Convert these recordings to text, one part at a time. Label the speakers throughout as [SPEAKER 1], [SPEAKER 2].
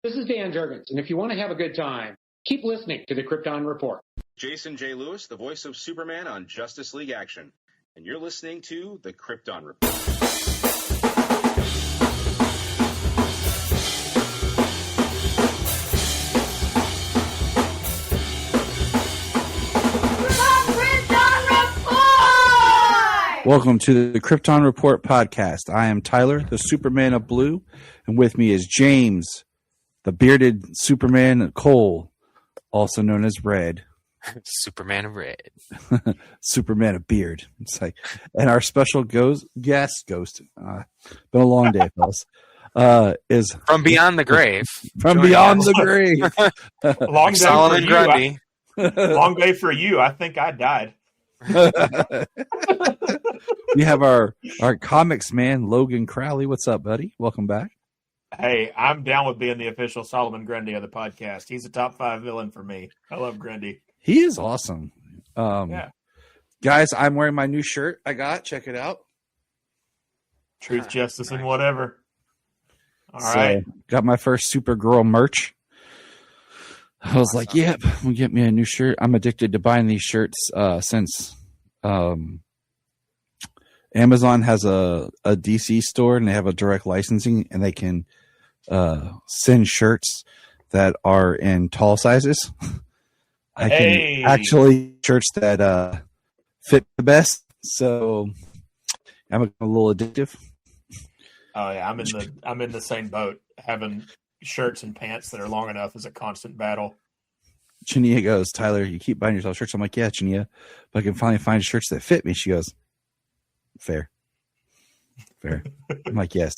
[SPEAKER 1] This is Dan Jurgens, and if you want to have a good time, keep listening to the Krypton Report.
[SPEAKER 2] Jason J. Lewis, the voice of Superman on Justice League Action, and you're listening to the Krypton Report.
[SPEAKER 3] Welcome to the Krypton Report podcast. I am Tyler, the Superman of Blue, and with me is James, the bearded Superman Cole, also known as Red.
[SPEAKER 4] Superman of Red.
[SPEAKER 3] Superman of Beard. It's like, and our special guest, been a long day, fellas, is
[SPEAKER 4] from beyond the grave.
[SPEAKER 3] From beyond the grave.
[SPEAKER 5] Long day
[SPEAKER 4] Solomon
[SPEAKER 5] for
[SPEAKER 4] Grundy.
[SPEAKER 5] Long day for you. I think I died.
[SPEAKER 3] We have our comics man, Logan Crowley. What's up, buddy? Welcome back.
[SPEAKER 5] Hey, I'm down with being the official Solomon Grundy of the podcast. He's a top 5 villain for me. I love Grundy.
[SPEAKER 3] He is awesome.
[SPEAKER 5] Yeah.
[SPEAKER 3] Guys, I'm wearing my new shirt I got. Check it out.
[SPEAKER 5] Truth, justice, and whatever. All right.
[SPEAKER 3] Got my first Supergirl merch. I was like, yep, we'll get me a new shirt. I'm addicted to buying these shirts since Amazon has a DC store and they have a direct licensing and they can send shirts that are in tall sizes. I can actually shirts that fit the best. So I'm a little addictive.
[SPEAKER 5] Oh yeah, I'm in the same boat. Having shirts and pants that are long enough is a constant battle.
[SPEAKER 3] Chania goes, Tyler, you keep buying yourself shirts. I'm like, yeah, Chania, but I can finally find shirts that fit me. She goes, fair. I'm like, yes.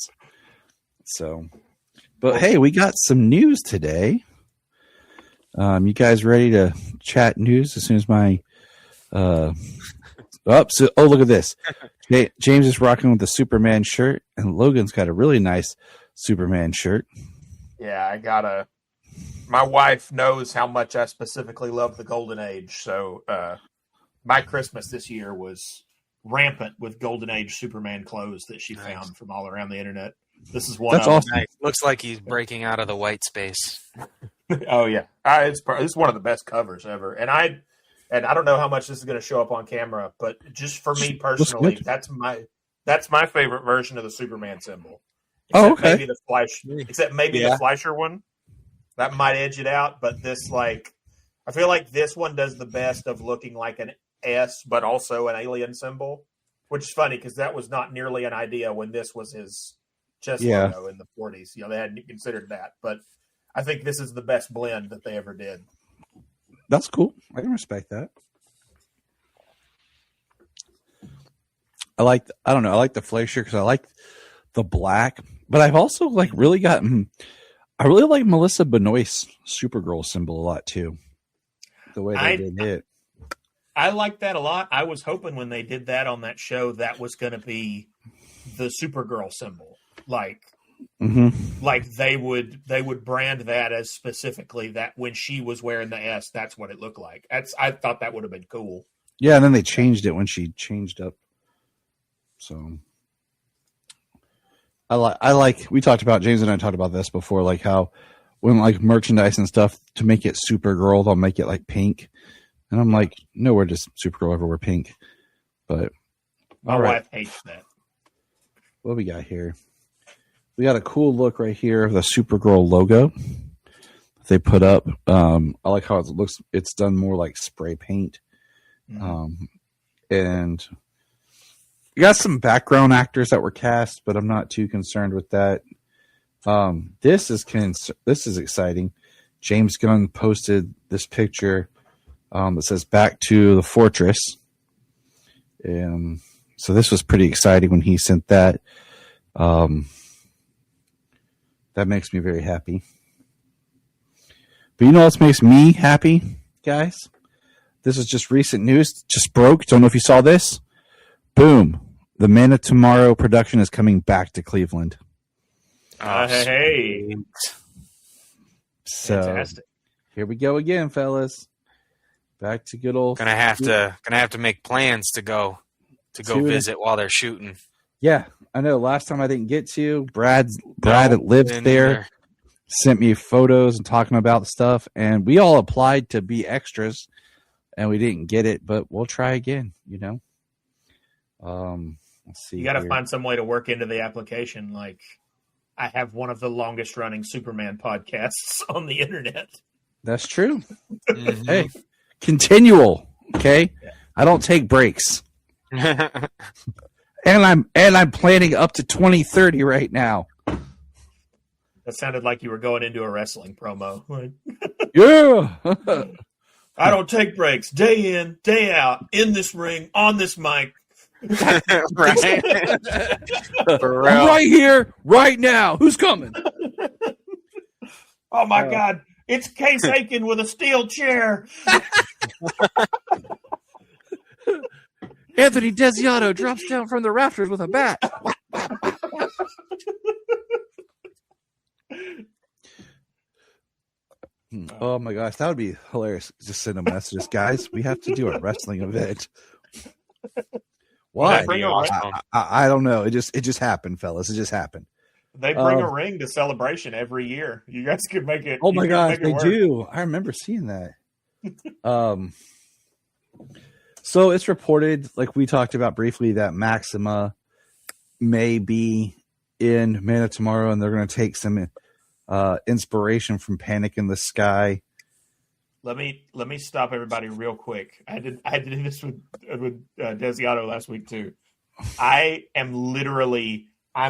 [SPEAKER 3] So, but hey, we got some news today. You guys ready to chat news as soon as my look at this. James is rocking with the Superman shirt, and Logan's got a really nice Superman shirt.
[SPEAKER 5] Yeah, my wife knows how much I specifically love the Golden Age, so my Christmas this year was rampant with Golden Age Superman clothes that she found from all around the internet. This is one. That's
[SPEAKER 3] awesome.
[SPEAKER 4] Nice. Looks like he's breaking out of the white space.
[SPEAKER 5] Oh yeah, it's one of the best covers ever, and I don't know how much this is going to show up on camera, but just for me personally, that's my favorite version of the Superman symbol. Except maybe the Fleischer one that might edge it out, but this I feel like this one does the best of looking like an S, but also an alien symbol, which is funny because that was not nearly an idea when this was his chess logo in the 40s. They hadn't considered that, but I think this is the best blend that they ever did.
[SPEAKER 3] That's cool. I can respect that. I like the Fleischer because I like the black, but I've also really gotten. I really like Melissa Benoist's Supergirl symbol a lot too. The way they did it.
[SPEAKER 5] I like that a lot. I was hoping when they did that on that show that was going to be the Supergirl symbol. Like they would brand that as specifically that when she was wearing the S, that's what it looked like. I thought that would have been cool.
[SPEAKER 3] Yeah, and then they changed it when she changed up. So I like we talked about, James and I talked about this before, like how when merchandise and stuff to make it Supergirl, they'll make it pink. And I'm like, no, we're just Supergirl everywhere pink. But
[SPEAKER 5] my wife hates that.
[SPEAKER 3] What we got here? We got a cool look right here of the Supergirl logo that they put up. I like how it looks. It's done more like spray paint. And you got some background actors that were cast, but I'm not too concerned with that. This is exciting. James Gunn posted this picture that says "Back to the Fortress," and so this was pretty exciting when he sent that. That makes me very happy. But you know what makes me happy, guys? This is just recent news. Just broke. Don't know if you saw this. Boom. The Man of Tomorrow production is coming back to Cleveland.
[SPEAKER 5] Hey.
[SPEAKER 3] So fantastic. Here we go again, fellas. Back to good old.
[SPEAKER 4] Gonna have to make plans to go visit while they're shooting.
[SPEAKER 3] Yeah, I know. Last time I didn't get to. Brad lived there. sent me photos and talking about stuff, and we all applied to be extras, and we didn't get it, but we'll try again. Let's see.
[SPEAKER 5] You got to find some way to work into the application. Like, I have one of the longest running Superman podcasts on the internet.
[SPEAKER 3] That's true. Mm-hmm. Hey, continual. Okay, yeah. I don't take breaks. And I'm planning up to 2030 right now.
[SPEAKER 5] That sounded like you were going into a wrestling promo.
[SPEAKER 3] Yeah.
[SPEAKER 5] I don't take breaks. Day in, day out, in this ring, on this mic.
[SPEAKER 4] Right.
[SPEAKER 3] I'm right here, right now. Who's coming?
[SPEAKER 5] Oh my God. It's Case Aiken with a steel chair.
[SPEAKER 3] Anthony Desiato drops down from the rafters with a bat. Oh my gosh, that would be hilarious. Just send a message, guys. We have to do a wrestling event. Why? I don't know. It just happened, fellas. It just happened.
[SPEAKER 5] They bring a ring to Celebration every year. You guys could make it.
[SPEAKER 3] Oh my gosh, they do. I remember seeing that. So it's reported, like we talked about briefly, that Maxima may be in Man of Tomorrow, and they're going to take some inspiration from Panic in the Sky.
[SPEAKER 5] Let me stop everybody real quick. I did this with Desiato last week too. I'm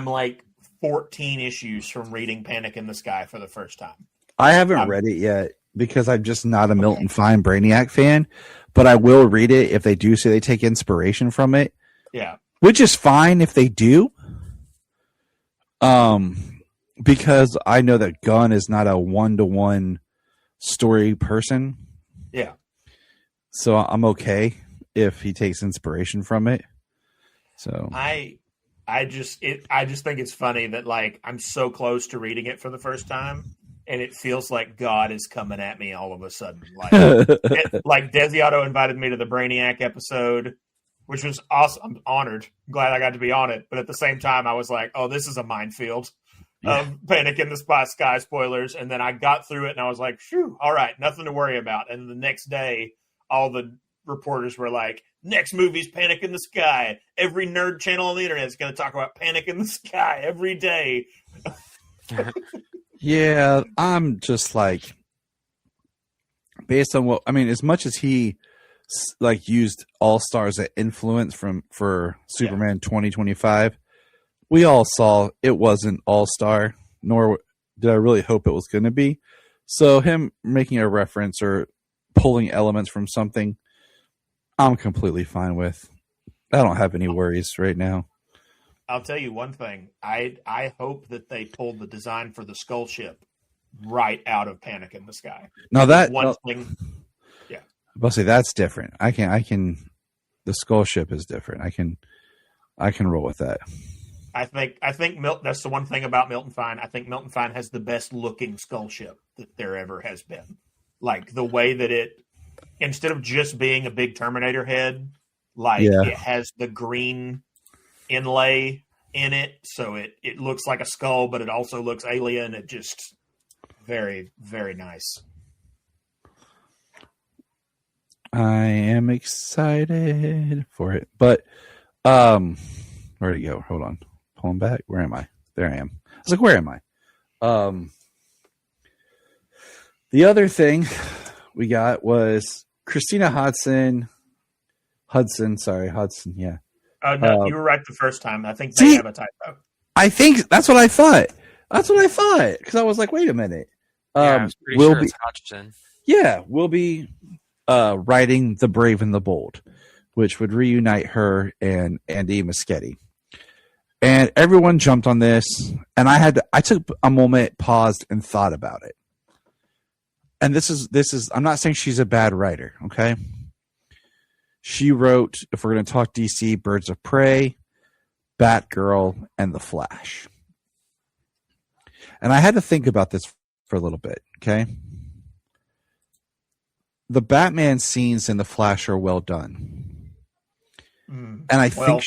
[SPEAKER 5] like 14 issues from reading Panic in the Sky for the first time.
[SPEAKER 3] I haven't read it yet because I'm just not a Milton Fine Brainiac fan, but I will read it if they do say they take inspiration from it.
[SPEAKER 5] Yeah.
[SPEAKER 3] Which is fine if they do. Because I know that Gunn is not a one-to-one story person.
[SPEAKER 5] Yeah.
[SPEAKER 3] So I'm okay if he takes inspiration from it. So
[SPEAKER 5] I just think it's funny that like I'm so close to reading it for the first time, and it feels like God is coming at me all of a sudden. Like like Desiato invited me to the Brainiac episode, which was awesome. I'm honored. I'm glad I got to be on it. But at the same time, I was like, oh, this is a minefield of Panic in the Sky spoilers. And then I got through it and I was like, phew, all right, nothing to worry about. And the next day, all the reporters were like, next movie's Panic in the Sky. Every nerd channel on the internet is going to talk about Panic in the Sky every day.
[SPEAKER 3] Yeah, I'm just like, based on what, I mean, as much as he like used All-Stars as influence for Superman 2025, we all saw it wasn't All-Star, nor did I really hope it was going to be. So him making a reference or pulling elements from something, I'm completely fine with. I don't have any worries right now.
[SPEAKER 5] I'll tell you one thing. I hope that they pulled the design for the skull ship right out of Panic in the Sky.
[SPEAKER 3] Now that
[SPEAKER 5] thing, yeah.
[SPEAKER 3] I'll say that's different. I can. The skull ship is different. I can roll with that.
[SPEAKER 5] I think that's the one thing about Milton Fine. I think Milton Fine has the best looking skull ship that there ever has been. Like the way that it, instead of just being a big Terminator head, like it has the green inlay in it, so it looks like a skull, but it also looks alien. It just very, very nice.
[SPEAKER 3] I am excited for it, but where'd it go? Hold on, pulling back. Where am I? There I am. I was like, where am I? The other thing we got was Christina Hudson. Yeah.
[SPEAKER 5] Oh, no, you were right the first time. I think they have a typo.
[SPEAKER 3] I think that's what I thought. Because I was like, wait a minute.
[SPEAKER 4] I was pretty sure it's Hodgson.
[SPEAKER 3] Yeah, we'll be writing The Brave and the Bold, which would reunite her and Andy Muschietti. And everyone jumped on this, and I took a moment, paused, and thought about it. And this is I'm not saying she's a bad writer, okay? She wrote, if we're going to talk DC, Birds of Prey, Batgirl, and The Flash. And I had to think about this for a little bit, okay? The Batman scenes in The Flash are well done. And I think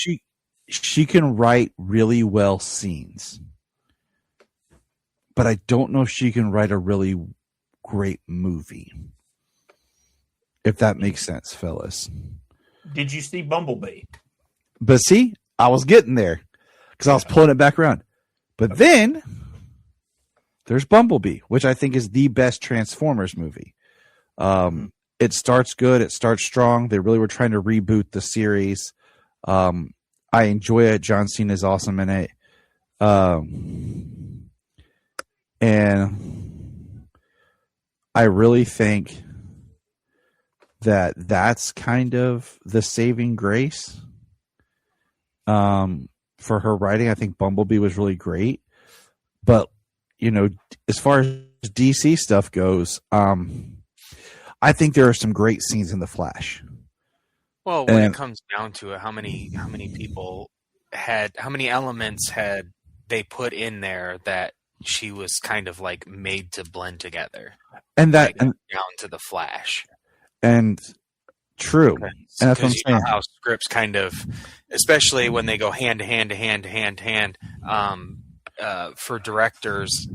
[SPEAKER 3] she can write really well scenes. but I don't know if she can write a really great movie. If that makes sense, fellas.
[SPEAKER 5] Did you see Bumblebee?
[SPEAKER 3] But see, I was getting there because I was pulling it back around. But then there's Bumblebee, which I think is the best Transformers movie. It starts good. It starts strong. They really were trying to reboot the series. I enjoy it. John Cena is awesome in it. And I really think that that's kind of the saving grace for her writing. I think Bumblebee was really great. But, you know, as far as DC stuff goes, I think there are some great scenes in The Flash.
[SPEAKER 4] Well, when it comes down to it, how many people how many elements had they put in there that she was kind of like made to blend together, and that down to the Flash, and true, and that's what I'm saying. How scripts kind of, especially when they go hand to hand to hand to hand to hand, for directors,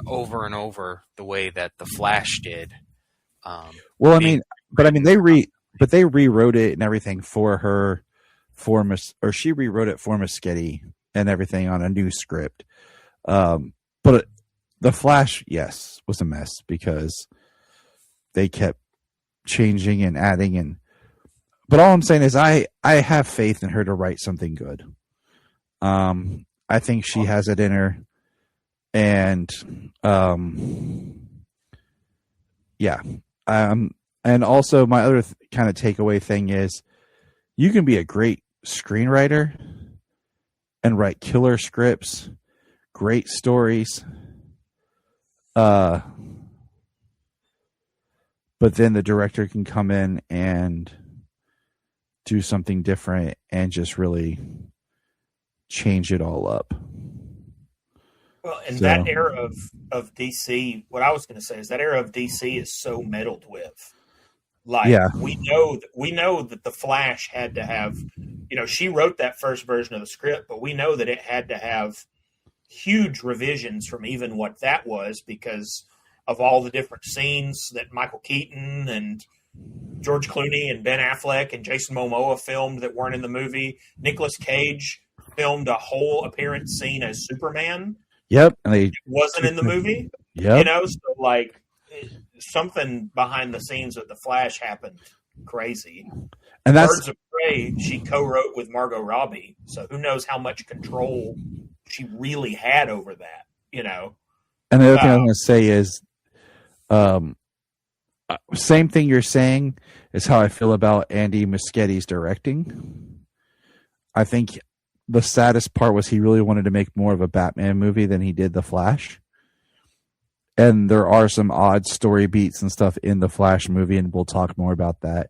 [SPEAKER 4] over and over the way that the Flash did.
[SPEAKER 3] Well, I mean, they rewrote it and everything for her, or she rewrote it for Muschietti and everything on a new script. But the Flash, yes, was a mess because they kept changing and adding but all I'm saying is I have faith in her to write something good. I think she has it in her, and yeah. And also my other kind of takeaway thing is you can be a great screenwriter and write killer scripts, great stories. But then the director can come in and do something different and just really change it all up.
[SPEAKER 5] Well, and that era of DC, what I was going to say is that era of DC is so meddled with. Like, we know that the Flash had to have, you know, she wrote that first version of the script, but we know that it had to have huge revisions from even what that was because of all the different scenes that Michael Keaton and George Clooney and Ben Affleck and Jason Momoa filmed that weren't in the movie. Nicolas Cage filmed a whole appearance scene as Superman.
[SPEAKER 3] Yep. And
[SPEAKER 5] it wasn't in the movie.
[SPEAKER 3] Yep.
[SPEAKER 5] You know, so like something behind the scenes with the Flash happened crazy. And that's Birds of Prey, she co-wrote with Margot Robbie. So who knows how much control she really had over that, you know?
[SPEAKER 3] And the other thing I'm going to say is, same thing you're saying is how I feel about Andy Muschietti's directing. I think the saddest part was he really wanted to make more of a Batman movie than he did The Flash. And there are some odd story beats and stuff in the Flash movie, and we'll talk more about that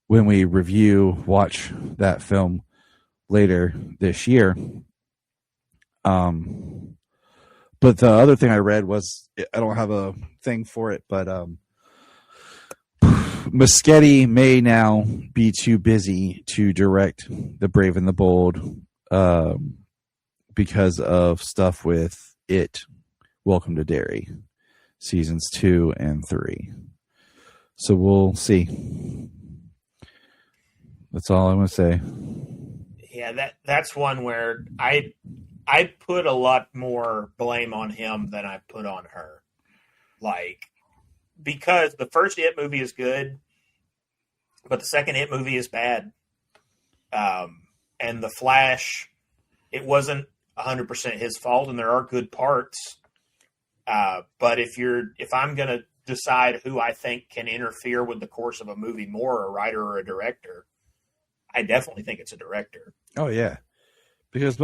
[SPEAKER 3] when we watch that film later this year. But the other thing I read was, I don't have a thing for it, but Muschietti may now be too busy to direct The Brave and the Bold because of stuff with it. Welcome to Derry, seasons 2 and 3. So we'll see. That's all I'm going to say.
[SPEAKER 5] Yeah, that's one where I put a lot more blame on him than I put on her. Like, because the first It movie is good, but the second It movie is bad. And The Flash, it wasn't 100% his fault, and there are good parts. But if I'm going to decide who I think can interfere with the course of a movie more, a writer or a director, I definitely think it's a director.
[SPEAKER 3] Oh yeah, because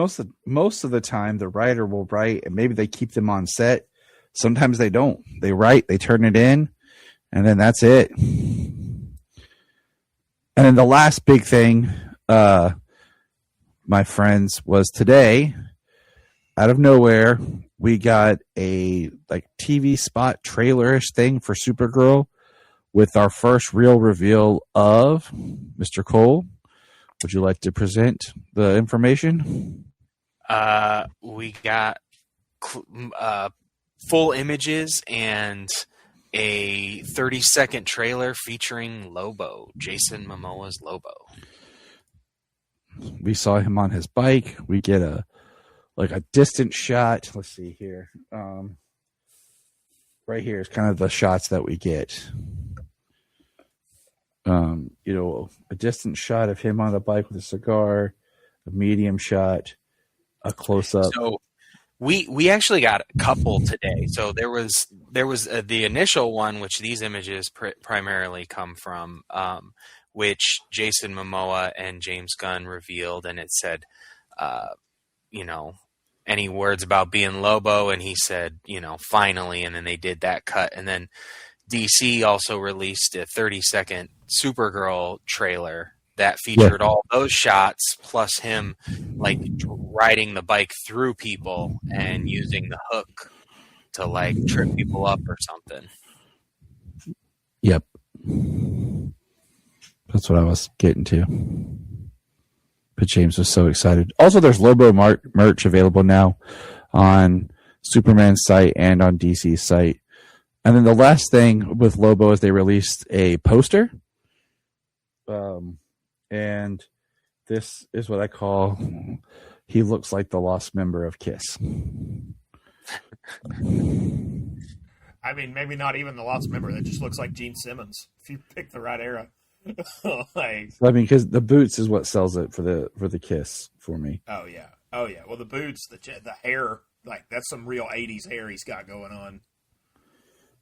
[SPEAKER 3] most of the time the writer will write, and maybe they keep them on set. Sometimes they don't. They write, they turn it in, and then that's it. And then the last big thing, my friends, was today. Out of nowhere, we got a TV spot trailerish thing for Supergirl with our first real reveal of Mr. Cole. Would you like to present the information?
[SPEAKER 4] We got full images and a 30-second trailer featuring Lobo, Jason Momoa's Lobo.
[SPEAKER 3] We saw him on his bike. We get a distant shot. Let's see here. Right here is kind of the shots that we get. A distant shot of him on the bike with a cigar, a medium shot, a close up.
[SPEAKER 4] So we actually got a couple today. So there was the initial one, which these images primarily come from, which Jason Momoa and James Gunn revealed, and it said, any words about being Lobo, and he said, finally, and then they did that cut, and then DC also released a 30-second Supergirl trailer that featured all those shots plus him like riding the bike through people and using the hook to like trip people up or something.
[SPEAKER 3] Yep. That's what I was getting to. But James was so excited. Also, there's Lobo merch available now on Superman's site and on DC's site. And then the last thing with Lobo is they released a poster. And this is what I call, he looks like the lost member of Kiss.
[SPEAKER 5] I mean, maybe not even the lost member. That just looks like Gene Simmons, if you pick the right era. Because
[SPEAKER 3] the boots is what sells it for the Kiss for me.
[SPEAKER 5] Oh yeah. Well, the boots, the hair, like that's some real 80s hair he's got going on.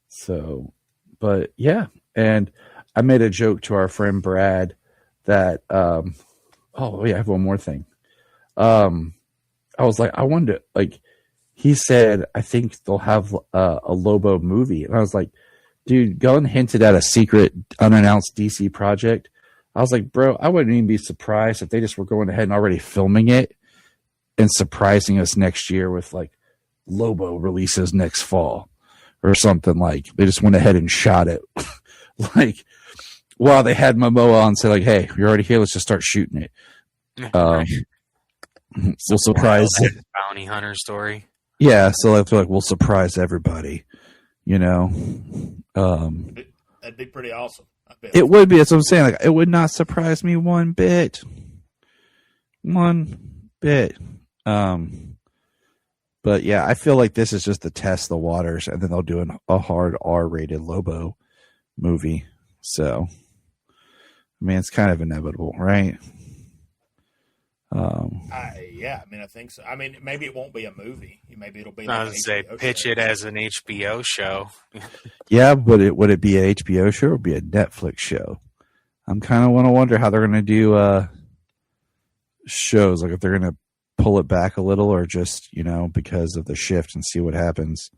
[SPEAKER 3] So, but yeah, and I made a joke to our friend Brad that I have one more thing. I was like, I wonder, like, he said, I think they'll have a Lobo movie, and I was like, dude, Gunn hinted at a secret, unannounced DC project. I was like, bro, I wouldn't even be surprised if they just were going ahead and already filming it and surprising us next year with like Lobo releases next fall or something. Like they just went ahead and shot it. Like, while they had Momoa on, say like, hey, you're already here. Let's just start shooting it. We'll surprise
[SPEAKER 4] bounty hunter story.
[SPEAKER 3] Yeah. So they're like, we'll surprise everybody.
[SPEAKER 5] That'd be pretty awesome. I bet.
[SPEAKER 3] It would be. That's what I'm saying. Like, it would not surprise me one bit. But yeah, I feel like this is just to test the waters, and then they'll do a hard R-rated Lobo movie. So, I mean, it's kind of inevitable, right?
[SPEAKER 5] I think so. I mean, maybe it won't be a movie. Maybe it'll be.
[SPEAKER 4] I was say pitch it as an HBO show.
[SPEAKER 3] Yeah, would it be an HBO show or be a Netflix show? I'm kind of want to wonder how they're going to do shows. Like if they're going to pull it back a little, or just because of the shift and see what happens.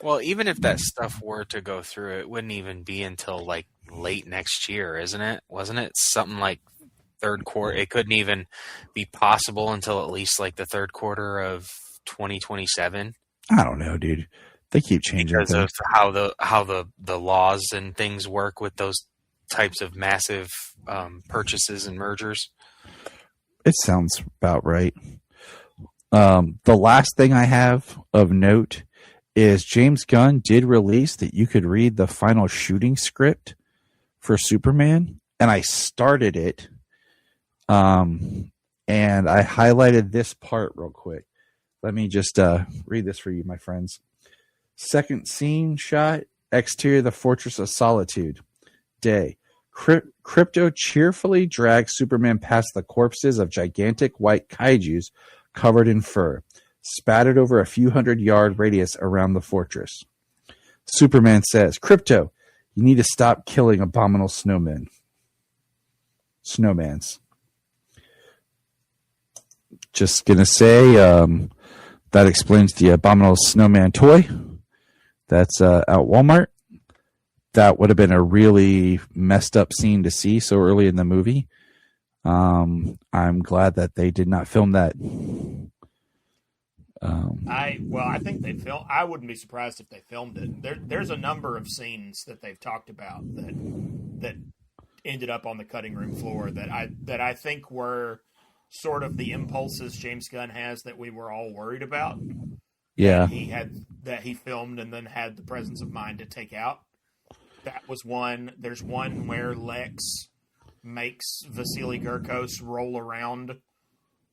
[SPEAKER 4] Well, even if that stuff were to go through, it wouldn't even be until like late next year, isn't it? Wasn't it something like third quarter? It couldn't even be possible until at least like the third quarter of 2027.
[SPEAKER 3] I don't know, dude. They keep changing
[SPEAKER 4] because of how the laws and things work with those types of massive purchases and mergers.
[SPEAKER 3] It sounds about right. The last thing I have of note is James Gunn did release that you could read the final shooting script for Superman, and I started it. And I highlighted this part real quick. Let me just read this for you, my friends. Second scene shot, exterior of the Fortress of Solitude. Day. Krypto cheerfully drags Superman past the corpses of gigantic white kaijus covered in fur, spattered over a few 100-yard radius around the fortress. Superman says, Krypto, you need to stop killing abominable snowmans. Just gonna say that explains the abominable snowman toy that's out Walmart. That would have been a really messed up scene to see so early in the movie. I'm glad that they did not film that.
[SPEAKER 5] I think they filmed. I wouldn't be surprised if they filmed it. There's a number of scenes that they've talked about that ended up on the cutting room floor that I think were sort of the impulses James Gunn has that we were all worried about.
[SPEAKER 3] Yeah.
[SPEAKER 5] that he filmed and then had the presence of mind to take out. That was one. There's one where Lex makes Vasily Gurkos roll around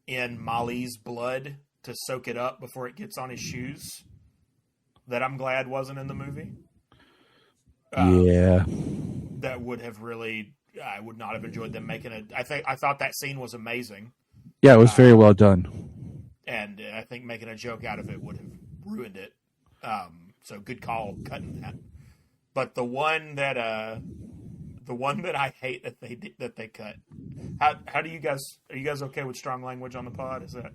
[SPEAKER 5] in Molly's blood to soak it up before it gets on his shoes. That I'm glad wasn't in the movie.
[SPEAKER 3] Yeah.
[SPEAKER 5] That would have really, I would not have enjoyed them making it. I thought that scene was amazing.
[SPEAKER 3] Yeah, it was very well done.
[SPEAKER 5] And I think making a joke out of it would have ruined it. So good call cutting that. But the one that I hate that they cut. How do you guys, are you guys okay with strong language on the pod? Is that,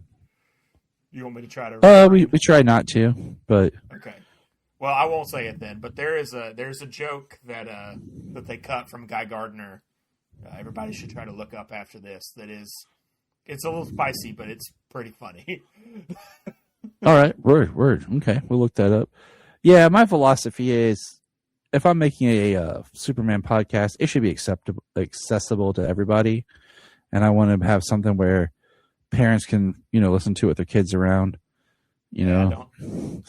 [SPEAKER 5] you want me to try to?
[SPEAKER 3] We try not to, but
[SPEAKER 5] okay. Well, I won't say it then. But there's a joke that they cut from Guy Gardner. Everybody should try to look up after this. It's a little spicy, but it's pretty funny.
[SPEAKER 3] all right, word. Okay, we'll look that up. Yeah, my philosophy is, if I'm making a Superman podcast, it should be accessible to everybody, and I want to have something where parents can, listen to it with their kids around. I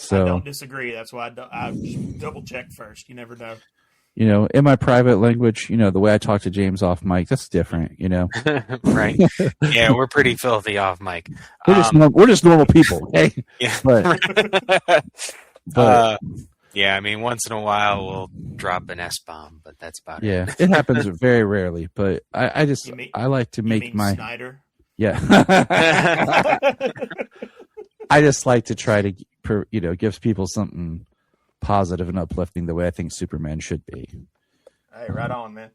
[SPEAKER 3] don't disagree. That's why I just double check first. You never know. In my private language, the way I talk to James off mic, that's different.
[SPEAKER 4] Right? Yeah, we're pretty filthy off mic.
[SPEAKER 3] We're just normal people. Hey,
[SPEAKER 4] yeah.
[SPEAKER 3] But
[SPEAKER 4] yeah, I mean, once in a while we'll drop an S-bomb, but that's about it.
[SPEAKER 3] Yeah, it happens very rarely. But I like to make my
[SPEAKER 5] Snyder.
[SPEAKER 3] Yeah. I just like to try to, give people something positive and uplifting the way I think Superman should be.
[SPEAKER 5] Hey, right on, man.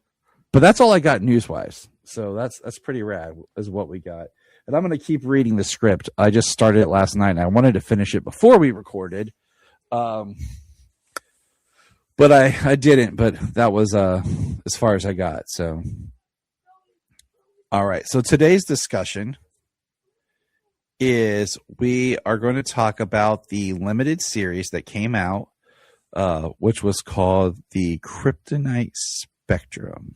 [SPEAKER 3] But that's all I got news-wise. So that's pretty rad is what we got. And I'm going to keep reading the script. I just started it last night, and I wanted to finish it before we recorded. But I didn't. But that was as far as I got. So, all right. So today's discussion is we are going to talk about the limited series that came out, which was called the Kryptonite Spectrum.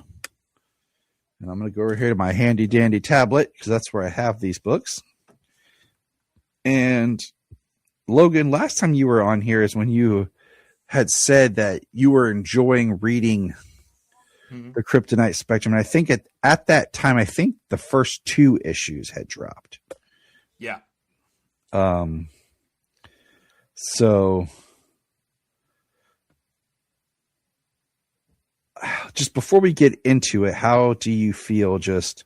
[SPEAKER 3] And I'm going to go over here to my handy dandy tablet because that's where I have these books. And Logan, last time you were on here is when you had said that you were enjoying reading the Kryptonite Spectrum. And I think at that time, I think the first 2 issues had dropped.
[SPEAKER 5] Yeah.
[SPEAKER 3] So just before we get into it, how do you feel just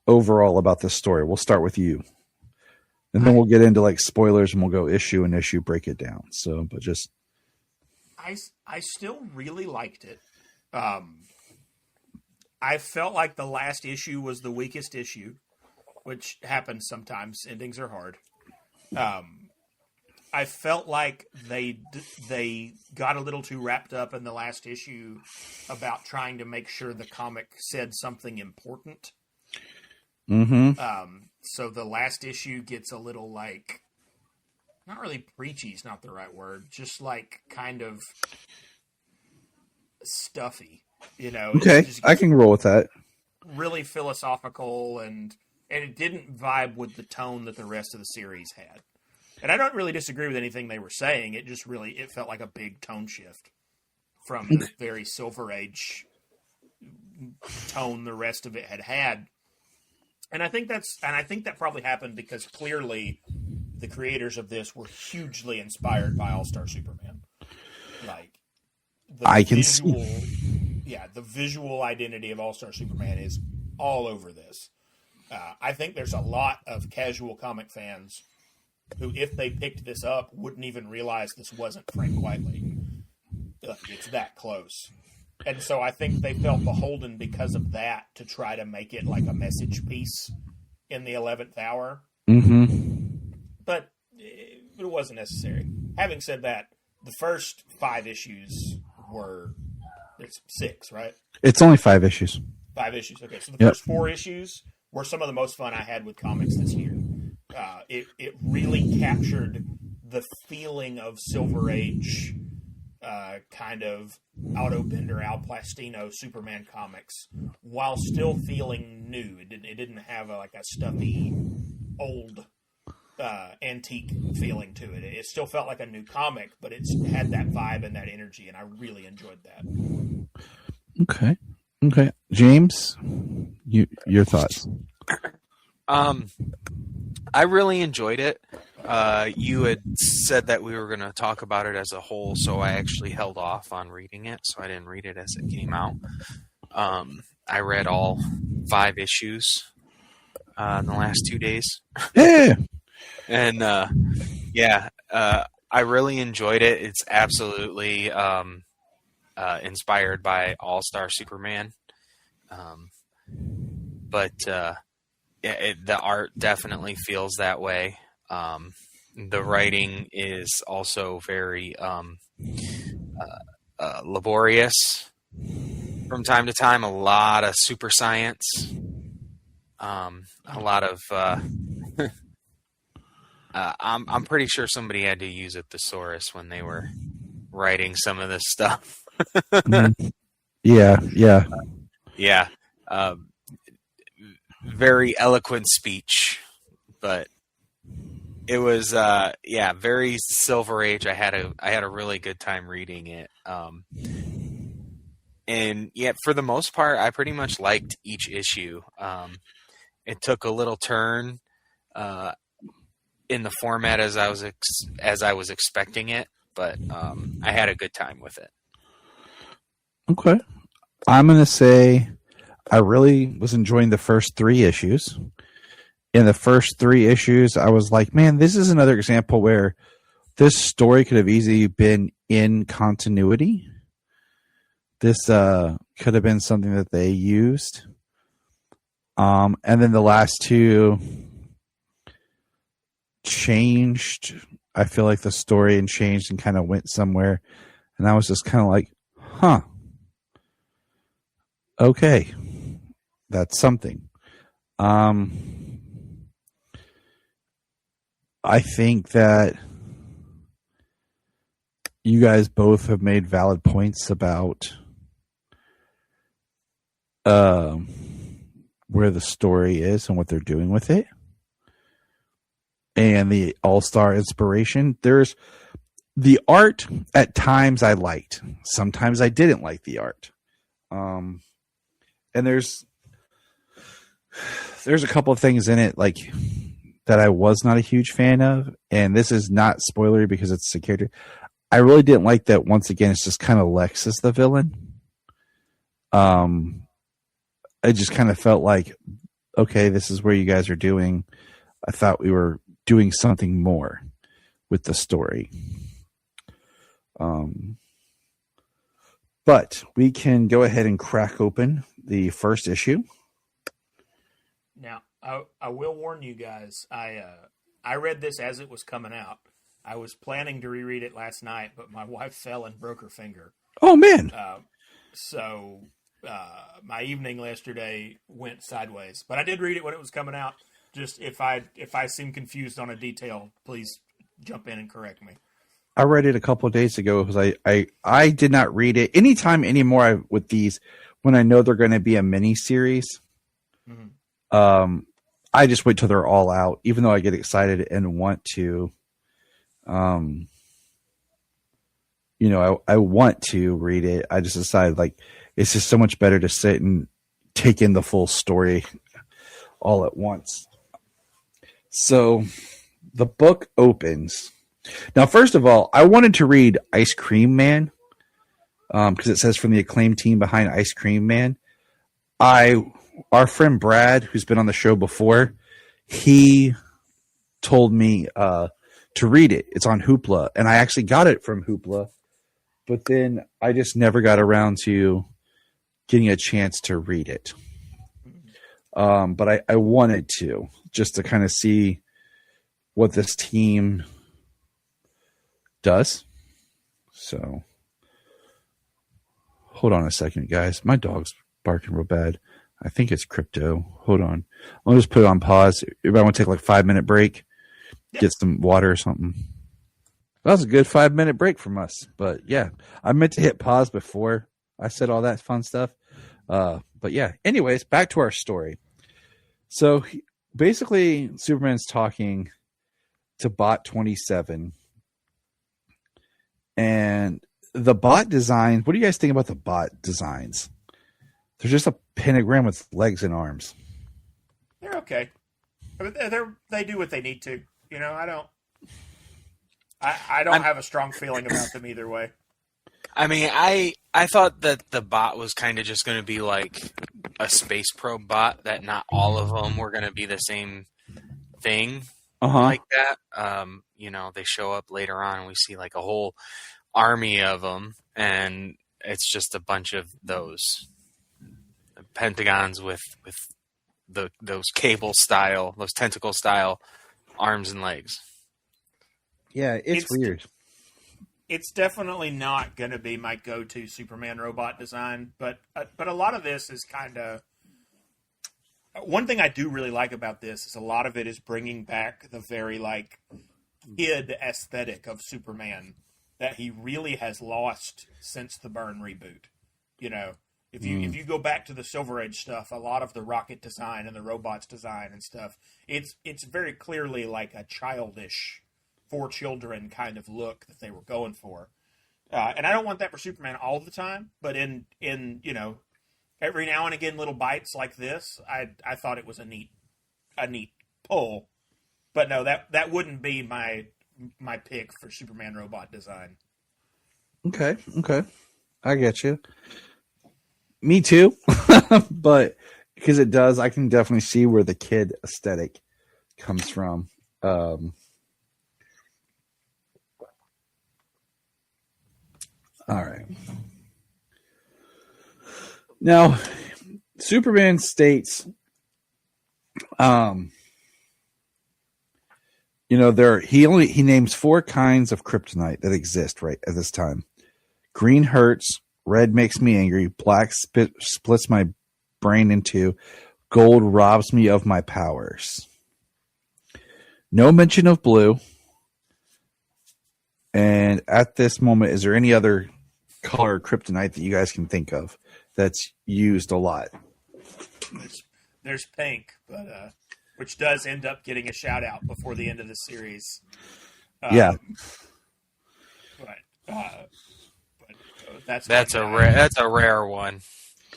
[SPEAKER 3] overall about this story? We'll start with you. And then we'll get into like spoilers and we'll go issue and issue, break it down. So, but just
[SPEAKER 5] I still really liked it. I felt like the last issue was the weakest issue, which happens sometimes. Endings are hard. I felt like they got a little too wrapped up in the last issue about trying to make sure the comic said something important.
[SPEAKER 3] Mm-hmm.
[SPEAKER 5] So the last issue gets a little like, not really preachy is not the right word, just like kind of stuffy,
[SPEAKER 3] Okay, I can roll with that.
[SPEAKER 5] Really philosophical, and it didn't vibe with the tone that the rest of the series had. And I don't really disagree with anything they were saying. It just it felt like a big tone shift from the very Silver Age tone the rest of it had. And I think that probably happened because clearly the creators of this were hugely inspired by All-Star Superman. Like, the visual identity of All-Star Superman is all over this. I think there's a lot of casual comic fans who, if they picked this up, wouldn't even realize this wasn't Frank Whiteley. It's that close. And so I think they felt beholden because of that to try to make it like a message piece in the 11th hour.
[SPEAKER 3] Mm-hmm.
[SPEAKER 5] But it wasn't necessary. Having said that, the first 5 issues it's 6, right?
[SPEAKER 3] It's only 5 issues.
[SPEAKER 5] 5 issues. Okay, so the first 4 issues were some of the most fun I had with comics this year. It really captured the feeling of Silver Age kind of Otto Bender, Al Plastino Superman comics while still feeling new. It didn't have a stuffy old antique feeling to it. It still felt like a new comic, but it's had that vibe and that energy, and I really enjoyed that.
[SPEAKER 3] Okay. James, your thoughts?
[SPEAKER 4] I really enjoyed it. You had said that we were going to talk about it as a whole, so I actually held off on reading it, so I didn't read it as it came out. I read all 5 issues in the last 2 days.
[SPEAKER 3] Yeah.
[SPEAKER 4] And I really enjoyed it. It's absolutely inspired by All-Star Superman. But the art definitely feels that way. The writing is also very laborious from time to time. A lot of super science. A lot of I'm pretty sure somebody had to use a thesaurus when they were writing some of this stuff.
[SPEAKER 3] Yeah.
[SPEAKER 4] Very eloquent speech, but it was very Silver Age. I had a really good time reading it. And yet for the most part, I pretty much liked each issue. It took a little turn in the format as I was expecting it, but I had a good time with it.
[SPEAKER 3] Okay. I'm going to say I really was enjoying the first 3 issues. In the first 3 issues, I was like, man, this is another example where this story could have easily been in continuity. This could have been something that they used. And then the last 2 changed. I feel like the story and changed and kind of went somewhere. And I was just kind of like, huh. Okay. That's something. I think that you guys both have made valid points about where the story is and what they're doing with it. And the all-star inspiration. There's the art at times I liked. Sometimes I didn't like the art. And there's a couple of things in it like that I was not a huge fan of. And this is not spoilery because it's a character. I really didn't like that. Once again, it's just kind of Lex as the villain. I just kind of felt like, okay, this is where you guys are doing. I thought we were doing something more with the story. But we can go ahead and crack open the first issue.
[SPEAKER 5] Now, I will warn you guys. I read this as it was coming out. I was planning to reread it last night, but my wife fell and broke her finger.
[SPEAKER 3] Oh, man.
[SPEAKER 5] So my evening yesterday went sideways. But I did read it when it was coming out. Just if I seem confused on a detail, please jump in and correct me.
[SPEAKER 3] I read it a couple of days ago because I did not read it anytime anymore with these when I know they're going to be a mini series. Mm-hmm. I just wait till they're all out, even though I get excited and want to. I want to read it. I just decided like it's just so much better to sit and take in the full story all at once. So the book opens. Now, first of all, I wanted to read Ice Cream Man because it says from the acclaimed team behind Ice Cream Man. Our friend Brad, who's been on the show before, he told me to read it. It's on Hoopla, and I actually got it from Hoopla, but then I just never got around to getting a chance to read it. But I wanted to, just to kind of see what this team does. So hold on a second, guys. My dog's barking real bad. I think it's Crypto. Hold on. I'll just put it on pause. Everybody want to take like a 5-minute break? Get some water or something. That was a good 5-minute break from us. But yeah, I meant to hit pause before I said all that fun stuff. But yeah, anyways, back to our story. So basically, Superman's talking to Bot 27. And the bot design, what do you guys think about the bot designs? They're just a pentagram with legs and arms.
[SPEAKER 5] They're okay. They do what they need to. You know, I don't have a strong feeling about them either way.
[SPEAKER 4] I mean, I thought that the bot was kind of just going to be like a space probe bot, that not all of them were going to be the same thing like that. You know, they show up later on and we see like a whole army of them, and it's just a bunch of those pentagons with those cable style, those tentacle style arms and legs.
[SPEAKER 3] Yeah, it's weird.
[SPEAKER 5] It's definitely not going to be my go-to Superman robot design, but a lot of this is kind of... One thing I do really like about this is a lot of it is bringing back the very, like, kid aesthetic of Superman that he really has lost since the Byrne reboot. You know, if you go back to the Silver Age stuff, a lot of the rocket design and the robots design and stuff, it's very clearly like a childish, for children kind of look that they were going for. And I don't want that for Superman all the time, but in you know, every now and again, little bites like this, I thought it was a neat pull. But no, that wouldn't be my pick for Superman robot design.
[SPEAKER 3] Okay. I get you. Me too. But because it does, I can definitely see where the kid aesthetic comes from. All right. Now, Superman states, you know, he names 4 kinds of kryptonite that exist right at this time. Green hurts, red makes me angry, black splits my brain in two, gold robs me of my powers. No mention of blue. And at this moment, is there any other color kryptonite that you guys can think of that's used a lot?
[SPEAKER 5] There's pink, but which does end up getting a shout out before the end of the series.
[SPEAKER 3] Yeah,
[SPEAKER 5] but that's
[SPEAKER 4] a rare one.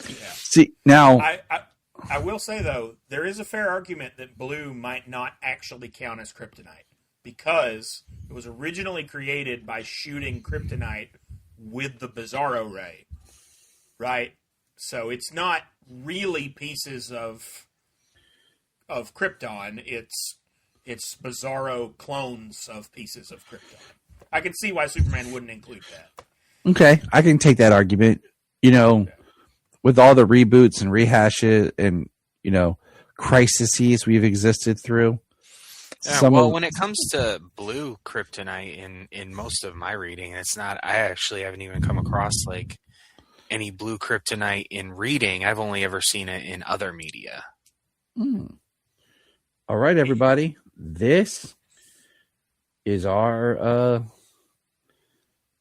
[SPEAKER 5] Yeah.
[SPEAKER 3] See, now
[SPEAKER 5] I will say though, there is a fair argument that blue might not actually count as kryptonite because it was originally created by shooting kryptonite with the Bizarro ray, right? So it's not really pieces of Krypton. It's Bizarro clones of pieces of Krypton. I can see why Superman wouldn't include that.
[SPEAKER 3] Okay, I can take that argument. You know, with all the reboots and rehashes and, you know, crises we've existed through.
[SPEAKER 4] When it comes to blue kryptonite in most of my reading, it's not. I actually haven't even come across like any blue kryptonite in reading. I've only ever seen it in other media.
[SPEAKER 3] All right, everybody. This is our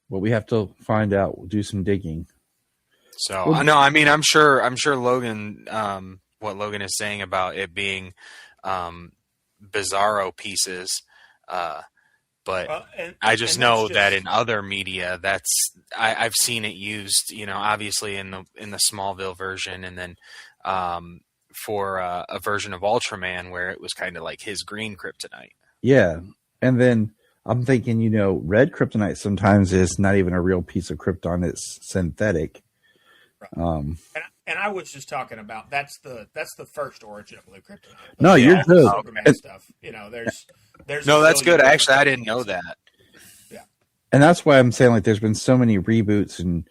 [SPEAKER 3] what we have to find out. We'll do some digging.
[SPEAKER 4] So I know. I mean, I'm sure Logan. What Logan is saying about it being Bizarro pieces, but I just know that in other media, I've seen it used. You know, obviously in the Smallville version, and then for a version of Ultraman where it was kind of like his green kryptonite. Yeah,
[SPEAKER 3] and then I'm thinking, you know, red kryptonite sometimes is not even a real piece of Krypton; it's synthetic.
[SPEAKER 5] Right. And I was just talking about that's the first origin of blue kryptonite.
[SPEAKER 3] No, you're good.
[SPEAKER 5] Stuff, you know, there's
[SPEAKER 4] no, that's good. Actually, I didn't know that.
[SPEAKER 5] Yeah,
[SPEAKER 3] and that's why I'm saying like there's been so many reboots and,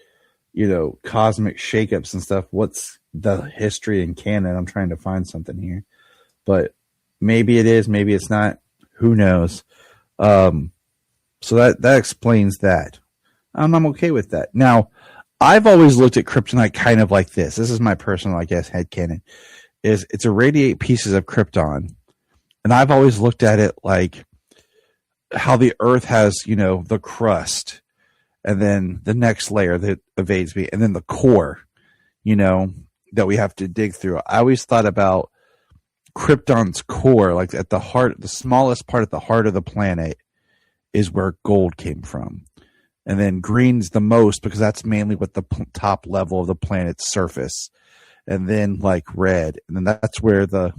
[SPEAKER 3] you know, cosmic shakeups and stuff. What's the history and canon? I'm trying to find something here, but maybe it is, maybe it's not. Who knows? So that explains that. I'm okay with that. Now, I've always looked at kryptonite kind of like this. This is my personal, I guess, headcanon. It's irradiate pieces of Krypton. And I've always looked at it like how the Earth has, you know, the crust, and then the next layer that evades me, and then the core, you know, that we have to dig through. I always thought about Krypton's core, like at the heart, the smallest part at the heart of the planet, is where gold came from. And then green's the most because that's mainly what the top level of the planet's surface. And then like red. And then that's where the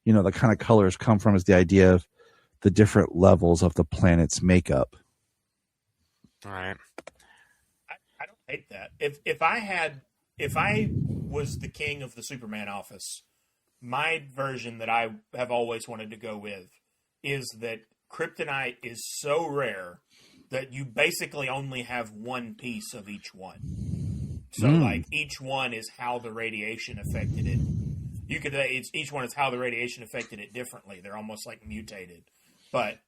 [SPEAKER 3] kind of colors come from, is the idea of the different levels of the planet's makeup.
[SPEAKER 4] All right.
[SPEAKER 5] I don't hate that. If I was the king of the Superman office, my version that I have always wanted to go with is that Kryptonite is so rare that you basically only have one piece of each one. So, like, each one is how the radiation affected it. Each one is how the radiation affected it differently. They're almost like mutated. But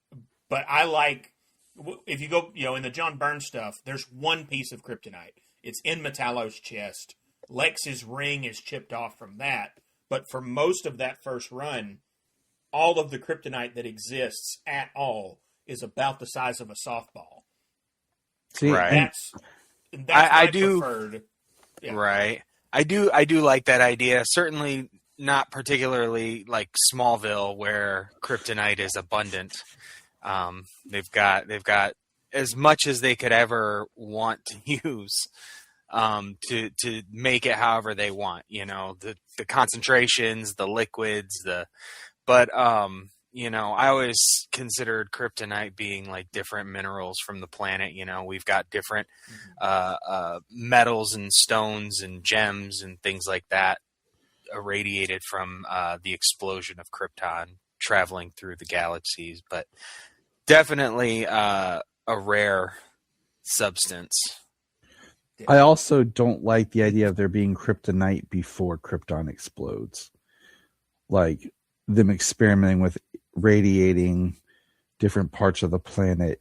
[SPEAKER 5] I like, if you go, in the John Byrne stuff, there's one piece of Kryptonite. It's in Metallo's chest. Lex's ring is chipped off from that. But for most of that first run, all of the Kryptonite that exists at all is about the size of a softball.
[SPEAKER 3] See,
[SPEAKER 4] right.
[SPEAKER 5] That's
[SPEAKER 4] I
[SPEAKER 5] my
[SPEAKER 4] do.
[SPEAKER 5] Preferred. Yeah.
[SPEAKER 4] Right. I do like that idea. Certainly not particularly like Smallville, where Kryptonite is abundant. They've got as much as they could ever want to use to make it however they want. The concentrations, the liquids, but I always considered Kryptonite being like different minerals from the planet. We've got different metals and stones and gems and things like that irradiated from the explosion of Krypton traveling through the galaxies, but definitely a rare substance.
[SPEAKER 3] I also don't like the idea of there being Kryptonite before Krypton explodes. Like them experimenting with radiating different parts of the planet.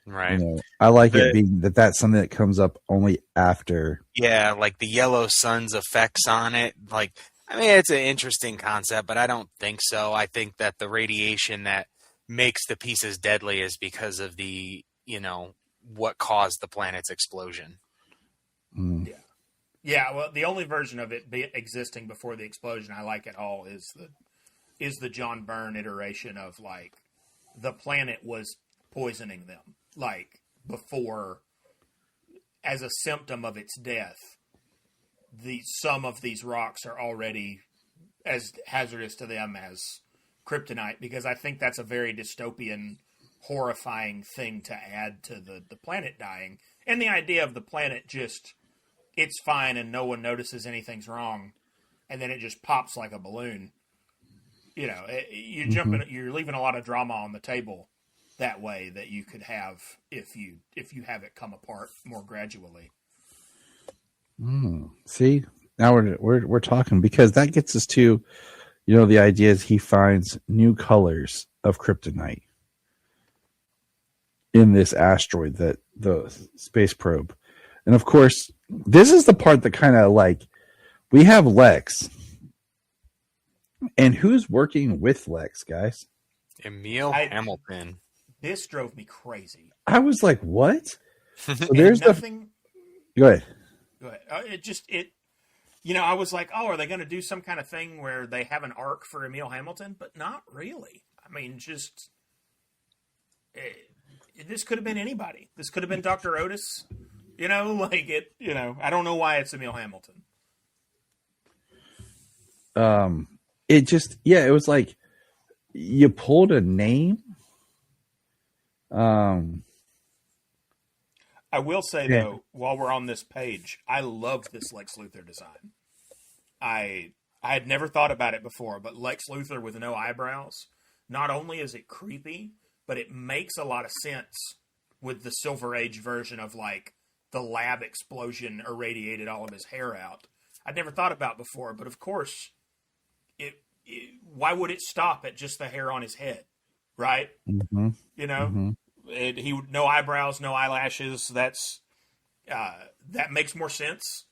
[SPEAKER 4] Right.
[SPEAKER 3] I like it being that's something that comes up only after.
[SPEAKER 4] Yeah, like the yellow sun's effects on it. Like, I mean, it's an interesting concept, but I don't think so. I think that the radiation that makes the pieces deadly is because of the, what caused the planet's explosion.
[SPEAKER 3] Mm.
[SPEAKER 5] Yeah. Yeah, well, the only version of it existing before the explosion I like at all is the John Byrne iteration of, like, the planet was poisoning them. Like, before, as a symptom of its death, some of these rocks are already as hazardous to them as Kryptonite, because I think that's a very dystopian, horrifying thing to add to the planet dying. And the idea of the planet just, it's fine and no one notices anything's wrong, and then it just pops like a balloon. You're leaving a lot of drama on the table that way that you could have if you have it come apart more gradually.
[SPEAKER 3] See, now we're talking, because that gets us to, the idea is he finds new colors of Kryptonite in this asteroid, that the space probe. And of course, this is the part that kind of like, we have Lex. And who's working with Lex, guys?
[SPEAKER 4] Emil Hamilton.
[SPEAKER 5] This drove me crazy.
[SPEAKER 3] I was like, what? So there's
[SPEAKER 5] nothing.
[SPEAKER 3] Go ahead.
[SPEAKER 5] I was like, oh, are they going to do some kind of thing where they have an arc for Emil Hamilton? But not really. I mean, this could have been anybody. This could have been Dr. Otis. I don't know why it's Emil Hamilton.
[SPEAKER 3] It was like you pulled a name.
[SPEAKER 5] I will say, though, while we're on this page, I love this Lex Luthor design. I had never thought about it before, but Lex Luthor with no eyebrows, not only is it creepy, but it makes a lot of sense with the Silver Age version of, like, the lab explosion irradiated all of his hair out. I'd never thought about before, but of course, why would it stop at just the hair on his head, right?
[SPEAKER 3] Mm-hmm.
[SPEAKER 5] He no eyebrows, no eyelashes. That makes more sense,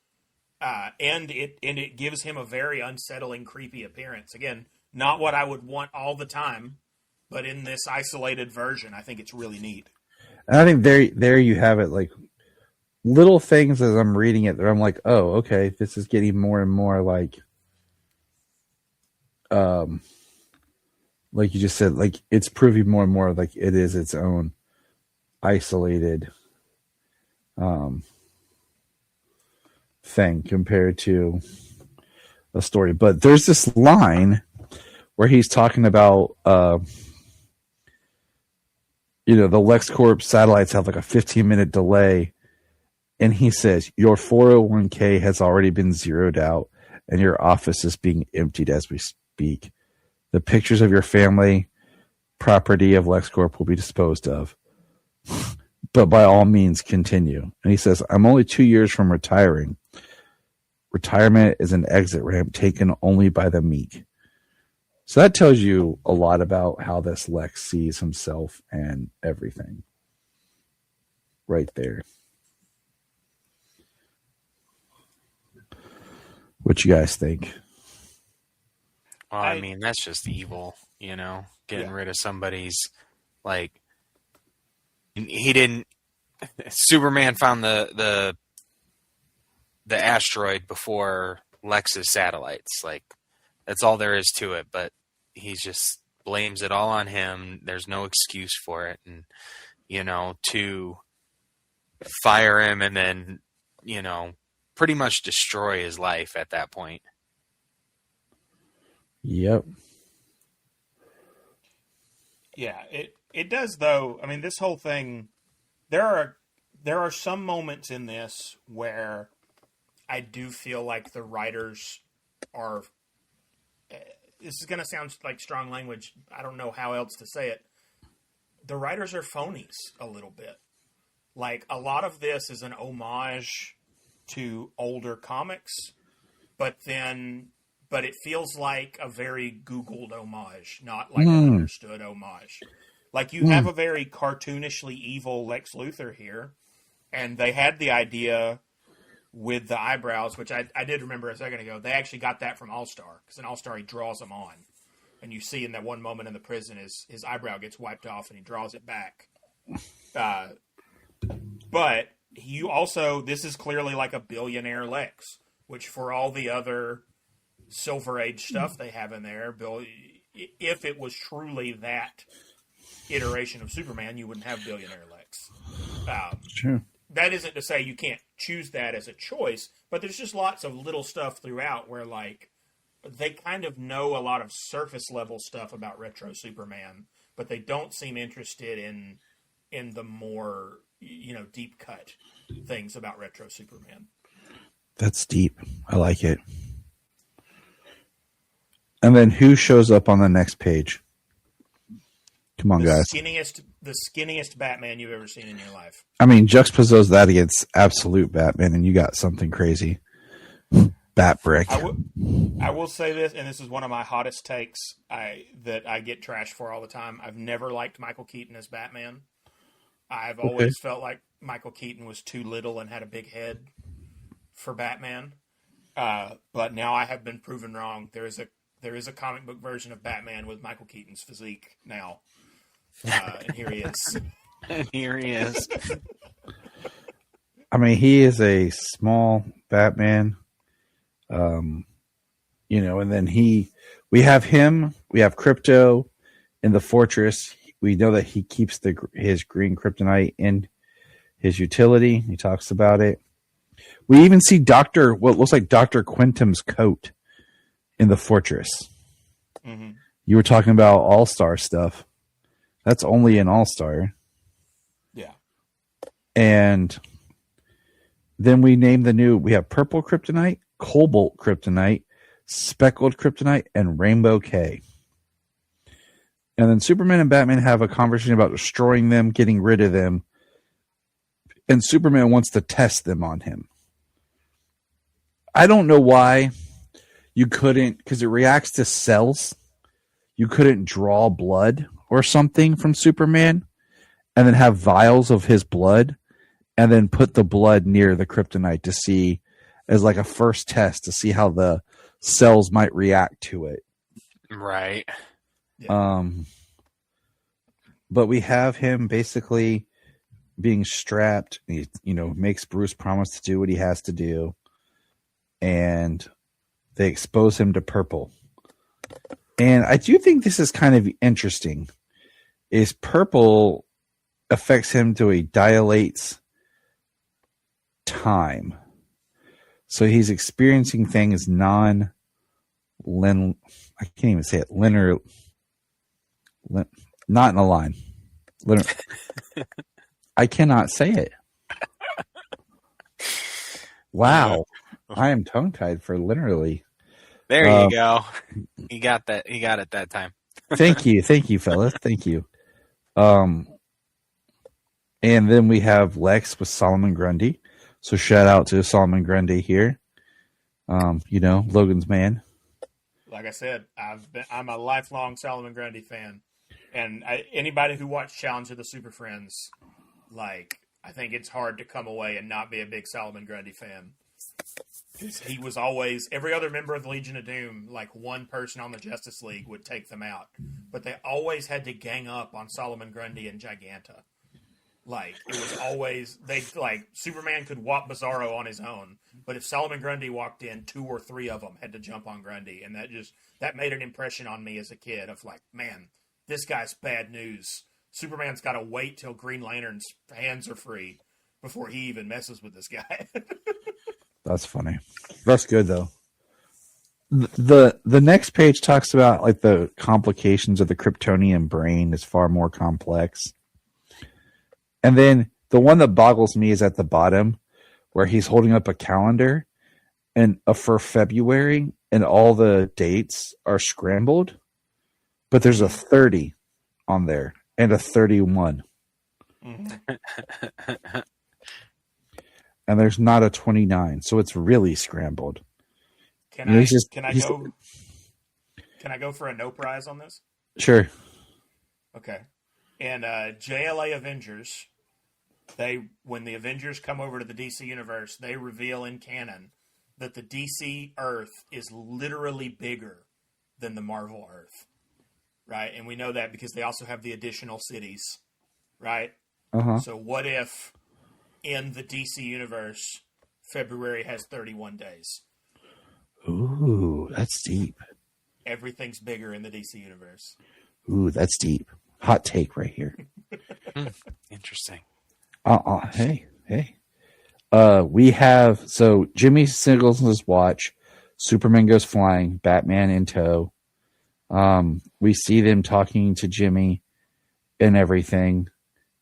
[SPEAKER 5] and it gives him a very unsettling, creepy appearance. Again, not what I would want all the time, but in this isolated version, I think it's really neat.
[SPEAKER 3] And I think there you have it. Like, little things as I'm reading it, that I'm like, oh, okay, this is getting more and more like, like you just said, like it's proving more and more like it is its own isolated thing compared to a story. But there's this line where he's talking about the LexCorp satellites have like a 15-minute delay, and he says your 401k has already been zeroed out and your office is being emptied as we speak. The pictures of your family property of LexCorp will be disposed of, but by all means continue. And he says, I'm only 2 years from retiring. Retirement is an exit ramp taken only by the meek. So that tells you a lot about how this Lex sees himself and everything. Right there. What you guys think?
[SPEAKER 4] Well, I mean, that's just evil, getting rid of somebody's, like, he didn't, Superman found the asteroid before Lex's satellites. Like, that's all there is to it, but he just blames it all on him. There's no excuse for it. And, to fire him and then, pretty much destroy his life at that point.
[SPEAKER 3] Yep.
[SPEAKER 5] Yeah, it does though. I mean, this whole thing, there are some moments in this where I do feel like the writers are, this is going to sound like strong language. I don't know how else to say it. The writers are phonies a little bit. Like, a lot of this is an homage to older comics, but it feels like a very Googled homage, not like an understood homage. Like, you have a very cartoonishly evil Lex Luthor here, and they had the idea with the eyebrows, which I did remember a second ago. They actually got that from All-Star, because in All-Star he draws them on. And you see in that one moment in the prison his eyebrow gets wiped off and he draws it back. But you also, this is clearly like a billionaire Lex, which for all the other Silver Age stuff they have in there, if it was truly that iteration of Superman, you wouldn't have billionaire Lex.
[SPEAKER 3] Sure.
[SPEAKER 5] That isn't to say you can't choose that as a choice, but there's just lots of little stuff throughout where, like, they kind of know a lot of surface level stuff about retro Superman, but they don't seem interested in the more, deep cut things about retro Superman. That's
[SPEAKER 3] deep. I like it. And then who shows up on the next page? Come on, guys.
[SPEAKER 5] The skinniest Batman you've ever seen in your life.
[SPEAKER 3] I mean, juxtapose that against absolute Batman, and you got something crazy. Bat brick.
[SPEAKER 5] I will say this, and this is one of my hottest takes that I get trashed for all the time. I've never liked Michael Keaton as Batman. I've always felt like Michael Keaton was too little and had a big head for Batman. But now I have been proven wrong. There is a comic book version of Batman with Michael Keaton's physique now. And here he is.
[SPEAKER 4] And here he is.
[SPEAKER 3] I mean, he is a small Batman. And then we have him, we have Crypto in the fortress. We know that he keeps his green kryptonite in his utility. He talks about it. We even see what looks like Dr. Quintum's coat in the fortress. Mm-hmm. You were talking about All-Star stuff. That's only an All-Star.
[SPEAKER 5] Yeah.
[SPEAKER 3] And then we name we have purple kryptonite, cobalt kryptonite, speckled kryptonite, and rainbow K. And then Superman and Batman have a conversation about destroying them, getting rid of them. And Superman wants to test them on him. I don't know why you couldn't, because it reacts to cells. You couldn't draw blood or something from Superman and then have vials of his blood and then put the blood near the kryptonite to see as like a first test to see how the cells might react to it.
[SPEAKER 4] Right.
[SPEAKER 5] Yeah.
[SPEAKER 3] But we have him basically being strapped. He, makes Bruce promise to do what he has to do. And they expose him to purple. And I do think this is kind of interesting. Is purple affects him to a dilates time. So he's experiencing things I can't even say it, linear, not in a line. Linear. I cannot say it. Wow. I am tongue-tied for literally.
[SPEAKER 4] There you go. He got that. He got it that time.
[SPEAKER 3] Thank you, fellas. Thank you. And then we have Lex with Solomon Grundy. So shout out to Solomon Grundy here. Logan's man.
[SPEAKER 5] Like I said, I'm a lifelong Solomon Grundy fan, and anybody who watched Challenge of the Super Friends, I think it's hard to come away and not be a big Solomon Grundy fan. He was always, every other member of the Legion of Doom, one person on the Justice League would take them out, but they always had to gang up on Solomon Grundy and Giganta. It was always, Superman could whop Bizarro on his own, but if Solomon Grundy walked in, 2 or 3 of them had to jump on Grundy, and that made an impression on me as a kid of man, this guy's bad news. Superman's got to wait till Green Lantern's hands are free before he even messes with this guy.
[SPEAKER 3] That's funny. That's good though. The next page talks about the complications of the Kryptonian brain is far more complex. And then the one that boggles me is at the bottom where he's holding up a calendar and for February and all the dates are scrambled, but there's a 30 on there and a 31.
[SPEAKER 5] Mm-hmm.
[SPEAKER 3] And there's not a 29, so it's really scrambled.
[SPEAKER 5] Can I go for a no prize on this?
[SPEAKER 3] Sure.
[SPEAKER 5] Okay. And JLA Avengers, when the Avengers come over to the DC universe, they reveal in canon that the DC Earth is literally bigger than the Marvel Earth, right? And we know that because they also have the additional cities, right?
[SPEAKER 3] Uh-huh.
[SPEAKER 5] So what if in the DC universe, February has 31 days?
[SPEAKER 3] Ooh, that's deep.
[SPEAKER 5] Everything's bigger in the DC universe.
[SPEAKER 3] Ooh, that's deep. Hot take right here.
[SPEAKER 4] Interesting.
[SPEAKER 3] Hey. We have, so Jimmy signals his watch. Superman goes flying. Batman in tow. We see them talking to Jimmy and everything.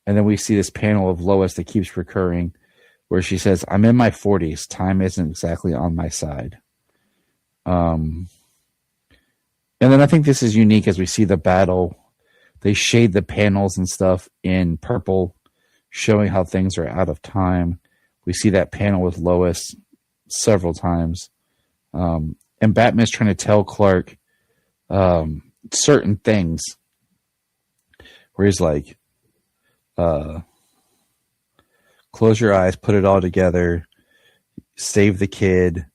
[SPEAKER 3] And then we see this panel of Lois that keeps recurring where she says, I'm in my 40s. Time isn't exactly on my side. And then I think this is unique as we see the battle. They shade the panels and stuff in purple, showing how things are out of time. We see that panel with Lois several times. And Batman's trying to tell Clark certain things where he's like, close your eyes, put it all together, save the kid.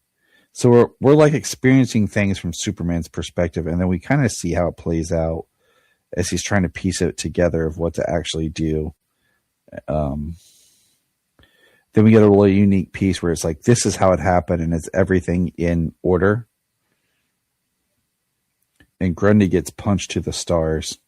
[SPEAKER 3] So we're experiencing things from Superman's perspective, and then we kind of see how it plays out as he's trying to piece it together of what to actually do. Then we get a really unique piece where it's this is how it happened, and it's everything in order. And Grundy gets punched to the stars.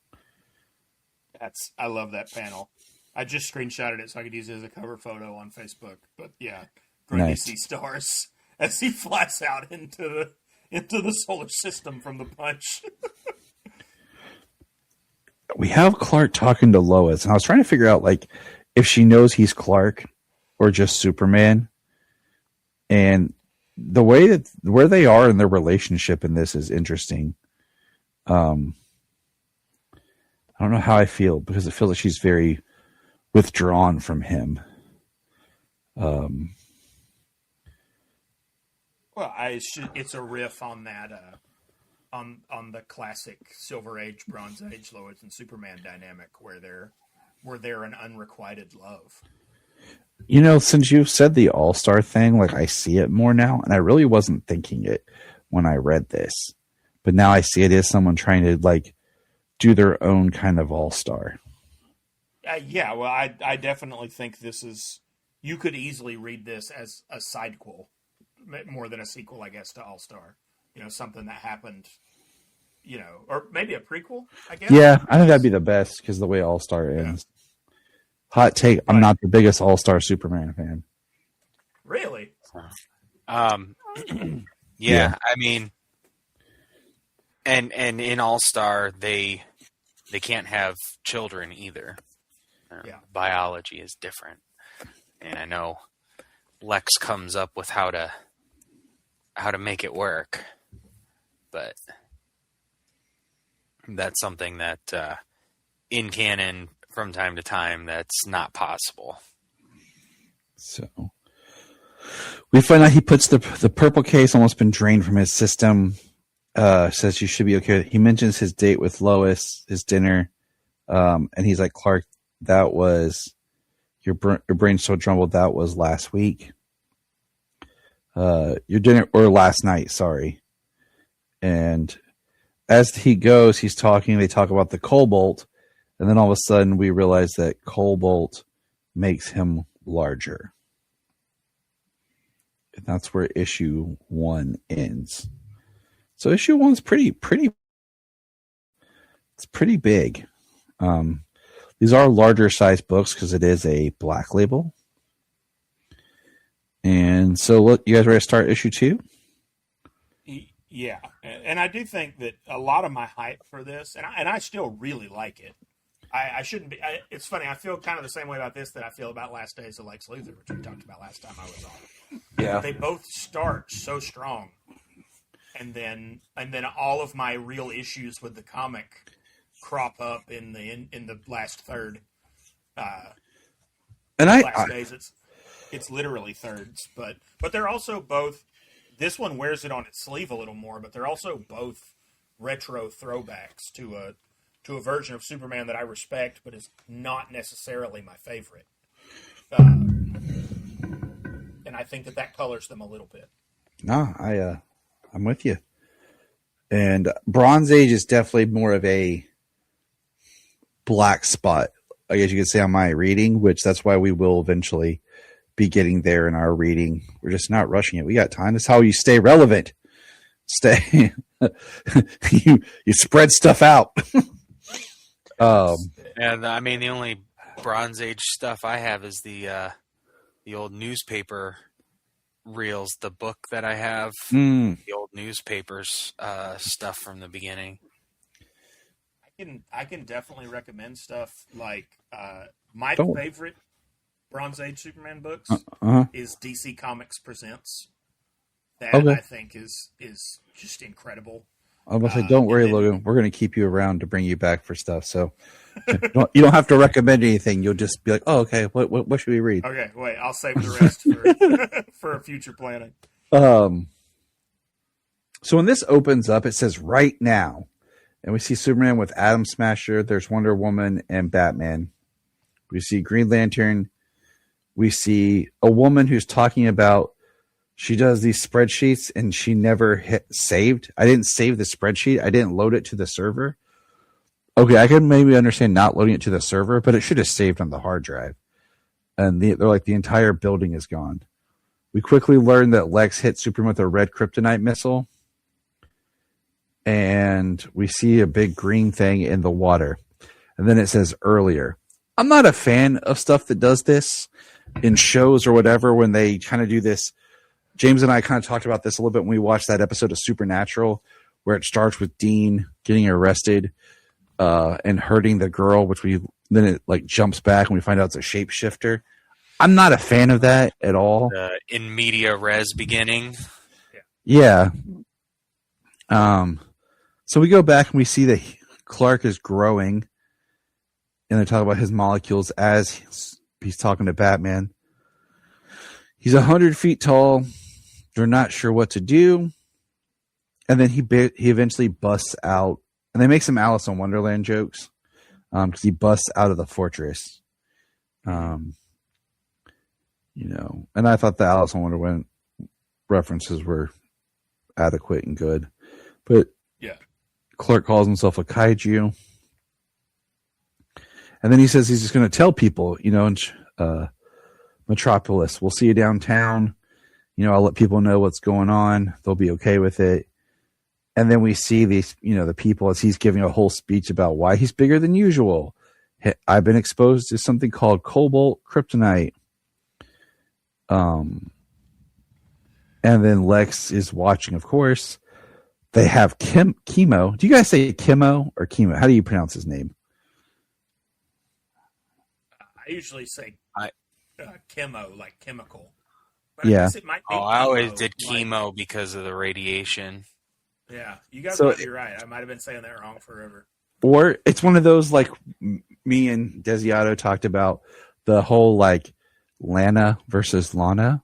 [SPEAKER 5] I love that panel. I just screenshotted it so I could use it as a cover photo on Facebook. But yeah, Grundy sees stars as he flies out into the solar system from the punch.
[SPEAKER 3] We have Clark talking to Lois, and I was trying to figure out if she knows he's Clark or just Superman. And the way that where they are in their relationship in this is interesting. I don't know how I feel because I feel like she's very withdrawn from him.
[SPEAKER 5] Well, it's a riff on that on the classic Silver Age, Bronze Age Lois and Superman dynamic where they're an unrequited love.
[SPEAKER 3] Since you've said the All-Star thing, I see it more now, and I really wasn't thinking it when I read this. But now I see it as someone trying to do their own kind of All-Star.
[SPEAKER 5] Yeah, well, I definitely think this is, you could easily read this as a sidequel, more than a sequel, I guess, to All-Star. Something that happened, or maybe a prequel, I guess.
[SPEAKER 3] Yeah, I think that'd be the best because the way All Star ends. Hot take: I'm not the biggest All Star Superman fan.
[SPEAKER 5] Really?
[SPEAKER 4] Yeah, I mean, and in All Star they can't have children either. Biology is different, and I know Lex comes up with how to make it work, but that's something that in canon from time to time that's not possible.
[SPEAKER 3] So we find out he puts the purple case almost been drained from his system. Says you should be okay. He mentions his date with Lois, his dinner, and he's like, Clark, that was your brain's so jumbled. That was last week. Your dinner or last night, sorry. And as he goes, he's talking. They talk about the Cobalt, and then all of a sudden we realize that Cobalt makes him larger. And that's where issue 1 ends. So issue 1's pretty. It's pretty big. These are larger size books because it is a black label. And so, look, you guys ready to start issue 2?
[SPEAKER 5] Yeah, and I do think that a lot of my hype for this, and I still really like it. I shouldn't be. It's funny. I feel kind of the same way about this that I feel about Last Days of Lex Luthor, which we talked about last time I was on.
[SPEAKER 3] Yeah,
[SPEAKER 5] they both start so strong, and then all of my real issues with the comic crop up in the last third. Last Days, it's literally thirds, but they're also both. This one wears it on its sleeve a little more, but they're also both retro throwbacks to a version of Superman that I respect, but is not necessarily my favorite. And I think that colors them a little bit.
[SPEAKER 3] No, I'm with you. And Bronze Age is definitely more of a black spot, I guess you could say, on my reading, which that's why we will eventually be getting there in our reading. We're just not rushing it. We got time. That's how you stay relevant. You spread stuff out.
[SPEAKER 4] And I mean, the only Bronze Age stuff I have is the old newspaper reels, the book that I have, the old newspapers stuff from the beginning.
[SPEAKER 5] I can definitely recommend stuff like my favorite Bronze Age Superman books is DC Comics Presents. That I think is just incredible.
[SPEAKER 3] I'm going to say, don't worry, Logan. We're going to keep you around to bring you back for stuff. So you don't have to recommend anything. You'll just be like, oh, okay, what should we read?
[SPEAKER 5] Okay, wait, I'll save the rest for future planning.
[SPEAKER 3] So when this opens up, it says right now. And we see Superman with Atom Smasher. There's Wonder Woman and Batman. We see Green Lantern. We see a woman who's talking about she does these spreadsheets and she never hit saved. I didn't save the spreadsheet. I didn't load it to the server. Okay, I can maybe understand not loading it to the server, but it should have saved on the hard drive. And they're like, the entire building is gone. We quickly learn that Lex hit Superman with a red kryptonite missile. And we see a big green thing in the water. And then it says earlier. I'm not a fan of stuff that does this in shows or whatever when they kind of do this. James and I kind of talked about this a little bit when we watched that episode of Supernatural where it starts with Dean getting arrested and hurting the girl, then it like jumps back and we find out it's a shapeshifter. I'm not a fan of that at all.
[SPEAKER 4] In media res beginning.
[SPEAKER 3] Yeah. So we go back and we see that Clark is growing, and they talk about his molecules as he's talking to Batman. He's 100 feet tall. They're not sure what to do. And then he eventually busts out, and they make some Alice in Wonderland jokes because he busts out of the fortress. And I thought the Alice in Wonderland references were adequate and good. But
[SPEAKER 5] yeah,
[SPEAKER 3] Clark calls himself a kaiju. And then he says he's just going to tell people, in Metropolis, we'll see you downtown. I'll let people know what's going on. They'll be okay with it. And then we see these, the people as he's giving a whole speech about why he's bigger than usual. I've been exposed to something called cobalt kryptonite. And then Lex is watching, of course. They have Chemo. Do you guys say Chemo or Chemo? How do you pronounce his name?
[SPEAKER 5] I usually say chemo, like chemical. But
[SPEAKER 3] Yeah.
[SPEAKER 5] I guess it might be
[SPEAKER 4] I always
[SPEAKER 5] chemo,
[SPEAKER 4] did chemo because of the radiation.
[SPEAKER 5] Yeah, you guys
[SPEAKER 3] So
[SPEAKER 5] might be right. I might have been saying that wrong forever.
[SPEAKER 3] Or it's one of those, like me and Desiato talked about, the whole like Lana versus Lana.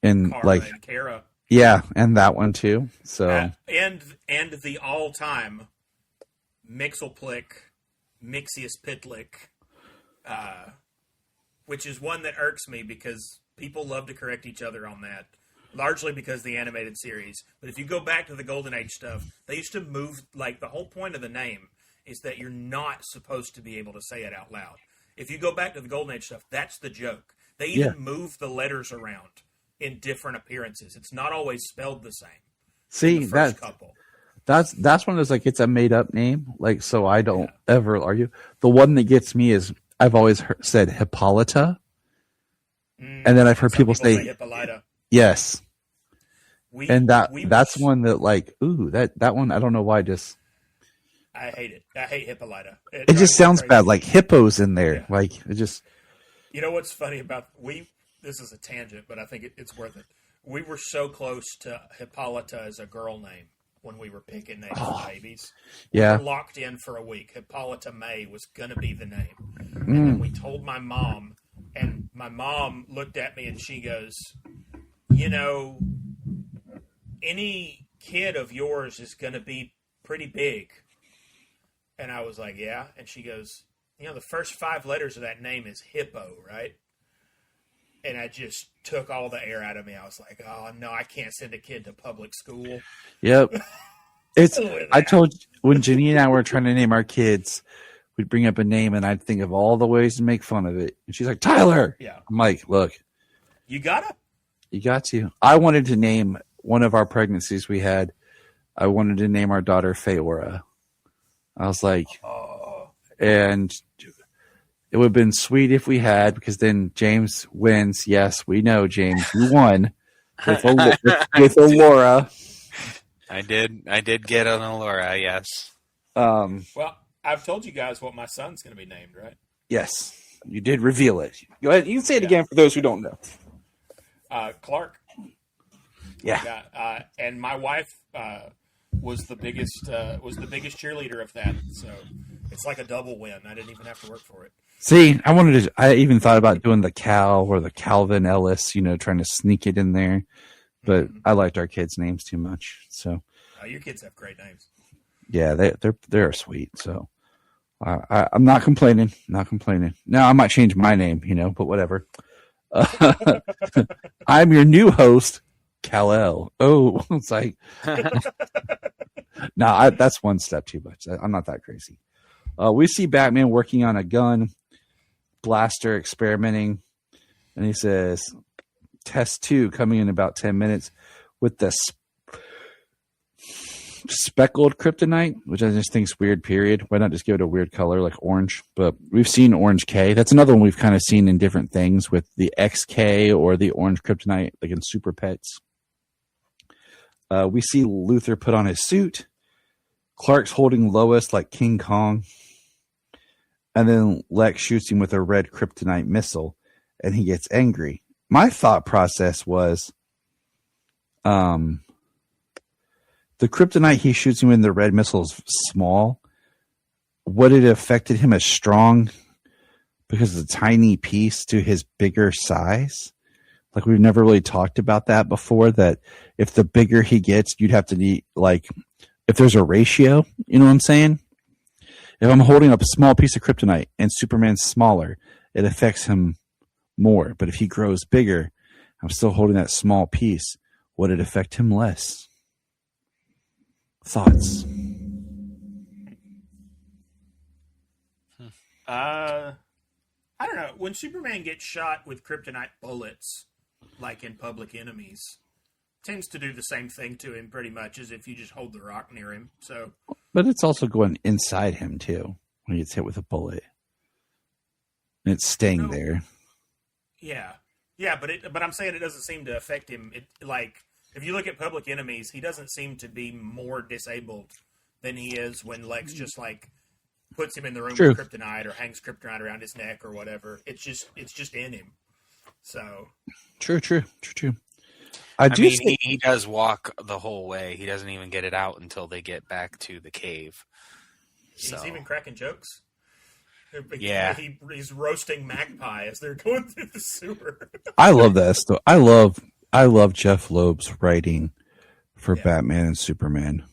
[SPEAKER 3] And
[SPEAKER 5] Cara
[SPEAKER 3] like,
[SPEAKER 5] and Kara.
[SPEAKER 3] yeah, and that one too. So
[SPEAKER 5] and the all-time Mixelplick, Mixius Pitlick, which is one that irks me because people love to correct each other on that, largely because of the animated series. But if you go back to the Golden Age stuff, they used to move, like, the whole point of the name is that you're not supposed to be able to say it out loud. If you go back to the Golden Age stuff, that's the joke. They even move the letters around in different appearances. It's not always spelled the same.
[SPEAKER 3] see, that's one of those, like, it's a made up name. Like, so I don't ever argue. The one that gets me is I've always said Hippolyta. And then I've heard people say
[SPEAKER 5] Hippolyta.
[SPEAKER 3] Yes. That's one that, like, ooh, that one, I don't know why,
[SPEAKER 5] I hate it. I hate Hippolyta.
[SPEAKER 3] It just sounds bad, like hippos in there. Yeah. Like, it just...
[SPEAKER 5] You know what's funny about... This is a tangent, but I think it's worth it. We were so close to Hippolyta as a girl name when we were picking names for babies.
[SPEAKER 3] Yeah.
[SPEAKER 5] We were locked in for a week. Hippolyta May was going to be the name. And then we told my mom, and my mom looked at me and she goes, any kid of yours is going to be pretty big. And I was like, yeah. And she goes, the first 5 letters of that name is Hippo, right? And I just took all the air out of me. I was like, oh, no, I can't send a kid to public school.
[SPEAKER 3] Yep. I told you, when Jenny and I were trying to name our kids, we'd bring up a name and I'd think of all the ways to make fun of it. And she's like, Tyler.
[SPEAKER 5] Yeah.
[SPEAKER 3] I'm like, look.
[SPEAKER 5] You got
[SPEAKER 3] to. I wanted to name one of our pregnancies we had. I wanted to name our daughter Feora. I was like, and it would have been sweet if we had, because then James wins. Yes, we know, James, you won with Allura.
[SPEAKER 4] I did get an Allura, yes.
[SPEAKER 5] Well, I've told you guys what my son's going to be named, right?
[SPEAKER 3] Yes, you did reveal it. Go ahead. You can say it again for those who don't know.
[SPEAKER 5] Clark.
[SPEAKER 3] Yeah.
[SPEAKER 5] And my wife was the biggest cheerleader of that. So it's like a double win. I didn't even have to work for it.
[SPEAKER 3] See, I even thought about doing the Cal or the Calvin Ellis, trying to sneak it in there, but I liked our kids' names too much. So
[SPEAKER 5] your kids have great names. Yeah,
[SPEAKER 3] they're sweet. So I'm not complaining. Now I might change my name, but whatever. I'm your new host, Kal-El. Oh, it's like, no, that's one step too much. I'm not that crazy. We see Batman working on a gun, blaster, experimenting, and he says, test 2 coming in about 10 minutes with the speckled kryptonite, which I just think is weird, period. Why not just give it a weird color like orange? But we've seen Orange K. That's another one we've kind of seen in different things with the XK or the orange kryptonite, like in Super Pets. We see Luthor put on his suit. Clark's holding Lois like King Kong. And then Lex shoots him with a red kryptonite missile, and he gets angry. My thought process was, the kryptonite he shoots him in, the red missile, is small. Would it have affected him as strong because of the tiny piece to his bigger size? Like, we've never really talked about that before, that if the bigger he gets, you'd have to need, like, if there's a ratio, you know what I'm saying? If I'm holding up a small piece of kryptonite and Superman's smaller, it affects him more. But if he grows bigger, I'm still holding that small piece. Would it affect him less? Thoughts?
[SPEAKER 5] I don't know. When Superman gets shot with kryptonite bullets, like in Public Enemies, tends to do the same thing to him pretty much as if you just hold the rock near him. So,
[SPEAKER 3] but it's also going inside him too when he gets hit with a bullet, and it's staying there.
[SPEAKER 5] Yeah, but I'm saying it doesn't seem to affect him. If you look at Public Enemies, he doesn't seem to be more disabled than he is when Lex just puts him in the room with kryptonite or hangs kryptonite around his neck or whatever. It's just in him. So
[SPEAKER 3] true.
[SPEAKER 4] He does walk the whole way. He doesn't even get it out until they get back to the cave.
[SPEAKER 5] He's even cracking jokes.
[SPEAKER 4] Yeah,
[SPEAKER 5] he's roasting Magpie as they're going through the sewer.
[SPEAKER 3] I love that stuff. I love Jeff Loeb's writing for Batman and Superman.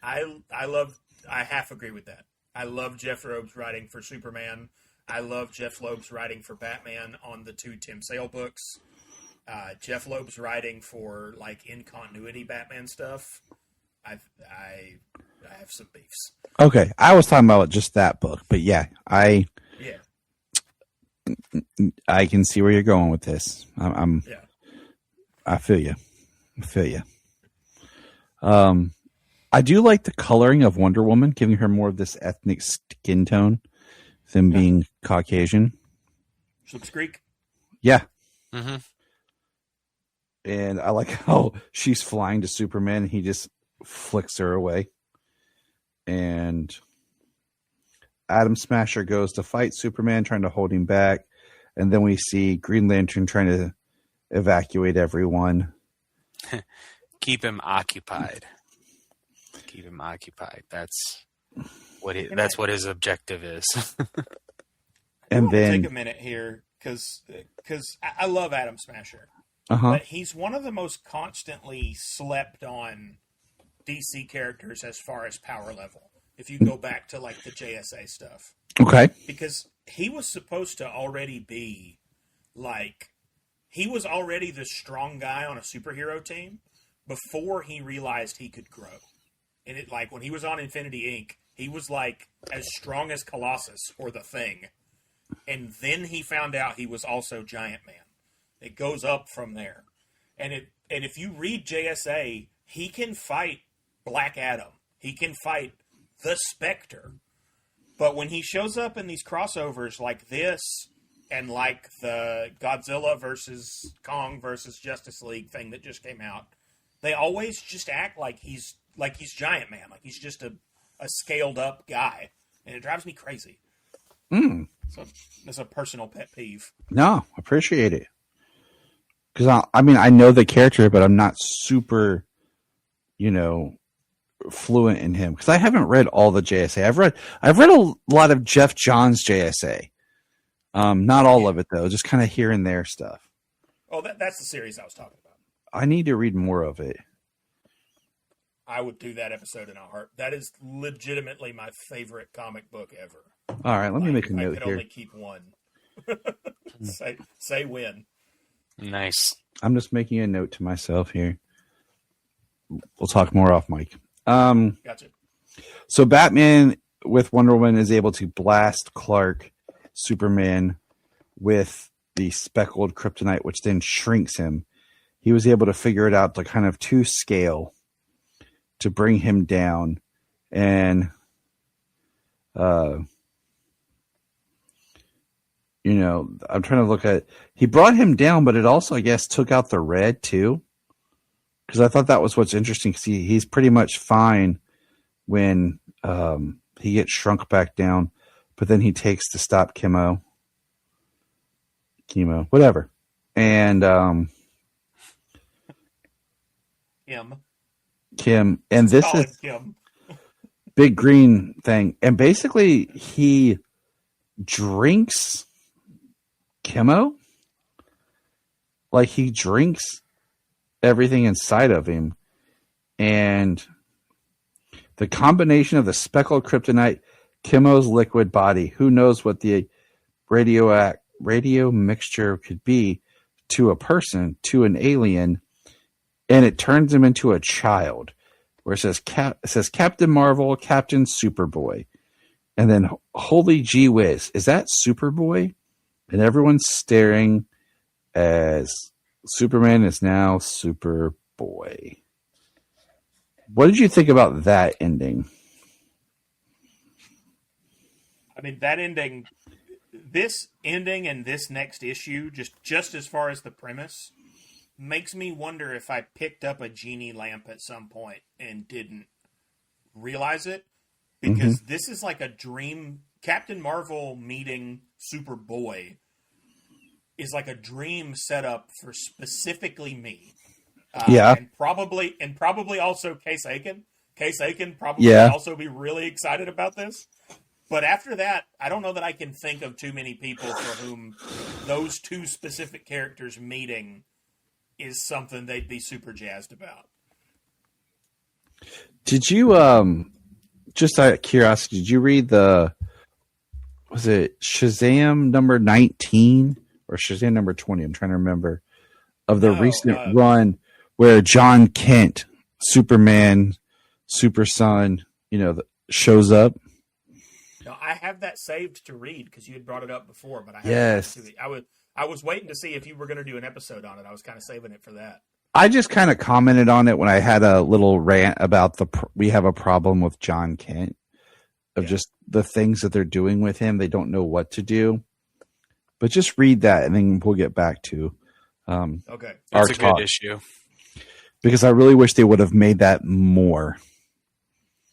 [SPEAKER 5] I half agree with that. I love Jeff Loeb's writing for Superman. I love Jeff Loeb's writing for Batman on the 2 Tim Sale books. Jeff Loeb's writing for in continuity Batman stuff. I have some beefs.
[SPEAKER 3] Okay, I was talking about just that book, but I can see where you're going with this. I feel you. I do like the coloring of Wonder Woman, giving her more of this ethnic skin tone than being Caucasian.
[SPEAKER 5] She looks Greek.
[SPEAKER 3] Yeah.
[SPEAKER 4] Mm-hmm.
[SPEAKER 3] And I like how she's flying to Superman and he just flicks her away. And Atom Smasher goes to fight Superman, trying to hold him back. And then we see Green Lantern trying to evacuate everyone.
[SPEAKER 4] Keep him occupied. That's what his objective is.
[SPEAKER 3] And then
[SPEAKER 5] take a minute here because I love Atom Smasher,
[SPEAKER 3] Uh-huh.
[SPEAKER 5] but he's one of the most constantly slept on DC characters as far as power level. If you go back to like the JSA stuff,
[SPEAKER 3] Okay.
[SPEAKER 5] because he was supposed to already be like, he was already the strong guy on a superhero team before he realized he could grow. And it, like, when he was on Infinity Inc., he was like as strong as Colossus or the Thing. And then he found out he was also Giant Man. It goes up from there. And if you read JSA, he can fight Black Adam. He can fight the Spectre. But when he shows up in these crossovers like this, and like the Godzilla versus Kong versus Justice League thing that just came out, they always just act like he's Giant Man, like he's just a scaled up guy, and it drives me crazy. So that's a personal pet peeve.
[SPEAKER 3] No, appreciate it. Because I mean, I know the character, but I'm not super, fluent in him. Because I haven't read all the JSA. I've read a lot of Jeff Johns JSA. Not all of it though, just kind of here and there stuff.
[SPEAKER 5] Oh, that's the series I was talking about.
[SPEAKER 3] I need to read more of it.
[SPEAKER 5] I would do that episode in a heart. That is legitimately my favorite comic book ever.
[SPEAKER 3] All right, let me make a note
[SPEAKER 5] here. I can only keep one. Say when.
[SPEAKER 4] Nice.
[SPEAKER 3] I'm just making a note to myself here. We'll talk more off mic.
[SPEAKER 5] Gotcha.
[SPEAKER 3] So Batman with Wonder Woman is able to blast Clark, Superman, with the speckled kryptonite, which then shrinks him. He was able to figure it out to kind of to scale to bring him down. And, I'm trying to look at, he brought him down, but it also, I guess, took out the red too. Because I thought that was what's interesting. Because he's pretty much fine when he gets shrunk back down, but then he takes to stop chemo, whatever. And Kim, and this is
[SPEAKER 5] Kim.
[SPEAKER 3] Big green thing. And basically he drinks chemo. Like he drinks everything inside of him. And the combination of the speckled kryptonite, chemo's liquid body, who knows what the radio mixture could be to a person, to an alien, and it turns him into a child. Where it says Captain Marvel, Captain Superboy. And then, holy gee whiz, is that Superboy? And everyone's staring as Superman is now Superboy. What did you think about that ending?
[SPEAKER 5] I mean, that ending, this ending and this next issue, just as far as the premise, makes me wonder if I picked up a genie lamp at some point and didn't realize it. Because this is like a dream. Captain Marvel meeting Superboy is like a dream set up for specifically me. And probably also Case Aiken. Case Aiken probably also be really excited about this. But after that, I don't know that I can think of too many people for whom those two specific characters meeting is something they'd be super jazzed about.
[SPEAKER 3] Did you, just out of curiosity, did you read was it Shazam number 19 or Shazam number 20? I'm trying to remember. Of the recent run where John Kent, Superman, Super Son, shows up.
[SPEAKER 5] No, I have that saved to read because you had brought it up before, but I haven't. I was waiting to see if you were going to do an episode on it. I was kind of saving it for that.
[SPEAKER 3] I just kind of commented on it when I had a little rant about we have a problem with John Kent of just the things that they're doing with him. They don't know what to do. But just read that, and then we'll get back to
[SPEAKER 5] okay.
[SPEAKER 4] That's a good issue.
[SPEAKER 3] Because I really wish they would have made that more.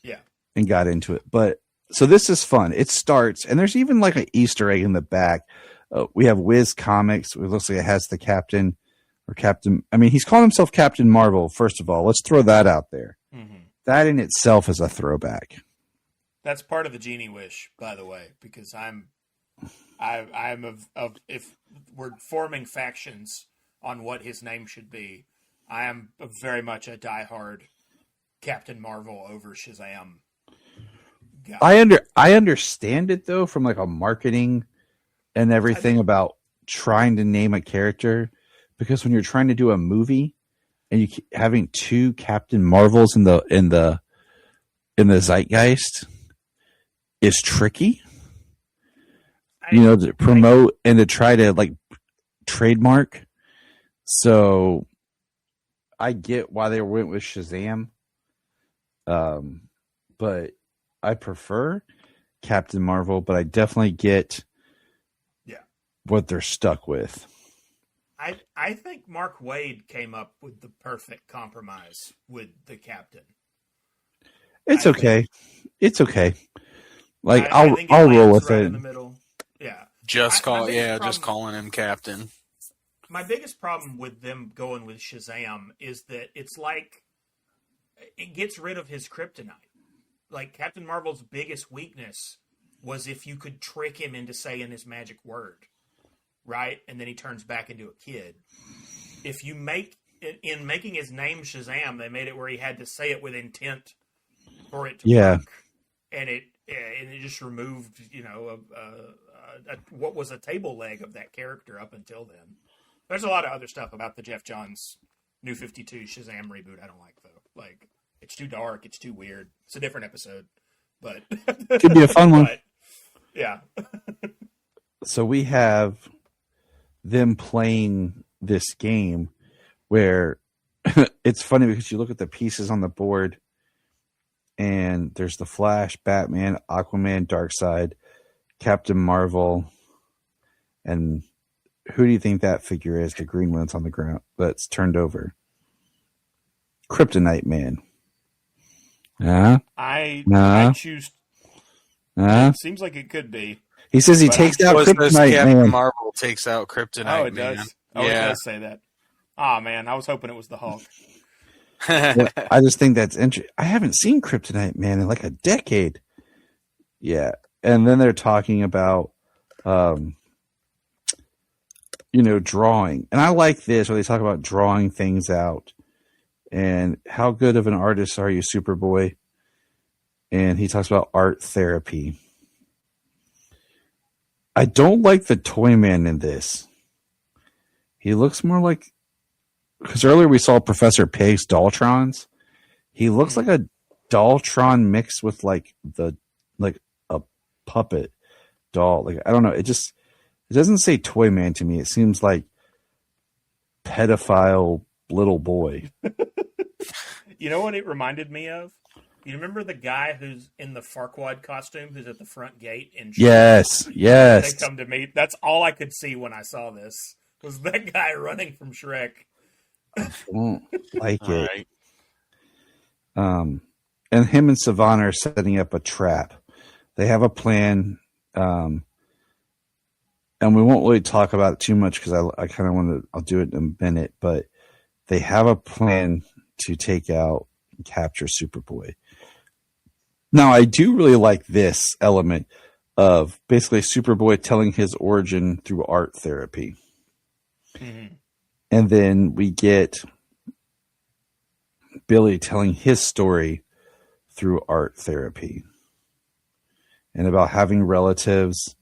[SPEAKER 5] Yeah.
[SPEAKER 3] And got into it. But so this is fun. It starts, and there's even like an Easter egg in the back. We have Wiz Comics. It looks like it has the Captain. He's calling himself Captain Marvel, first of all. Let's throw that out there. Mm-hmm. That in itself is a throwback.
[SPEAKER 5] That's part of the genie wish, by the way, because I'm if we're forming factions on what his name should be, I am very much a diehard Captain Marvel over Shazam guy.
[SPEAKER 3] I understand it though from like a marketing and everything about trying to name a character. Because when you're trying to do a movie and you keep having two Captain Marvels in the zeitgeist is tricky, to promote and to try to like trademark. So I get why they went with Shazam, but I prefer Captain Marvel. But I definitely get what they're stuck with.
[SPEAKER 5] I think Mark Waid came up with the perfect compromise with the Captain.
[SPEAKER 3] It's okay. Like I'll roll with it.
[SPEAKER 5] In the middle. Yeah.
[SPEAKER 4] Just calling him Captain.
[SPEAKER 5] My biggest problem with them going with Shazam is that it's like it gets rid of his kryptonite. Like Captain Marvel's biggest weakness was if you could trick him into saying his magic word. Right? And then he turns back into a kid. If you in making his name Shazam, they made it where he had to say it with intent for it to work. And it just removed, what was a table leg of that character up until then. There's a lot of other stuff about the Jeff Johns New 52 Shazam reboot I don't like, though. Like, it's too dark. It's too weird. It's a different episode. But
[SPEAKER 3] could be a fun one.
[SPEAKER 5] Yeah.
[SPEAKER 3] So we have them playing this game where it's funny because you look at the pieces on the board and there's the Flash, Batman, Aquaman, Darkseid, Captain Marvel, and who do you think that figure is? The green one that's on the ground that's turned over. Kryptonite Man.
[SPEAKER 5] I choose. It seems like it could be.
[SPEAKER 3] He says he takes out Kryptonite Man.
[SPEAKER 4] Marvel takes out Kryptonite.
[SPEAKER 5] Oh, it does. It does say that. Oh man, I was hoping it was the Hulk.
[SPEAKER 3] Yeah, I just think that's interesting. I haven't seen Kryptonite Man in like a decade. Yeah, and then they're talking about, drawing, and I like this where they talk about drawing things out, and how good of an artist are you, Superboy? And he talks about art therapy. I don't like the Toyman in this. He looks more like, because earlier we saw Professor Pig's Dolltrons. He looks like a Dolltron mixed with like a puppet doll. Like I don't know. It doesn't say Toyman to me. It seems like pedophile little boy.
[SPEAKER 5] You know what it reminded me of? You remember the guy who's in the Farquaad costume who's at the front gate in Shrek?
[SPEAKER 3] Yes.
[SPEAKER 5] They come to meet. That's all I could see when I saw this was that guy running from Shrek.
[SPEAKER 3] I don't like it.
[SPEAKER 4] Right.
[SPEAKER 3] And him and Savannah are setting up a trap. They have a plan, and we won't really talk about it too much because I kind of want to. I'll do it in a minute, but they have a plan to take out and capture Superboy. Now, I do really like this element of basically Superboy telling his origin through art therapy.
[SPEAKER 5] Mm-hmm.
[SPEAKER 3] And then we get Billy telling his story through art therapy and about having relatives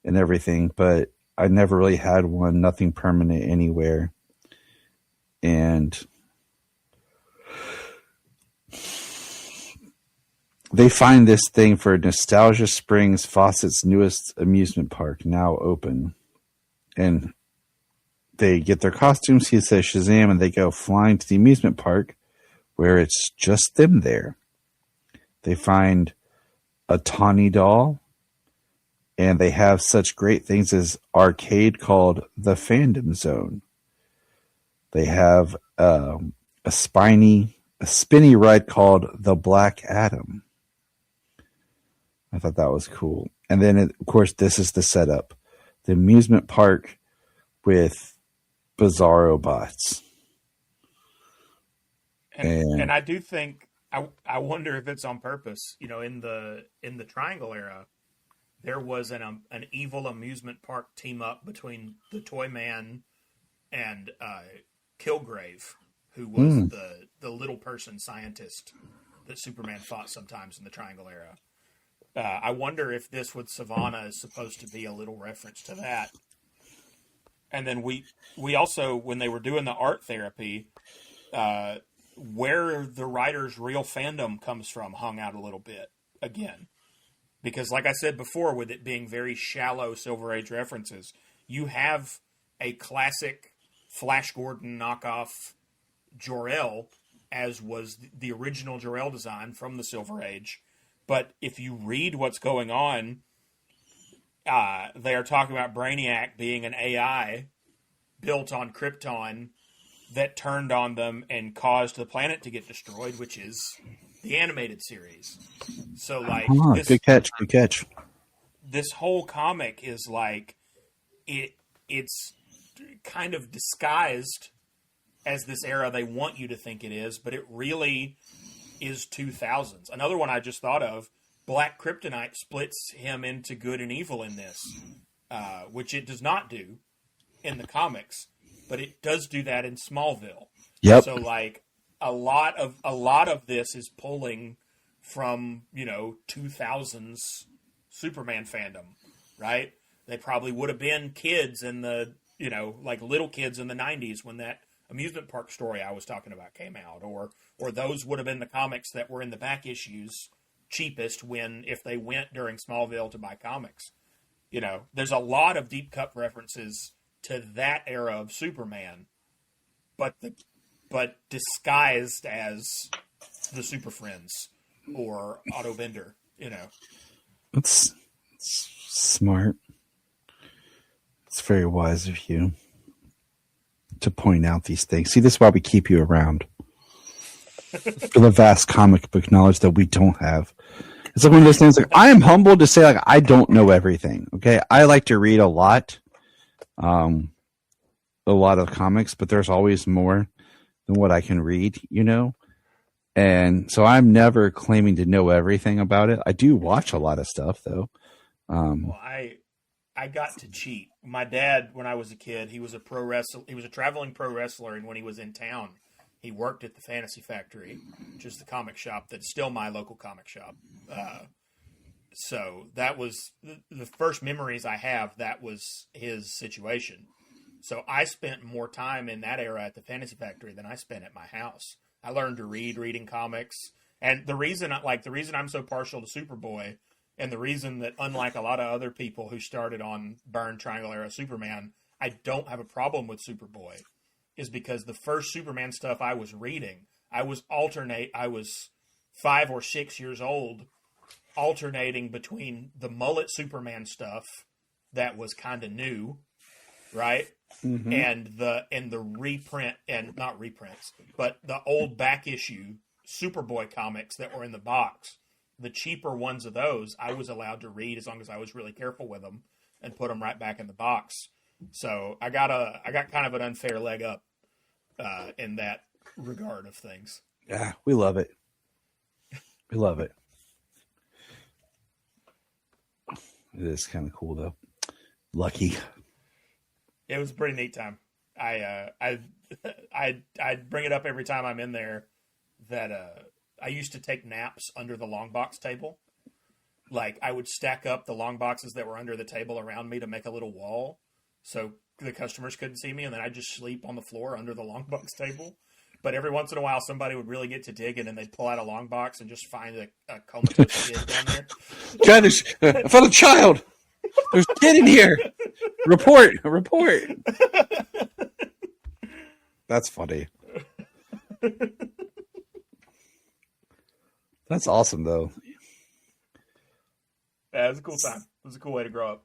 [SPEAKER 3] and everything, but I never really had one, nothing permanent anywhere. And they find this thing for Nostalgia Springs, Fawcett's newest amusement park, now open. And they get their costumes, he says Shazam, and they go flying to the amusement park where it's just them there. They find a Tawny doll, and they have such great things as arcade called the Fandom Zone. They have a spinny ride called the Black Adam. I thought that was cool. And then, of course, this is the setup. The amusement park with Bizarro bots.
[SPEAKER 5] And I do think, I wonder if it's on purpose. You know, in the Triangle era, there was an evil amusement park team up between the Toy Man and Kilgrave, who was the little person scientist that Superman fought sometimes in the Triangle era. I wonder if this with Savannah is supposed to be a little reference to that. And then we also, when they were doing the art therapy, where the writer's real fandom comes from hung out a little bit again. Because like I said before, with it being very shallow Silver Age references, you have a classic Flash Gordon knockoff Jor-El, as was the original Jor-El design from the Silver Age. But if you read what's going on, they are talking about Brainiac being an AI built on Krypton that turned on them and caused the planet to get destroyed, which is the animated series. So, like,
[SPEAKER 3] good catch.
[SPEAKER 5] This whole comic is like it's kind of disguised as this era they want you to think it is, but it really is 2000s. Another one I just thought of, Black Kryptonite splits him into good and evil in this, which it does not do in the comics, but it does do that in Smallville.
[SPEAKER 3] Yep.
[SPEAKER 5] So like a lot of this is pulling from, 2000s Superman fandom, right? They probably would have been kids in the, like little kids in the 90s when that amusement park story I was talking about came out, or those would have been the comics that were in the back issues cheapest if they went during Smallville to buy comics. There's a lot of deep cut references to that era of Superman, but disguised as the Super Friends or Otto Bender,
[SPEAKER 3] It's smart. It's very wise of you to point out these things. See, this is why we keep you around. For the vast comic book knowledge that we don't have. It's like one of those things, like, I am humbled to say, like, I don't know everything. Okay. I like to read a lot of comics, but there's always more than what I can read, And so I'm never claiming to know everything about it. I do watch a lot of stuff though.
[SPEAKER 5] Well, I got to cheat. My dad, when I was a kid, he was a pro wrestler. He was a traveling pro wrestler, and when he was in town, he worked at the Fantasy Factory, which is the comic shop that's still my local comic shop. So that was the first memories I have. That was his situation. So I spent more time in that era at the Fantasy Factory than I spent at my house. I learned to reading comics, and the reason I'm so partial to Superboy. And the reason that, unlike a lot of other people who started on Byrne Triangle era Superman, I don't have a problem with Superboy is because the first Superman stuff I was reading, I was 5 or 6 years old, alternating between the mullet Superman stuff that was kind of new, right?
[SPEAKER 3] Mm-hmm.
[SPEAKER 5] And the reprint, and not reprints, but the old back issue Superboy comics that were in the box. The cheaper ones of those I was allowed to read as long as I was really careful with them and put them right back in the box. So I got kind of an unfair leg up in that regard of things.
[SPEAKER 3] Yeah, we love it. We love it. It is kind of cool though. Lucky.
[SPEAKER 5] It was a pretty neat time. I'd bring it up every time I'm in there that I used to take naps under the long box table. Like I would stack up the long boxes that were under the table around me to make a little wall so the customers couldn't see me, and then I'd just sleep on the floor under the long box table. But every once in a while, somebody would really get to digging, and they'd pull out a long box and just find a comatose kid down there.
[SPEAKER 3] Guys, I found a child. There's a kid in here. Report. That's funny. That's awesome, though.
[SPEAKER 5] Yeah, it was a cool time. It was a cool way to grow up.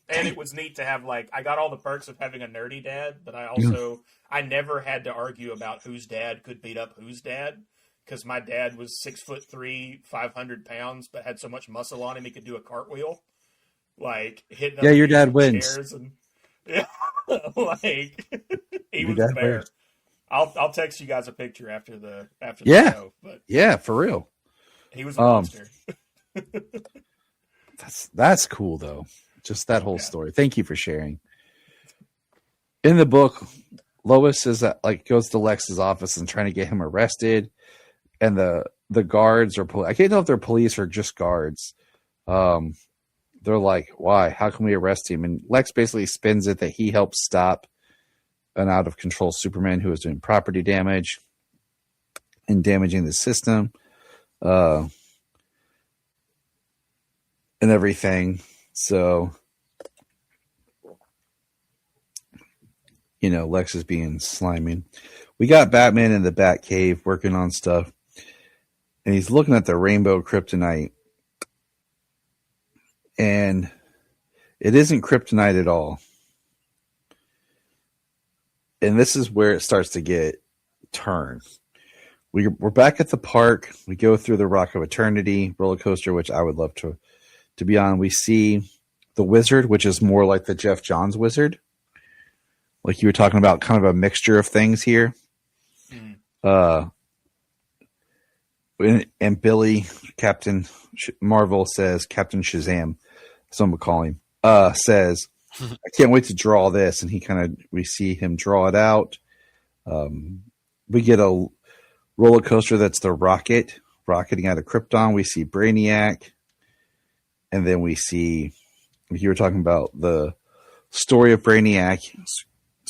[SPEAKER 5] And it was neat to have, like, I got all the perks of having a nerdy dad, but I never had to argue about whose dad could beat up whose dad, because my dad was 6'3", 500 pounds, but had so much muscle on him he could do a cartwheel. Like, hitting up
[SPEAKER 3] your dad wins.
[SPEAKER 5] And, yeah, like, he was a bear. I'll text you guys a picture after the show. But
[SPEAKER 3] yeah, for real.
[SPEAKER 5] He was a monster.
[SPEAKER 3] That's cool though. Just that whole story. Thank you for sharing. In the book, Lois is goes to Lex's office and trying to get him arrested, and the guards are I can't tell if they're police or just guards. They're like, why? How can we arrest him? And Lex basically spins it that he helped stop an out of control Superman who was doing property damage and damaging the system. And everything. So, Lex is being slimy. We got Batman in the Batcave working on stuff, and he's looking at the rainbow kryptonite, and it isn't kryptonite at all. And this is where it starts to get turned. We're back at the park. We go through the Rock of Eternity roller coaster, which I would love to be on. We see the Wizard, which is more like the Jeff Johns Wizard. Like you were talking about, kind of a mixture of things here. And Billy, Captain Marvel says, Captain Shazam, some would call him, says, I can't wait to draw this. And we see him draw it out. We get a roller coaster that's the rocketing out of Krypton. We see Brainiac. And then we see, you were talking about the story of Brainiac.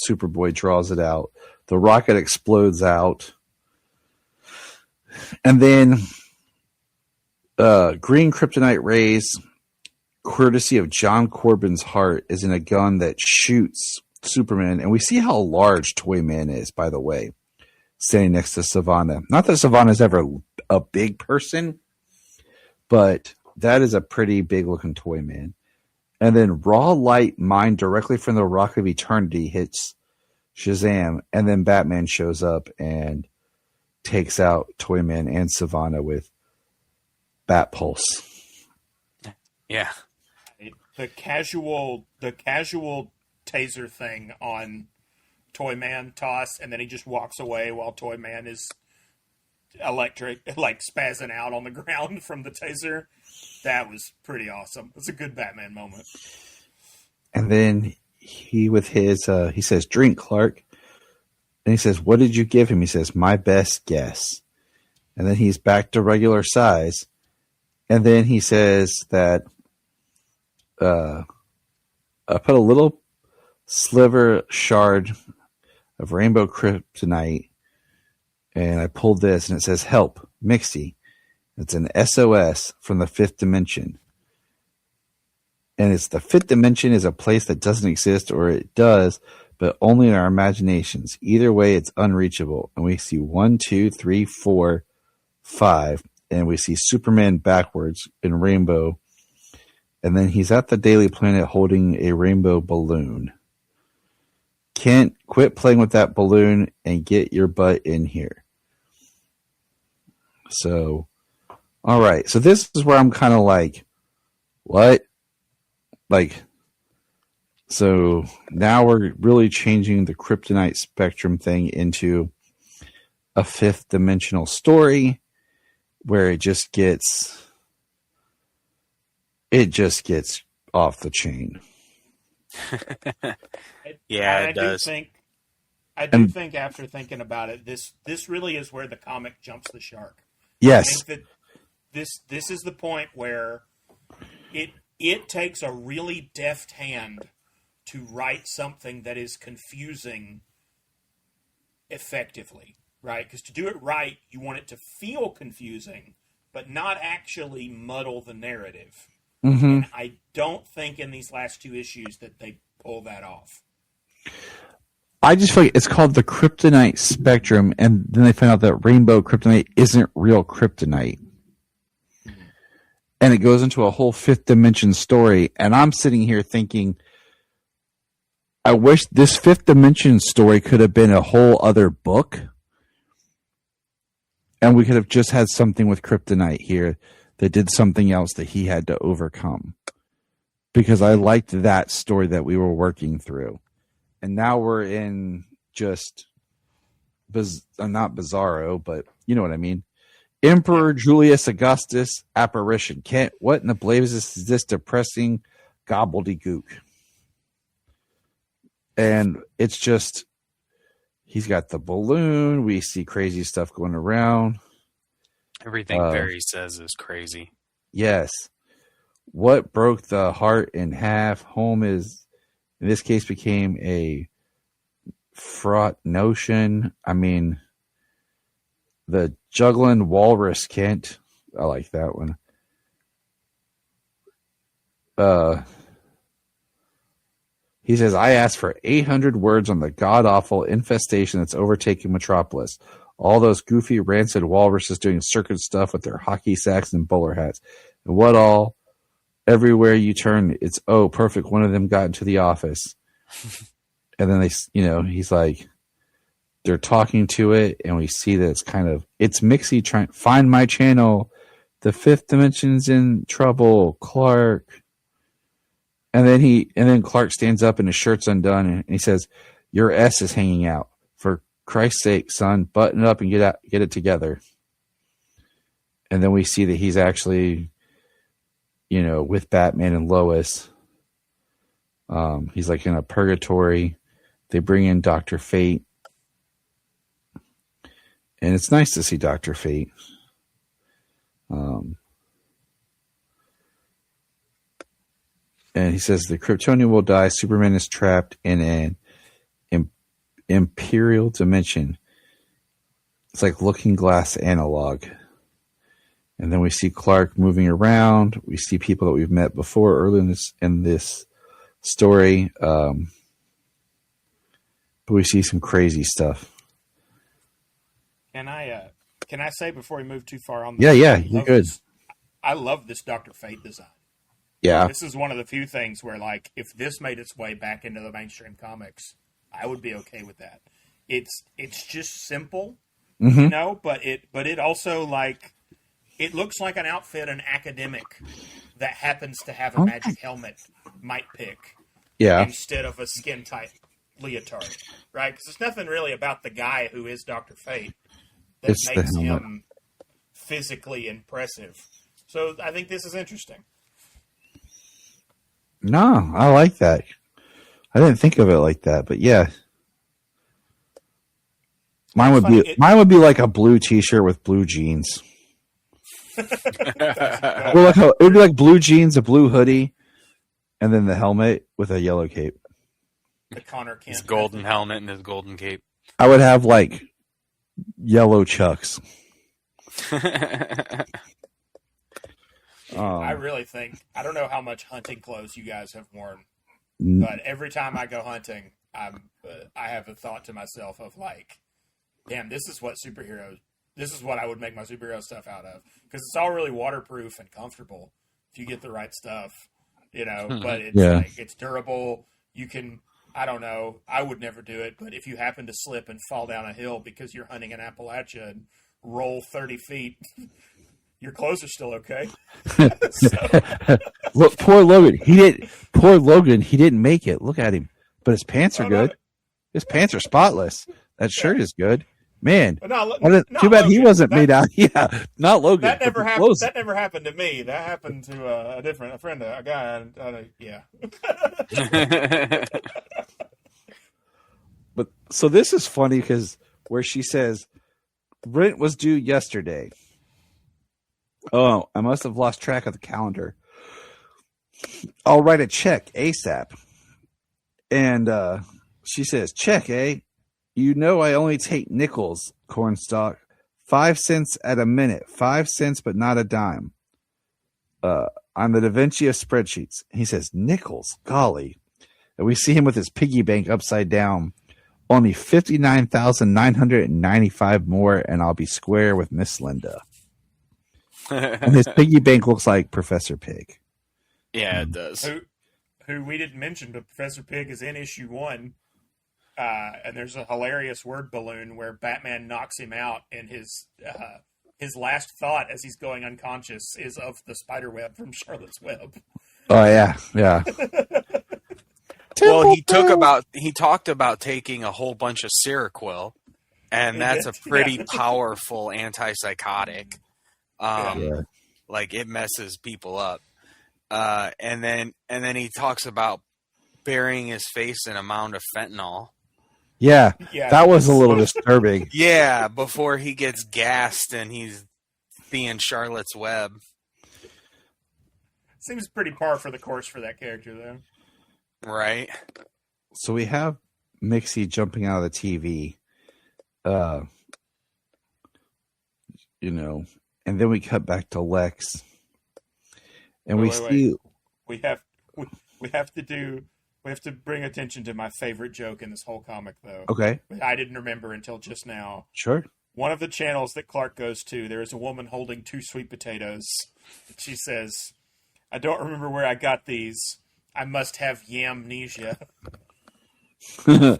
[SPEAKER 3] Superboy draws it out. The rocket explodes out. And then green kryptonite rays, courtesy of John Corbin's heart, is in a gun that shoots Superman. And we see how large Toyman is, by the way, standing next to Savannah. Not that Savannah's ever a big person, but that is a pretty big looking Toyman. And then raw light mined directly from the Rock of Eternity hits Shazam. And then Batman shows up and takes out Toyman and Savannah with Bat Pulse.
[SPEAKER 4] Yeah.
[SPEAKER 5] The casual taser thing on Toyman toss, and then he just walks away while Toyman is spazzing out on the ground from the taser. That was pretty awesome. It's a good Batman moment.
[SPEAKER 3] And then he says, drink, Clark. And he says, what did you give him? He says, my best guess. And then he's back to regular size. And then he says that I put a little sliver shard of rainbow kryptonite, and I pulled this, and it says, help, Mixie. It's an SOS from the fifth dimension. And it's the fifth dimension is a place that doesn't exist, or it does, but only in our imaginations. Either way, it's unreachable. And we see 1, 2, 3, 4, 5, and we see Superman backwards in rainbow. And then he's at the Daily Planet holding a rainbow balloon. Kent, quit playing with that balloon and get your butt in here. So, all right. So this is where I'm kind of like, what? Like, so now we're really changing the Kryptonite Spectrum thing into a fifth dimensional story where it just gets off the chain.
[SPEAKER 4] Yeah, it does.
[SPEAKER 5] I do think after thinking about it, this really is where the comic jumps the shark.
[SPEAKER 3] Yes.
[SPEAKER 5] I think that this is the point where it takes a really deft hand to write something that is confusing effectively, right? Because to do it right, you want it to feel confusing, but not actually muddle the narrative.
[SPEAKER 3] Mm-hmm.
[SPEAKER 5] And I don't think in these last two issues that they pull that off.
[SPEAKER 3] I just feel like it's called the Kryptonite Spectrum, and then they find out that rainbow kryptonite isn't real kryptonite. And it goes into a whole fifth dimension story, and I'm sitting here thinking, I wish this fifth dimension story could have been a whole other book, and we could have just had something with kryptonite here that did something else that he had to overcome. Because I liked that story that we were working through. And now we're in just, not Bizarro, but you know what I mean. Emperor Julius Augustus apparition. Kent, what in the blazes is this depressing gobbledygook? And it's just, he's got the balloon. We see crazy stuff going around.
[SPEAKER 4] Everything Barry says is crazy.
[SPEAKER 3] Yes. What broke the heart in half? Home is, in this case, became a fraught notion. I mean, the juggling walrus, Kent. I like that one. He says, I asked for 800 words on the god-awful infestation that's overtaking Metropolis. All those goofy, rancid walruses doing circus stuff with their hockey sacks and bowler hats. And what all? Everywhere you turn, it's, oh, perfect. One of them got into the office. And then he's like, they're talking to it, and we see that it's Mixie trying to find my channel. The fifth dimension's in trouble, Clark. And then Clark stands up and his shirt's undone, and he says, your S is hanging out. For Christ's sake, son, button it up and get it together. And then we see that he's actually, with Batman and Lois. He's like in a purgatory. They bring in Dr. Fate. And it's nice to see Dr. Fate. And he says the Kryptonian will die. Superman is trapped in an imperial dimension. It's like Looking Glass analog. And then we see Clark moving around. We see people that we've met before early in this story. But we see some crazy stuff.
[SPEAKER 5] Can I say before we move too far on this?
[SPEAKER 3] Yeah, you're good.
[SPEAKER 5] I love this Dr. Fate design.
[SPEAKER 3] Yeah.
[SPEAKER 5] This is one of the few things where, like, if this made its way back into the mainstream comics, I would be okay with that. It's just simple, but it also, like, it looks like an outfit an academic that happens to have a magic helmet might pick.
[SPEAKER 3] Yeah.
[SPEAKER 5] Instead of a skin-tight leotard, right? Because there's nothing really about the guy who is Dr. Fate that makes him physically impressive. So I think this is interesting.
[SPEAKER 3] No, I like that. I didn't think of it like that, but yeah. Mine would be like a blue t-shirt with blue jeans. It would be like blue jeans, a blue hoodie, and then the helmet with a yellow cape.
[SPEAKER 5] The Connor Kent.
[SPEAKER 4] His golden helmet and his golden cape.
[SPEAKER 3] I would have like yellow chucks.
[SPEAKER 5] I really think, I don't know how much hunting clothes you guys have worn, but every time I go hunting, I have a thought to myself of like, damn, this is what I would make my superhero stuff out of, because it's all really waterproof and comfortable if you get the right stuff, but it's like, it's durable. You can, I don't know, I would never do it, but if you happen to slip and fall down a hill because you're hunting in Appalachia and roll 30 feet, your clothes are still okay.
[SPEAKER 3] Look, poor Logan. He didn't make it. Look at him. But his pants are good. His pants are spotless. That shirt is good. Man, too bad
[SPEAKER 5] Logan.
[SPEAKER 3] He wasn't made out. Yeah, not Logan.
[SPEAKER 5] That never happened. That never happened to me. That happened to a friend, a guy. Yeah.
[SPEAKER 3] But so this is funny because where she says rent was due yesterday. Oh, I must have lost track of the calendar. I'll write a check ASAP. And she says, check, eh? You know I only take nickels, Cornstalk. 5 cents at a minute. 5 cents, but not a dime. I'm the Da Vinci of spreadsheets. He says, nickels, golly. And we see him with his piggy bank upside down. Only 59,995 more, and I'll be square with Miss Linda. And his piggy bank looks like Professor Pig.
[SPEAKER 4] Yeah, it does.
[SPEAKER 5] Who we didn't mention, but Professor Pig is in issue 1. And there's a hilarious word balloon where Batman knocks him out, and his last thought as he's going unconscious is of the spider web from Charlotte's Web.
[SPEAKER 3] Oh yeah.
[SPEAKER 4] Well, he talked about taking a whole bunch of Seroquel, and that's a pretty powerful antipsychotic. Like it messes people up. And then he talks about burying his face in a mound of fentanyl.
[SPEAKER 3] Yeah, that was a little disturbing.
[SPEAKER 4] Yeah, before he gets gassed and he's seeing Charlotte's Web.
[SPEAKER 5] Seems pretty par for the course for that character, though.
[SPEAKER 4] Right.
[SPEAKER 3] So we have Mixie jumping out of the TV, and then we cut back to Lex, and we see
[SPEAKER 5] we have to bring attention to my favorite joke in this whole comic, though.
[SPEAKER 3] Okay.
[SPEAKER 5] I didn't remember until just now.
[SPEAKER 3] Sure.
[SPEAKER 5] One of the channels that Clark goes to, there is a woman holding 2 sweet potatoes. She says, I don't remember where I got these. I must have yamnesia.
[SPEAKER 3] I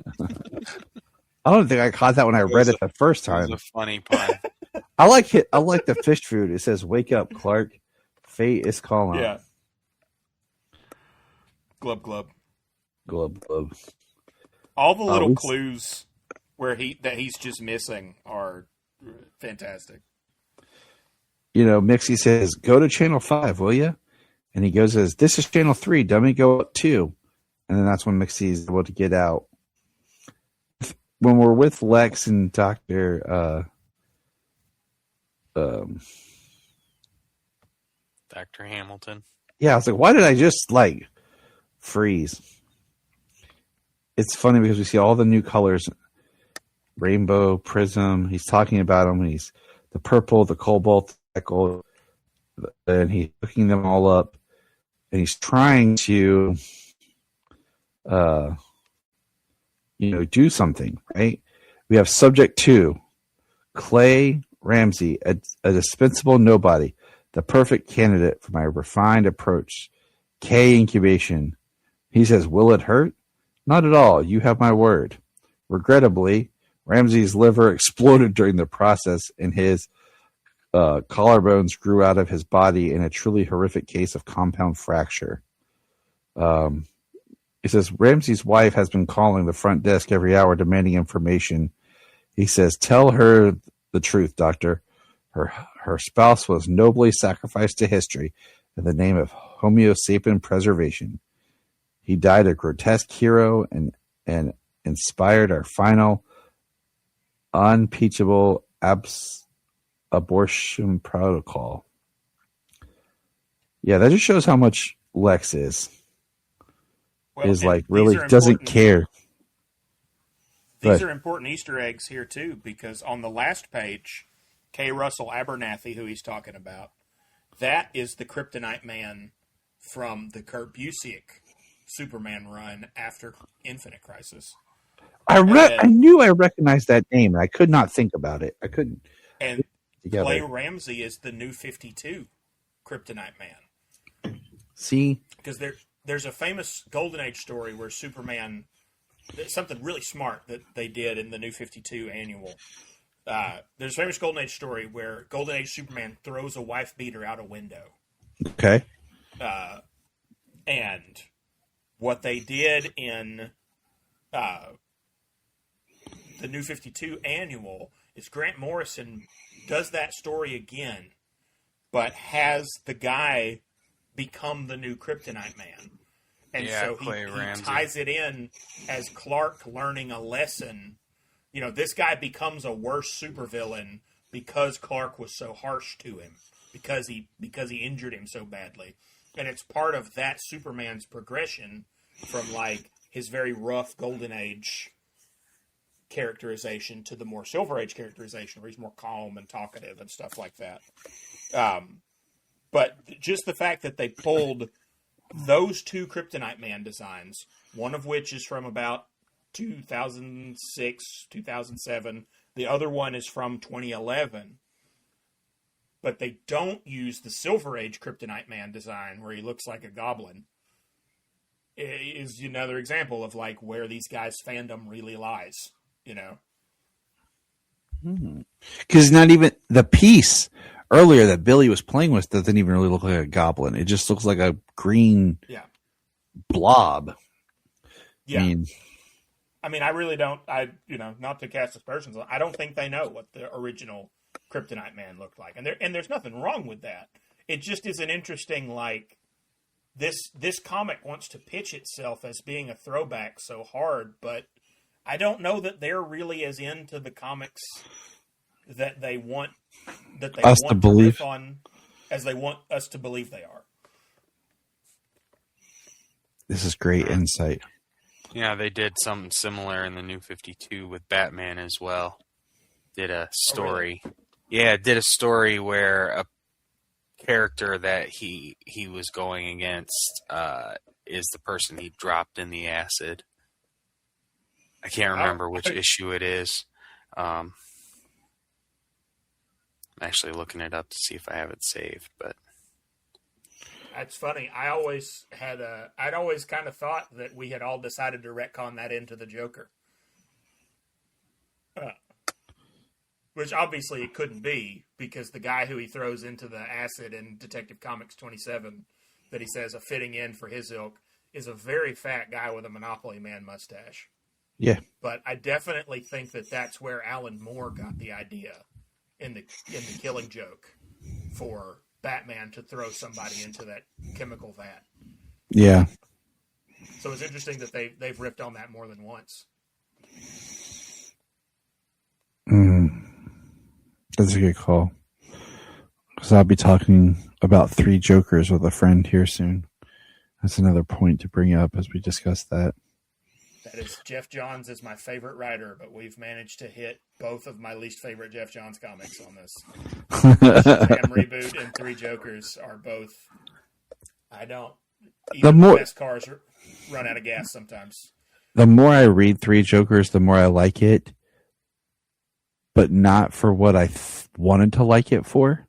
[SPEAKER 3] don't think I caught that when I read it the first time.
[SPEAKER 4] It was a funny pun.
[SPEAKER 3] I like it. I like the fish food. It says, wake up, Clark. Fate is calling.
[SPEAKER 5] Yeah. Glub, glub.
[SPEAKER 3] Glub, glub.
[SPEAKER 5] All the little clues that he's just missing are fantastic.
[SPEAKER 3] Mixie says, go to channel 5, will you? And he goes, says, this is channel 3, dummy, go up 2. And then that's when Mixie's able to get out. When we're with Lex and Dr.
[SPEAKER 4] Dr. Hamilton.
[SPEAKER 3] Yeah, I was like, why did I just freeze? It's funny because we see all the new colors, rainbow, prism. He's talking about them. He's the purple, the cobalt, the gold, and he's hooking them all up. And he's trying to, do something, right? We have subject 2, Clay Ramsey, a dispensable nobody, the perfect candidate for my refined approach. K incubation. He says, will it hurt? Not at all. You have my word. Regrettably, Ramsey's liver exploded during the process, and his collarbones grew out of his body in a truly horrific case of compound fracture. He says, Ramsey's wife has been calling the front desk every hour demanding information. He says, tell her the truth, doctor. Her spouse was nobly sacrificed to history in the name of Homo sapien preservation. He died a grotesque hero and inspired our final unimpeachable abortion protocol. Yeah, that just shows how much Lex is really doesn't care.
[SPEAKER 5] These are important Easter eggs here too, because on the last page, K. Russell Abernathy, who he's talking about, that is the Kryptonite Man from the Kurt Busiek Superman run after Infinite Crisis.
[SPEAKER 3] I knew I recognized that name, and I could not think about it. I couldn't.
[SPEAKER 5] And Clay Ramsey is the New 52 Kryptonite Man.
[SPEAKER 3] See,
[SPEAKER 5] because there's a famous Golden Age story where Superman, something really smart that they did in the New 52 annual. There's a famous Golden Age story where Golden Age Superman throws a wife beater out a window.
[SPEAKER 3] Okay.
[SPEAKER 5] And what they did in the New 52 annual is Grant Morrison does that story again, but has the guy become the new Kryptonite Man. And so he ties it in as Clark learning a lesson. You know, this guy becomes a worse supervillain because Clark was so harsh to him, because he injured him so badly. And it's part of that Superman's progression from, like, his very rough Golden Age characterization to the more Silver Age characterization, where he's more calm and talkative and stuff like that. But just the fact that they pulled those two Kryptonite Man designs, one of which is from about 2006, 2007. The other one is from 2011. But they don't use the Silver Age Kryptonite Man design where he looks like a goblin. It is another example of, like, where these guys' fandom really lies, you know?
[SPEAKER 3] Because not even the piece earlier that Billy was playing with doesn't even really look like a goblin. It just looks like a green blob.
[SPEAKER 5] Yeah. I mean, I really don't, not to cast aspersions, I don't think they know what the original Kryptonite Man looked like. And there's nothing wrong with that. It just is an interesting, like, this comic wants to pitch itself as being a throwback so hard, but I don't know that they're really as into the comics that they want us to believe on as they want us to believe they are.
[SPEAKER 3] This is great insight.
[SPEAKER 4] Yeah, they did something similar in the New 52 with Batman as well. Did a story.
[SPEAKER 5] Oh, really?
[SPEAKER 4] Yeah, did a story where a character that he was going against is the person he dropped in the acid. I can't remember which issue it is. I'm actually looking it up to see if I have it saved, but
[SPEAKER 5] that's funny. I'd always kind of thought that we had all decided to retcon that into the Joker. Which obviously it couldn't be, because the guy who he throws into the acid in Detective Comics 27 that he says a fitting in for his ilk is a very fat guy with a Monopoly Man mustache.
[SPEAKER 3] Yeah.
[SPEAKER 5] But I definitely think that that's where Alan Moore got the idea in the Killing Joke for Batman to throw somebody into that chemical vat.
[SPEAKER 3] Yeah.
[SPEAKER 5] So it's interesting that they've ripped on that more than once.
[SPEAKER 3] That's a good call. Because I'll be talking about 3 Jokers with a friend here soon. That's another point to bring up as we discuss that.
[SPEAKER 5] That is, Jeff Johns is my favorite writer, but we've managed to hit both of my least favorite Jeff Johns comics on this. Shazam Reboot and 3 Jokers are both. Even the best cars run out of gas sometimes.
[SPEAKER 3] The more I read 3 Jokers, the more I like it, but not for what I wanted to like it for.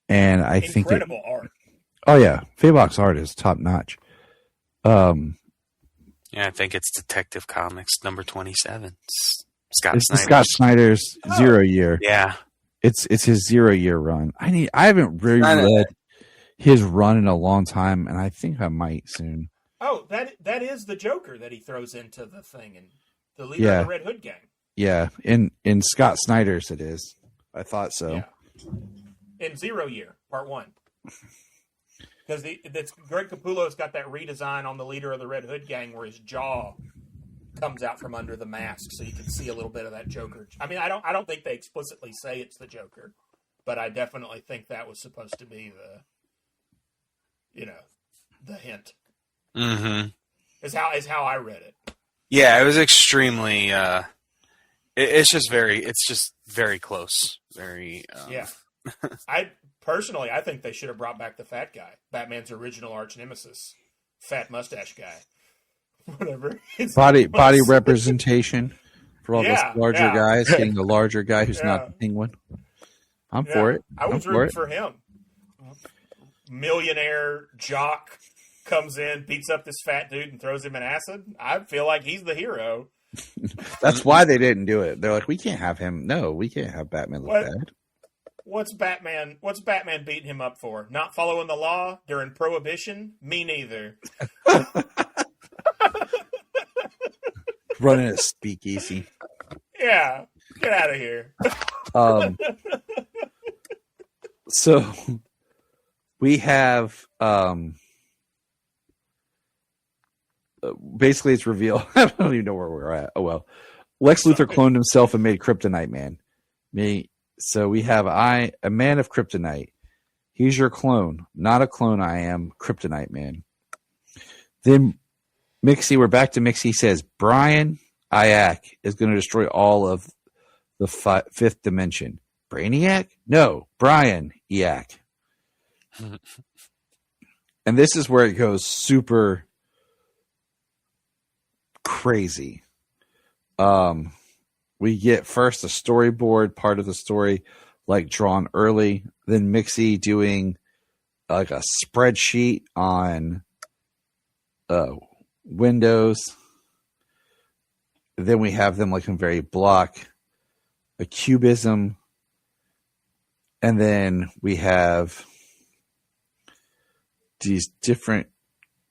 [SPEAKER 3] And I think
[SPEAKER 5] incredible art.
[SPEAKER 3] Oh yeah, Fabok's art is top notch.
[SPEAKER 4] Yeah, I think it's Detective Comics number 27.
[SPEAKER 3] Scott Snyder's 0 year.
[SPEAKER 4] Yeah,
[SPEAKER 3] it's his 0 year run. I haven't really read his run in a long time, and I think I might soon.
[SPEAKER 5] Oh, that is the Joker that he throws into the thing, and the leader of the Red Hood gang.
[SPEAKER 3] Yeah, in Scott Snyder's it is. I thought so.
[SPEAKER 5] Yeah. In 0 year, part 1. Because Greg Capullo's got that redesign on the leader of the Red Hood gang where his jaw comes out from under the mask, so you can see a little bit of that Joker. I mean, I don't think they explicitly say it's the Joker, but I definitely think that was supposed to be the hint.
[SPEAKER 4] Mm-hmm.
[SPEAKER 5] Is how I read it.
[SPEAKER 4] Yeah, it was extremely. It's just very close. Very.
[SPEAKER 5] Yeah. I think they should have brought back the fat guy, Batman's original arch nemesis, fat mustache guy. whatever.
[SPEAKER 3] Body representation for all those larger
[SPEAKER 5] yeah.
[SPEAKER 3] guys, getting the larger guy who's not the penguin. I'm for it.
[SPEAKER 5] I was rooting for him. Millionaire jock comes in, beats up this fat dude, and throws him in acid. I feel like he's the hero.
[SPEAKER 3] That's why they didn't do it. They're like, we can't have him. No, we can't have Batman look bad.
[SPEAKER 5] What's Batman beating him up for? Not following the law during Prohibition? Me neither.
[SPEAKER 3] Running a speakeasy.
[SPEAKER 5] Yeah, get out of here.
[SPEAKER 3] So we have basically it's revealed. I don't even know where we're at. Oh well, Lex Luthor cloned himself and made Kryptonite Man. So we have a man of Kryptonite. He's your clone, not a clone. I am Kryptonite Man. Then Mixie, we're back to Mixie. He says Brian Iac is going to destroy all of the fifth dimension. Brainiac? No, Brian Iac. And this is where it goes super crazy. We get first a storyboard part of the story, like drawn early, then Mixie doing like a spreadsheet on Windows. Then we have them like in very block, a cubism, and then we have these different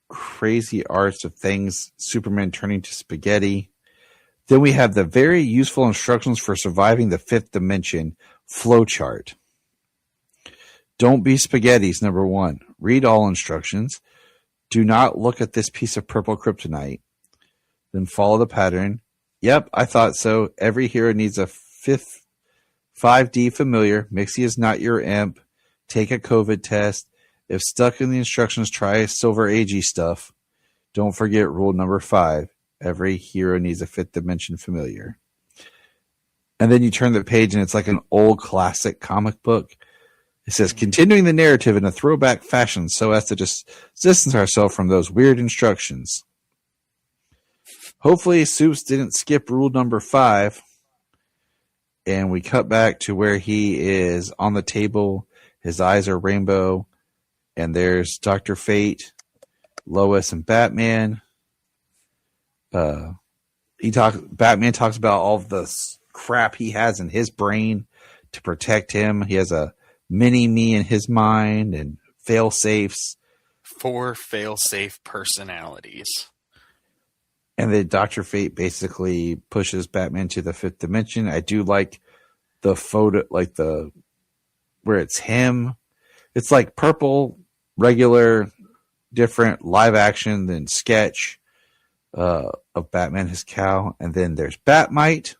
[SPEAKER 3] crazy arts of things, Superman turning to spaghetti. Then we have the very useful instructions for surviving the fifth dimension flowchart. Don't be spaghettis, number 1. Read all instructions. Do not look at this piece of purple kryptonite. Then follow the pattern. Yep, I thought so. Every hero needs a 5D familiar. Mixie is not your imp. Take a COVID test. If stuck in the instructions, try Silver Agey stuff. Don't forget rule number 5. Every hero needs a fifth dimension familiar. And then you turn the page and it's like an old classic comic book. It says, continuing the narrative in a throwback fashion so as to just distance ourselves from those weird instructions. Hopefully Soups didn't skip rule number 5. And we cut back to where he is on the table. His eyes are rainbow. And there's Dr. Fate, Lois, and Batman. Batman talks about all of the crap he has in his brain to protect him. He has a mini me in his mind and fail safes.
[SPEAKER 6] 4 fail-safe personalities.
[SPEAKER 3] And then Dr. Fate basically pushes Batman to the fifth dimension. I do like the photo, like where it's him. It's like purple, regular, different live action than sketch of Batman, his cow. And then there's Batmite.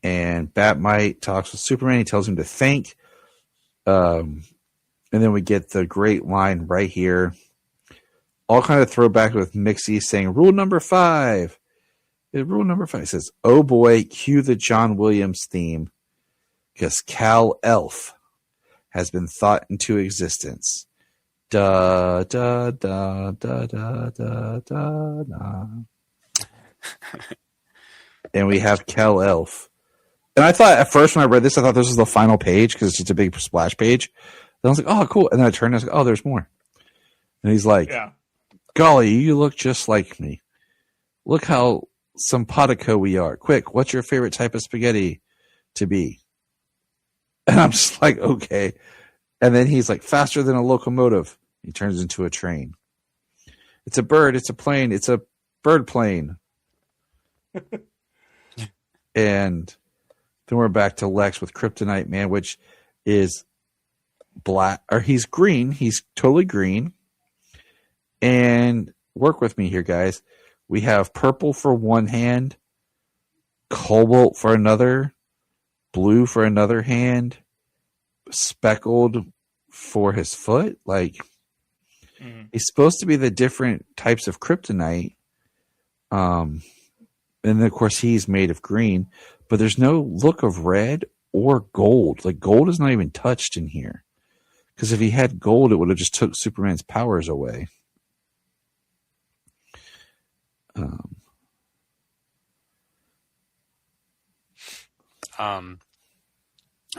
[SPEAKER 3] And Batmite talks with Superman. He tells him to think. And then we get the great line right here. All kind of throwback with Mixie saying, rule number 5. Rule number 5 says, oh boy, cue the John Williams theme. Because Kal-Elf has been thought into existence. Da, da, da, da, da, da, da, da. And we have Kal-Elf. And I thought at first when I read this, I thought this was the final page because it's just a big splash page. Then I was like, oh, cool. And then I turned and I was like, oh, there's more. And he's like, golly, you look just like me. Look how simpatico we are. Quick, what's your favorite type of spaghetti to be? And I'm just like, okay. And then he's like, faster than a locomotive. He turns into a train. It's a bird. It's a plane. It's a bird plane. And then we're back to Lex with Kryptonite Man, which is black, or he's green. He's totally green. And work with me here, guys. We have purple for one hand, cobalt for another, blue for another hand, speckled for his foot. Like, he's supposed to be the different types of kryptonite. And of course, he's made of green, but there's no look of red or gold. Like, gold is not even touched in here. Because if he had gold, it would have just took Superman's powers away.
[SPEAKER 4] And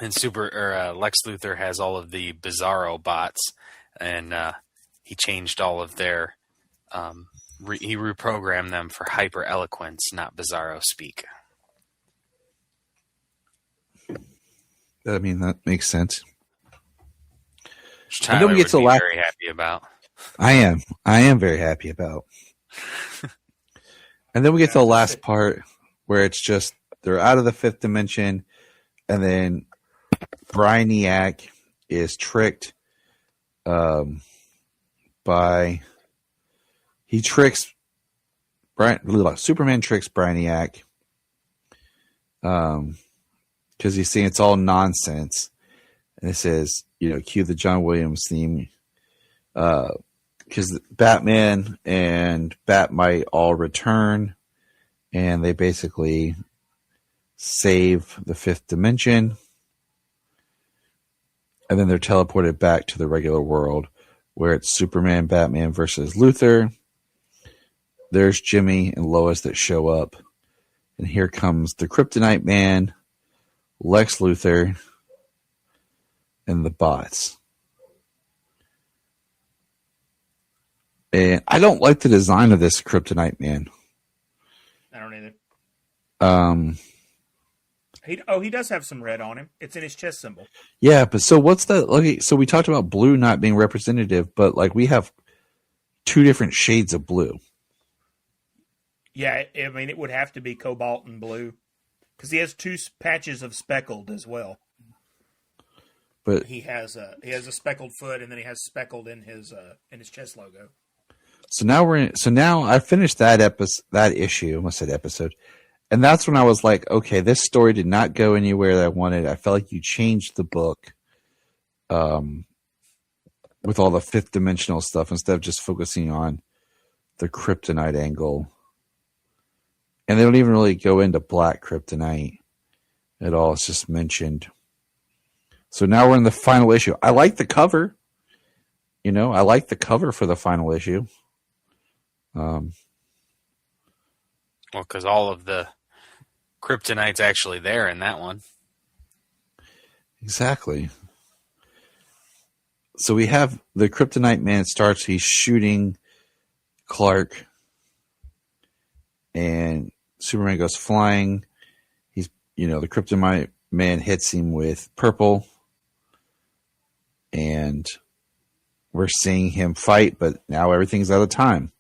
[SPEAKER 4] Lex Luthor has all of the Bizarro bots, and he changed all of their. He reprogrammed them for hyper eloquence, not Bizarro speak.
[SPEAKER 3] I mean, that makes sense.
[SPEAKER 4] Which Tyler would be very happy about.
[SPEAKER 3] I am very happy about. And then we get to the last part where it's just they're out of the fifth dimension, and then Brainiac is tricked Superman tricks Brainiac because he's saying it's all nonsense, and it says, cue the John Williams theme, because Batman and Batmite all return, and they basically save the fifth dimension, and then they're teleported back to the regular world where it's Superman, Batman versus Luthor. There's Jimmy and Lois that show up, and here comes the Kryptonite Man, Lex Luthor, and the bots. And I don't like the design of this Kryptonite Man.
[SPEAKER 5] I don't either. He does have some red on him. It's in his chest symbol.
[SPEAKER 3] Yeah, but so what's that? Okay, so we talked about blue not being representative, but we have two different shades of blue.
[SPEAKER 5] Yeah, I mean, it would have to be cobalt and blue because he has two patches of speckled as well.
[SPEAKER 3] But
[SPEAKER 5] he has a speckled foot, and then he has speckled in his chest logo.
[SPEAKER 3] So now I finished that issue. I almost said episode. And that's when I was like, okay, this story did not go anywhere that I wanted. I felt like you changed the book with all the fifth dimensional stuff instead of just focusing on the kryptonite angle. And they don't even really go into black kryptonite at all. It's just mentioned. So now we're in the final issue. I like the cover. I like the cover for the final issue.
[SPEAKER 4] Well, because all of the kryptonite's actually there in that one.
[SPEAKER 3] Exactly. So we have the Kryptonite Man starts. He's shooting Clark, and Superman goes flying. The Kryptonite Man hits him with purple, and we're seeing him fight, but now everything's out of time.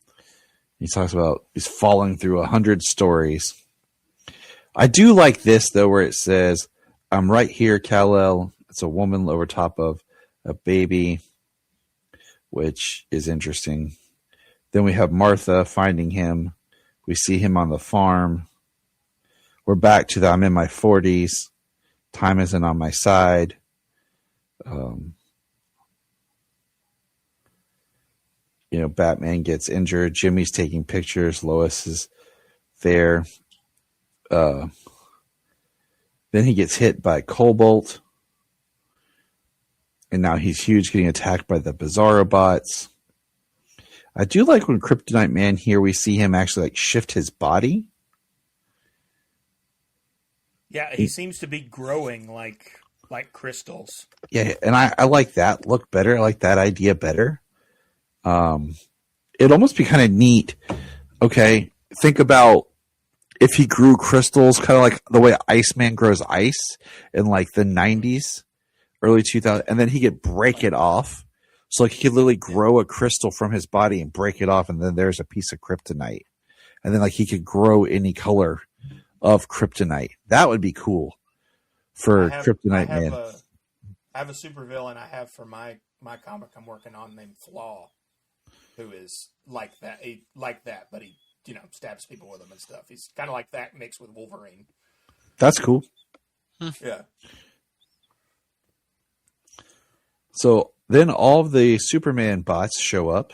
[SPEAKER 3] He talks about he's falling through 100 stories. I do like this, though, where it says, I'm right here, Kal-El. It's a woman over top of a baby, which is interesting. Then we have Martha finding him. We see him on the farm. We're back to I'm in my 40s. Time isn't on my side. Batman gets injured. Jimmy's taking pictures. Lois is there. Then he gets hit by Cobalt. And now he's huge, getting attacked by the Bizarro bots. I do like when Kryptonite Man here, we see him actually shift his body.
[SPEAKER 5] Yeah, he seems to be growing like crystals.
[SPEAKER 3] Yeah, and I like that look better. I like that idea better. It'd almost be kind of neat. Okay, think about if he grew crystals, kind of like the way Iceman grows ice in the 90s, early 2000s, and then he could break it off. So he could literally grow a crystal from his body and break it off, and then there's a piece of kryptonite. And then he could grow any color of kryptonite. That would be cool for Kryptonite Man.
[SPEAKER 5] I have a supervillain I have for my comic I'm working on named Flaw, who is like that. But he stabs people with them and stuff. He's kind of like that mixed with Wolverine.
[SPEAKER 3] That's cool.
[SPEAKER 5] Yeah.
[SPEAKER 3] So then all of the Superman bots show up.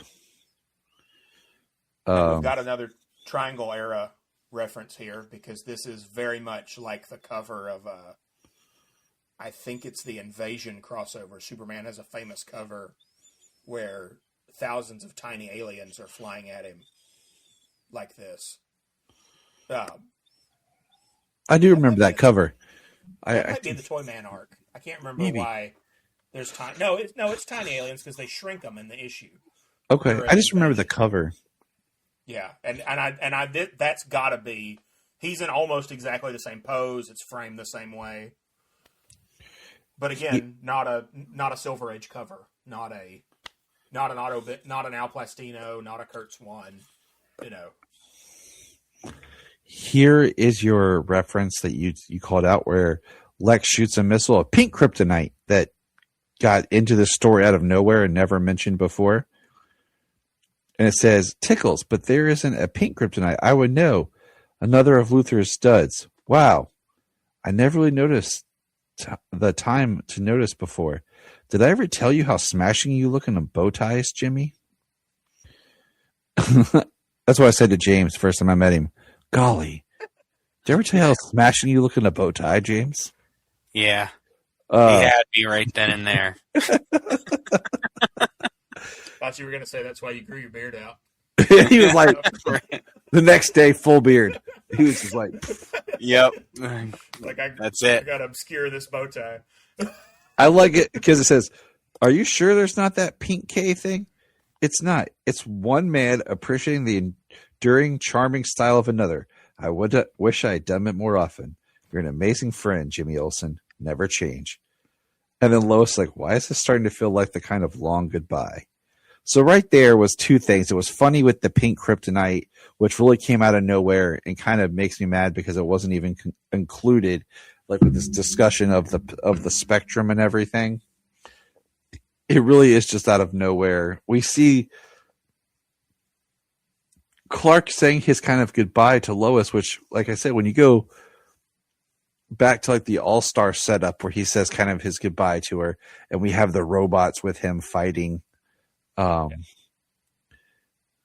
[SPEAKER 5] We've got another Triangle Era reference here because this is very much like the cover of I think it's the Invasion crossover. Superman has a famous cover where thousands of tiny aliens are flying at him like this.
[SPEAKER 3] I do remember that cover.
[SPEAKER 5] That might be in the Toyman arc. I can't remember why. There's tiny. No, it's tiny aliens because they shrink them in the issue.
[SPEAKER 3] Okay, I just remember the cover.
[SPEAKER 5] Yeah, and that's got to be. He's in almost exactly the same pose. It's framed the same way. But again, not a Silver Age cover. Not an Al Plastino. Not a Kurtz one.
[SPEAKER 3] Here is your reference that you called out where Lex shoots a missile of pink kryptonite that got into the story out of nowhere and never mentioned before. And it says, tickles, but there isn't a pink kryptonite. I would know. Another of Luthor's studs. Wow. I never really noticed the time to notice before. Did I ever tell you how smashing you look in bow ties, Jimmy? That's what I said to James first time I met him. Golly. Did I ever tell you how smashing you look in a bow tie, James?
[SPEAKER 4] Yeah. He had me right then and there.
[SPEAKER 5] Thought you were going to say that's why you grew your beard out.
[SPEAKER 3] He was like, the next day, full beard. He was just like,
[SPEAKER 4] yep.
[SPEAKER 5] That's it. I got to obscure this bow tie.
[SPEAKER 3] I like it because it says, are you sure there's not that pink K thing? It's not. It's one man appreciating the enduring, charming style of another. I wish I had done it more often. You're an amazing friend, Jimmy Olsen. Never change. And then Lois like, why is this starting to feel like the kind of long goodbye? So right there was two things. It was funny with the pink kryptonite, which really came out of nowhere and kind of makes me mad because it wasn't even included, like with this discussion of the spectrum and everything. It really is just out of nowhere. We see Clark saying his kind of goodbye to Lois, which, like I said, when you go back to like the All-Star setup where he says kind of his goodbye to her, and we have the robots with him fighting. And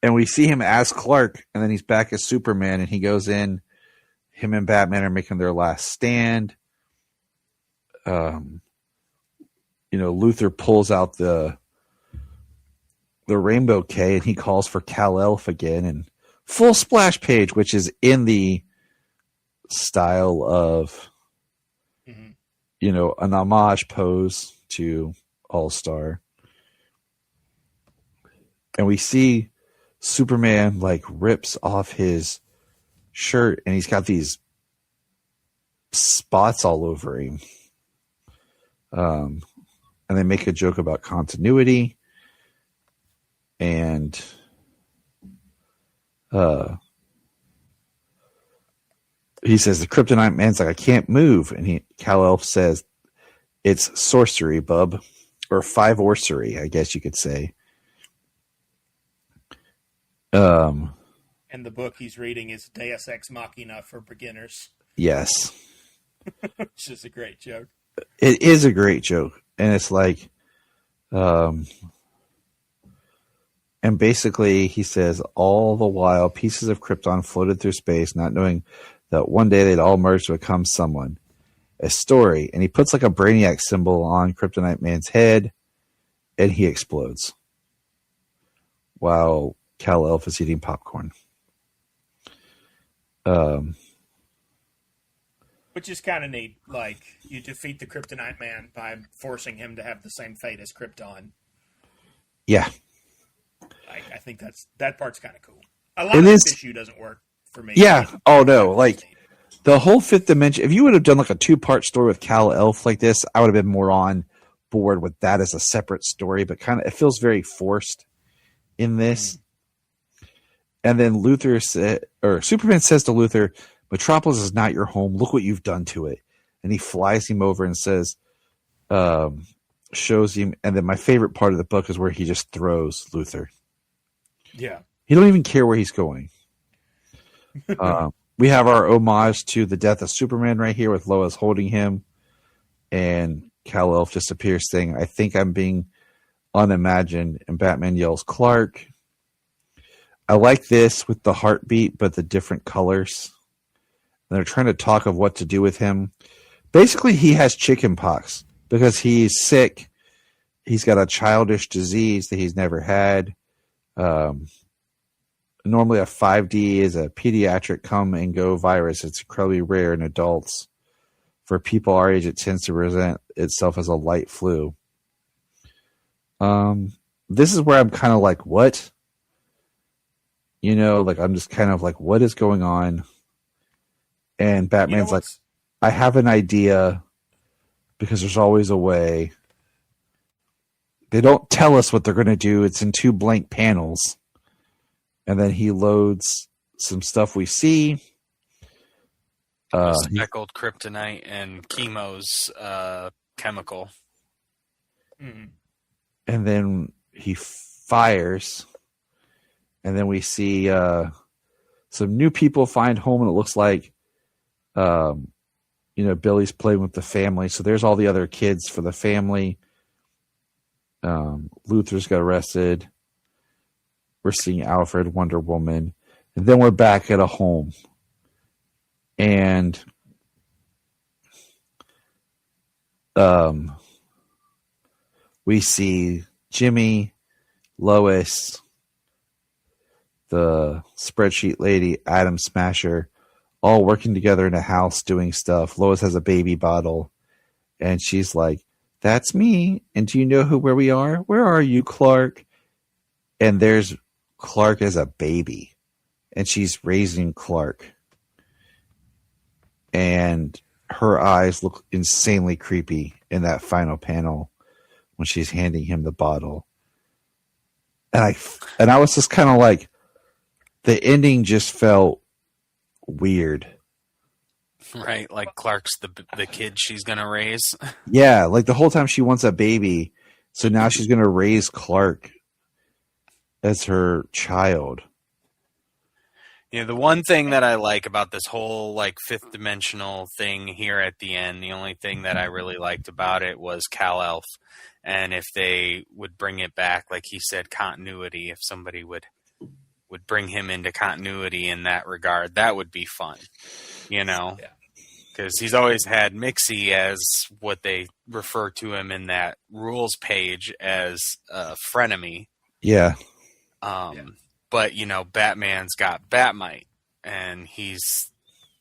[SPEAKER 3] we see him as Clark, and then he's back as Superman, and he goes in. Him and Batman are making their last stand. Luthor pulls out the Rainbow K, and he calls for Kal-El again, and full splash page, which is in the style of, an homage pose to All-Star. And we see Superman like rips off his shirt and he's got these spots all over him. And they make a joke about continuity. And he says the Kryptonite man's like, I can't move. And Kal-El says, it's sorcery, bub. Or five-orcery, I guess you could say.
[SPEAKER 5] And the book he's reading is Deus Ex Machina for beginners.
[SPEAKER 3] Yes.
[SPEAKER 5] Which is a great joke.
[SPEAKER 3] It is a great joke. And it's like, and basically he says, all the while pieces of Krypton floated through space, not knowing that one day they'd all merge to become someone. A story. And he puts like a Brainiac symbol on Kryptonite Man's head and he explodes. While Kal-El is eating popcorn.
[SPEAKER 5] Which is kind of neat. Like, you defeat the Kryptonite Man by forcing him to have the same fate as Krypton.
[SPEAKER 3] Yeah.
[SPEAKER 5] I think that part's kind of cool. A lot of this issue doesn't work for me.
[SPEAKER 3] Yeah. Oh, no. Like, the whole Fifth Dimension, if you would have done like a 2-part story with Kal-El like this, I would have been more on board with that as a separate story, but kind of, it feels very forced in this. And then Superman says to Luthor, Metropolis is not your home. Look what you've done to it. And he flies him over and says, shows him. And then my favorite part of the book is where he just throws Luthor.
[SPEAKER 5] Yeah.
[SPEAKER 3] He don't even care where he's going. We have our homage to the death of Superman right here with Lois holding him. And Kal-El disappears saying, I think I'm being unimagined. And Batman yells, Clark. I like this with the heartbeat, but the different colors. And they're trying to talk of what to do with him. Basically, he has chicken pox because he's sick. He's got a childish disease that he's never had. And normally a 5D is a pediatric come and go virus. It's incredibly rare in adults. For people our age, it tends to present itself as a light flu. This is where I'm kind of like, what? You know, like I'm just kind of like, what is going on? And Batman's like, I have an idea because there's always a way. They don't tell us what they're going to do. It's in 2 blank panels. And then he loads some stuff we see.
[SPEAKER 6] Speckled kryptonite and chemo's chemical.
[SPEAKER 5] Mm-hmm.
[SPEAKER 3] And then he fires. And then we see some new people find home, and it looks like, Billy's playing with the family. So there's all the other kids for the family. Luther's got arrested. We're seeing Alfred, Wonder Woman. And then we're back at a home. And we see Jimmy, Lois, the spreadsheet lady, Adam Smasher, all working together in a house doing stuff. Lois has a baby bottle, and she's like, "That's me. And do you know where we are? Where are you, Clark?" And there's Clark as a baby, and she's raising Clark. And her eyes look insanely creepy in that final panel when she's handing him the bottle. And I was just kind of like, the ending just felt weird.
[SPEAKER 6] Right, like Clark's the kid she's gonna raise.
[SPEAKER 3] Yeah, like the whole time she wants a baby, so now she's gonna raise Clark as her child.
[SPEAKER 6] Yeah, the one thing that I like about this whole like 5th dimensional thing here at the end, the only thing that I really liked about it was Kal-El. And if they would bring it back, like he said, continuity, if somebody would bring him into continuity in that regard, that would be fun, you know?
[SPEAKER 5] Yeah.
[SPEAKER 6] Because he's always had Mixie as what they refer to him in that rules page as a frenemy.
[SPEAKER 3] Yeah.
[SPEAKER 6] But, Batman's got Batmite, and he's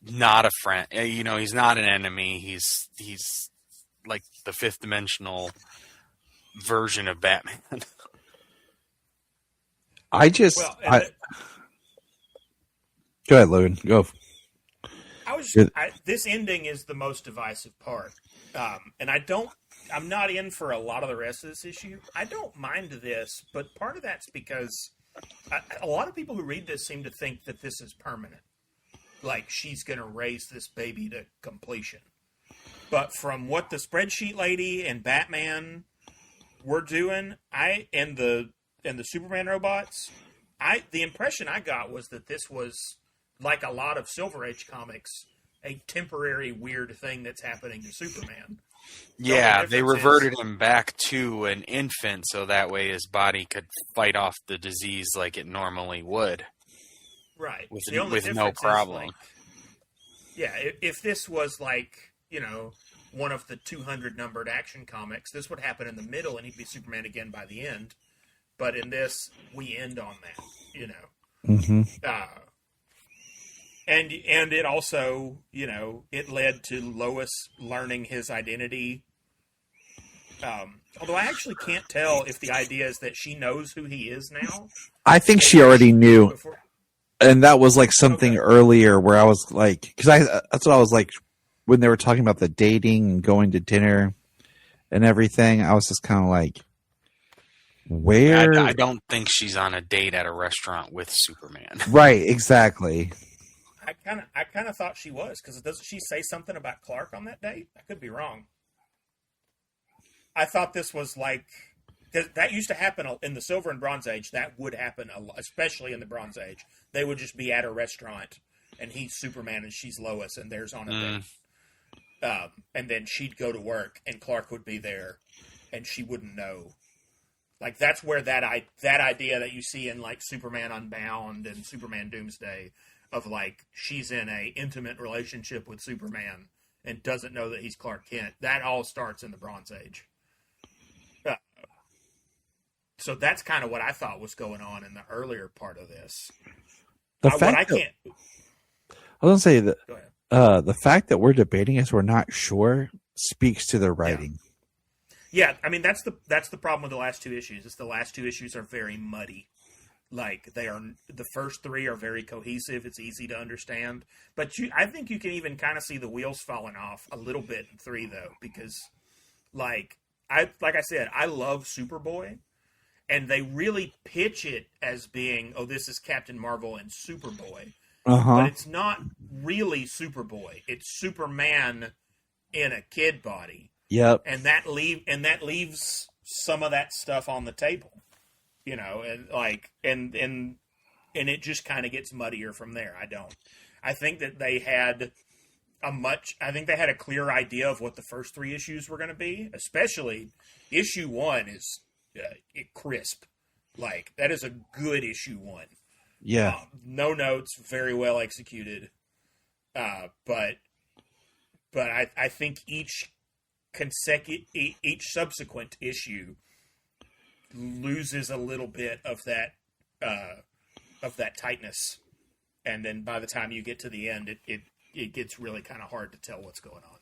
[SPEAKER 6] not a friend. He's not an enemy. He's like the 5th dimensional version of Batman.
[SPEAKER 3] Go ahead, Logan. Go.
[SPEAKER 5] This ending is the most divisive part. And I'm not in for a lot of the rest of this issue. I don't mind this, but part of that's because a lot of people who read this seem to think that this is permanent. Like, she's going to raise this baby to completion. But from what the spreadsheet lady and Batman were doing, and the Superman robots, the impression I got was that this was, like a lot of Silver Age comics, a temporary weird thing that's happening to Superman.
[SPEAKER 6] Yeah, they reverted him back to an infant so that way his body could fight off the disease like it normally would.
[SPEAKER 5] Right.
[SPEAKER 6] With no problem.
[SPEAKER 5] If this was like, one of the 200 numbered Action Comics, this would happen in the middle and he'd be Superman again by the end. But in this, we end on that,
[SPEAKER 3] Mm-hmm.
[SPEAKER 5] And it also, it led to Lois learning his identity. Although I actually can't tell if the idea is that she knows who he is now.
[SPEAKER 3] I think she already knew. And that was like something earlier where I was like, because that's what I was like when they were talking about the dating and going to dinner and everything. I was just kind of like, where?
[SPEAKER 6] I don't think she's on a date at a restaurant with Superman.
[SPEAKER 3] Right, exactly.
[SPEAKER 5] I kind of thought she was, because doesn't she say something about Clark on that date? I could be wrong. I thought this was like, that used to happen in the Silver and Bronze Age. That would happen, especially in the Bronze Age. They would just be at a restaurant, and he's Superman and she's Lois, and there's on a date. And then she'd go to work, and Clark would be there, and she wouldn't know. Like, that's where that idea that you see in, like, Superman Unbound and Superman Doomsday, of, like, she's in a intimate relationship with Superman and doesn't know that he's Clark Kent. That all starts in the Bronze Age. So that's kind of what I thought was going on in the earlier part of this.
[SPEAKER 3] The fact that, I was gonna say that the fact that we're debating is we're not sure speaks to the writing.
[SPEAKER 5] Yeah, I mean that's the problem with the last two issues. Is the last two issues are very muddy. Like the first three are very cohesive. It's easy to understand, but I think you can even kind of see the wheels falling off a little bit in 3 though, because like I said, I love Superboy, and they really pitch it as being, oh, this is Captain Marvel and Superboy, but it's not really Superboy. It's Superman in a kid body.
[SPEAKER 3] Yep,
[SPEAKER 5] and that leaves some of that stuff on the table. You know, and like, and it just kind of gets muddier from there. I think that they had a clear idea of what the first 3 issues were going to be. Especially issue 1 is crisp. Like, that is a good issue 1.
[SPEAKER 3] Yeah.
[SPEAKER 5] No notes, very well executed. But I think each subsequent issue loses a little bit of that tightness, and then by the time you get to the end, it gets really kind of hard to tell what's going on.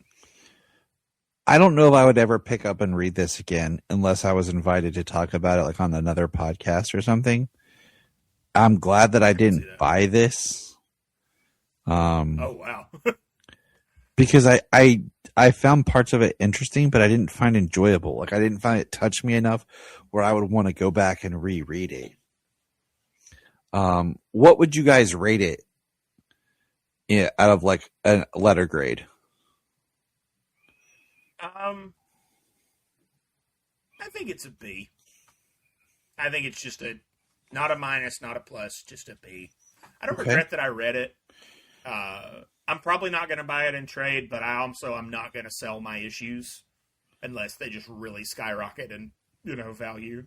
[SPEAKER 3] I don't know if I would ever pick up and read this again unless I was invited to talk about it, like on another podcast or something. I'm glad that I didn't buy this.
[SPEAKER 5] Oh wow!
[SPEAKER 3] Because I found parts of it interesting, but I didn't find enjoyable. Like, I didn't find it touch me enough where I would want to go back and reread it. What would you guys rate it out of like a letter grade?
[SPEAKER 5] I think it's a B. I think it's just not a minus, not a plus, just a B. I don't regret that I read it. I'm probably not going to buy it in trade, but I'm not going to sell my issues unless they just really skyrocket in, value,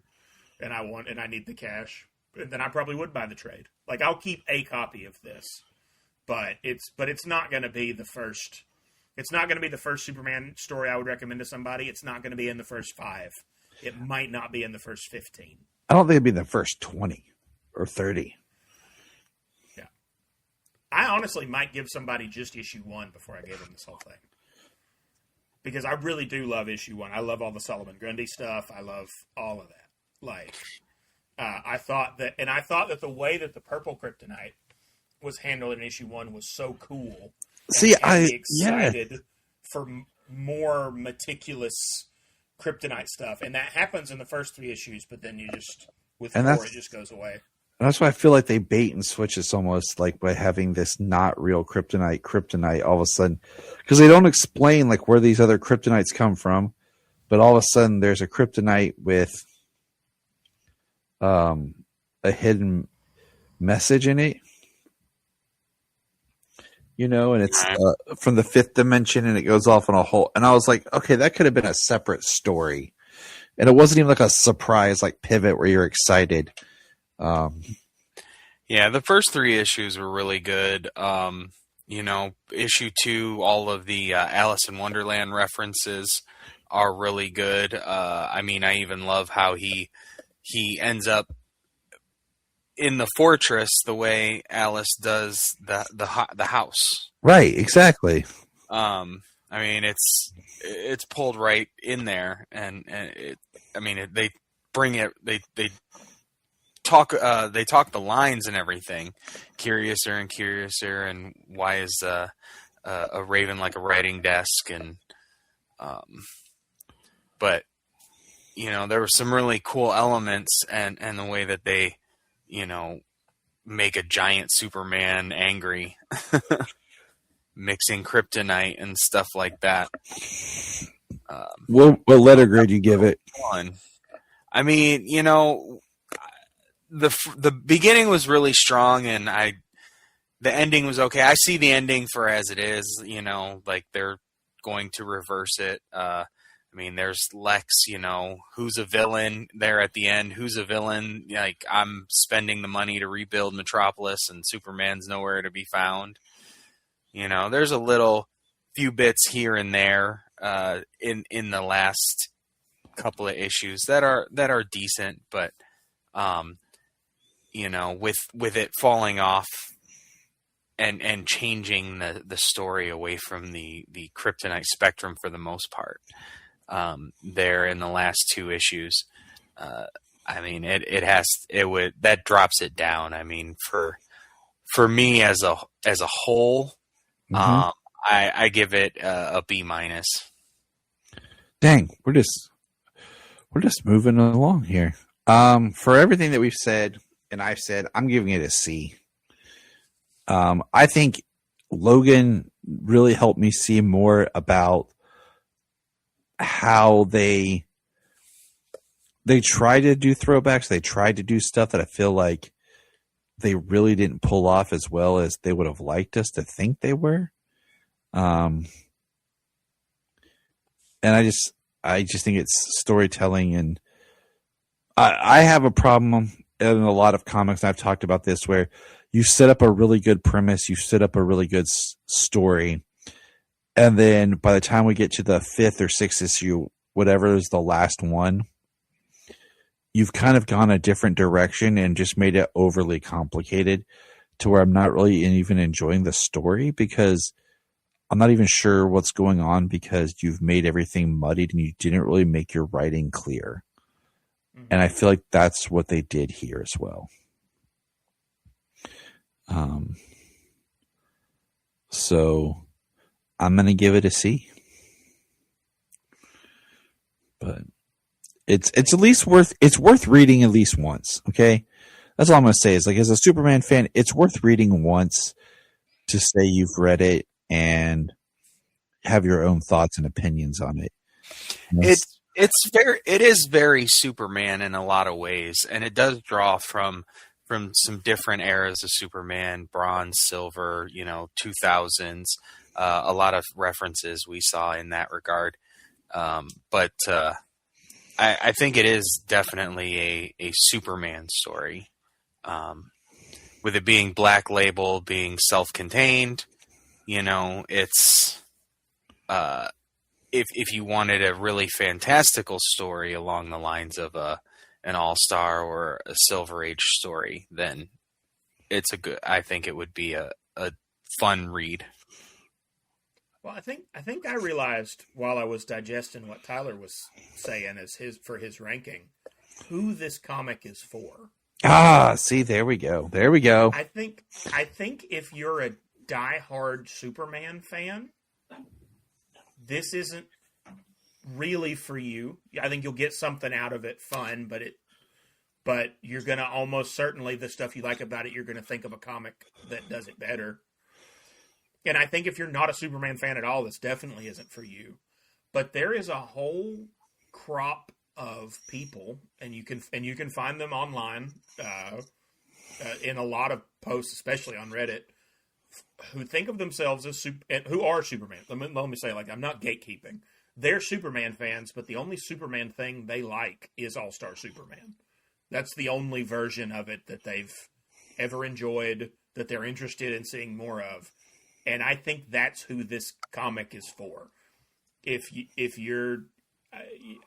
[SPEAKER 5] and I need the cash. And then I probably would buy the trade. Like, I'll keep a copy of this, but it's not going to be the first. It's not going to be the first Superman story I would recommend to somebody. It's not going to be in the first 5. It might not be in the first 15.
[SPEAKER 3] I don't think it'd be in the first 20 or 30.
[SPEAKER 5] I honestly might give somebody just issue 1 before I gave them this whole thing. Because I really do love issue 1. I love all the Solomon Grundy stuff. I love all of that. Like, I thought that the way that the purple kryptonite was handled in issue 1 was so cool.
[SPEAKER 3] See,
[SPEAKER 5] I'm excited for more meticulous kryptonite stuff. And that happens in the first 3 issues, but then it just goes away.
[SPEAKER 3] And that's why I feel like they bait and switch this almost, like by having this not real kryptonite all of a sudden, because they don't explain like where these other kryptonites come from, but all of a sudden there's a kryptonite with a hidden message in it, and it's from the 5th dimension, and it goes off on a whole. And I was like, okay, that could have been a separate story, and it wasn't even like a surprise like pivot where you're excited.
[SPEAKER 6] The first 3 issues were really good. Issue 2, all of the Alice in Wonderland references are really good. I even love how he ends up in the fortress the way Alice does the house.
[SPEAKER 3] Right, exactly.
[SPEAKER 6] It's pulled right in there, and they bring it. They talk the lines and everything, curiouser and curiouser, and why is a raven like a writing desk, and but there were some really cool elements, and the way that they make a giant Superman angry, mixing kryptonite and stuff like that.
[SPEAKER 3] What letter grade you give it?
[SPEAKER 6] The beginning was really strong, and the ending was okay. I see the ending for as it is, like they're going to reverse it. There's Lex, who's a villain there at the end. Who's a villain? Like, I'm spending the money to rebuild Metropolis, and Superman's nowhere to be found. There's a few bits here and there in the last couple of issues that are decent, but with it falling off and changing the story away from the Kryptonite Spectrum for the most part. There in the last 2 issues, I mean, that drops it down. I mean, for me as a whole, I give it a B-.
[SPEAKER 3] Dang, we're just moving along here. For everything that we've said and I've said, I'm giving it a C. I think Logan really helped me see more about how they try to do throwbacks. They tried to do stuff that I feel like they really didn't pull off as well as they would have liked us to think they were. And I just think it's storytelling, and I have a problem in a lot of comics. And I've talked about this where you set up a really good premise, you set up a really good story, and then by the time we get to the 5th or 6th issue, whatever is the last one, you've kind of gone a different direction and just made it overly complicated to where I'm not really even enjoying the story, because I'm not even sure what's going on, because you've made everything muddied and you didn't really make your writing clear. And I feel like that's what they did here as well. So I'm going to give it a C. But it's at least worth reading at least once. Okay. That's all I'm going to say is, like, as a Superman fan, it's worth reading once to say you've read it and have your own thoughts and opinions on it.
[SPEAKER 6] It is very Superman in a lot of ways, and it does draw from some different eras of Superman, bronze, silver, 2000s, a lot of references we saw in that regard. But I think it is definitely a Superman story, with it being Black Label, being self-contained. It's if you wanted a really fantastical story along the lines of an All-Star or a Silver Age story, then I think it would be a fun read.
[SPEAKER 5] Well, I think I realized while I was digesting what Tyler was saying as his ranking, who this comic is for.
[SPEAKER 3] See, there we go.
[SPEAKER 5] I think if you're a diehard Superman fan, this isn't really for you. I think you'll get something out of it, fun, but you're going to almost certainly, the stuff you like about it, you're going to think of a comic that does it better. And I think if you're not a Superman fan at all, this definitely isn't for you. But there is a whole crop of people, and you can find them online in a lot of posts, especially on Reddit, who think of themselves as who are Superman. Let me say, like, I'm not gatekeeping. They're Superman fans, but the only Superman thing they like is All-Star Superman. That's the only version of it that they've ever enjoyed, that they're interested in seeing more of. And I think that's who this comic is for. If you're,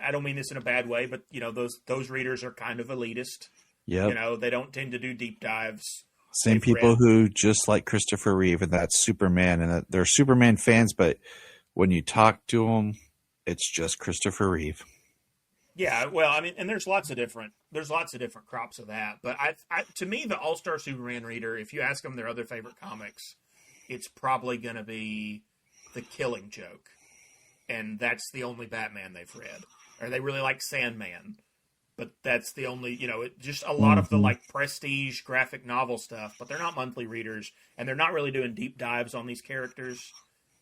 [SPEAKER 5] I don't mean this in a bad way, but those readers are kind of elitist.
[SPEAKER 3] Yeah.
[SPEAKER 5] They don't tend to do deep dives.
[SPEAKER 3] Same people who just like Christopher Reeve, and that's Superman, and that they're Superman fans, but when you talk to them, it's just Christopher Reeve.
[SPEAKER 5] Yeah, well, I mean, and there's lots of different crops of that. But to me, the All-Star Superman reader, if you ask them their other favorite comics, it's probably going to be The Killing Joke, and that's the only Batman they've read. Or they really like Sandman, but that's the only, just a lot of the like prestige graphic novel stuff. But they're not monthly readers, and they're not really doing deep dives on these characters.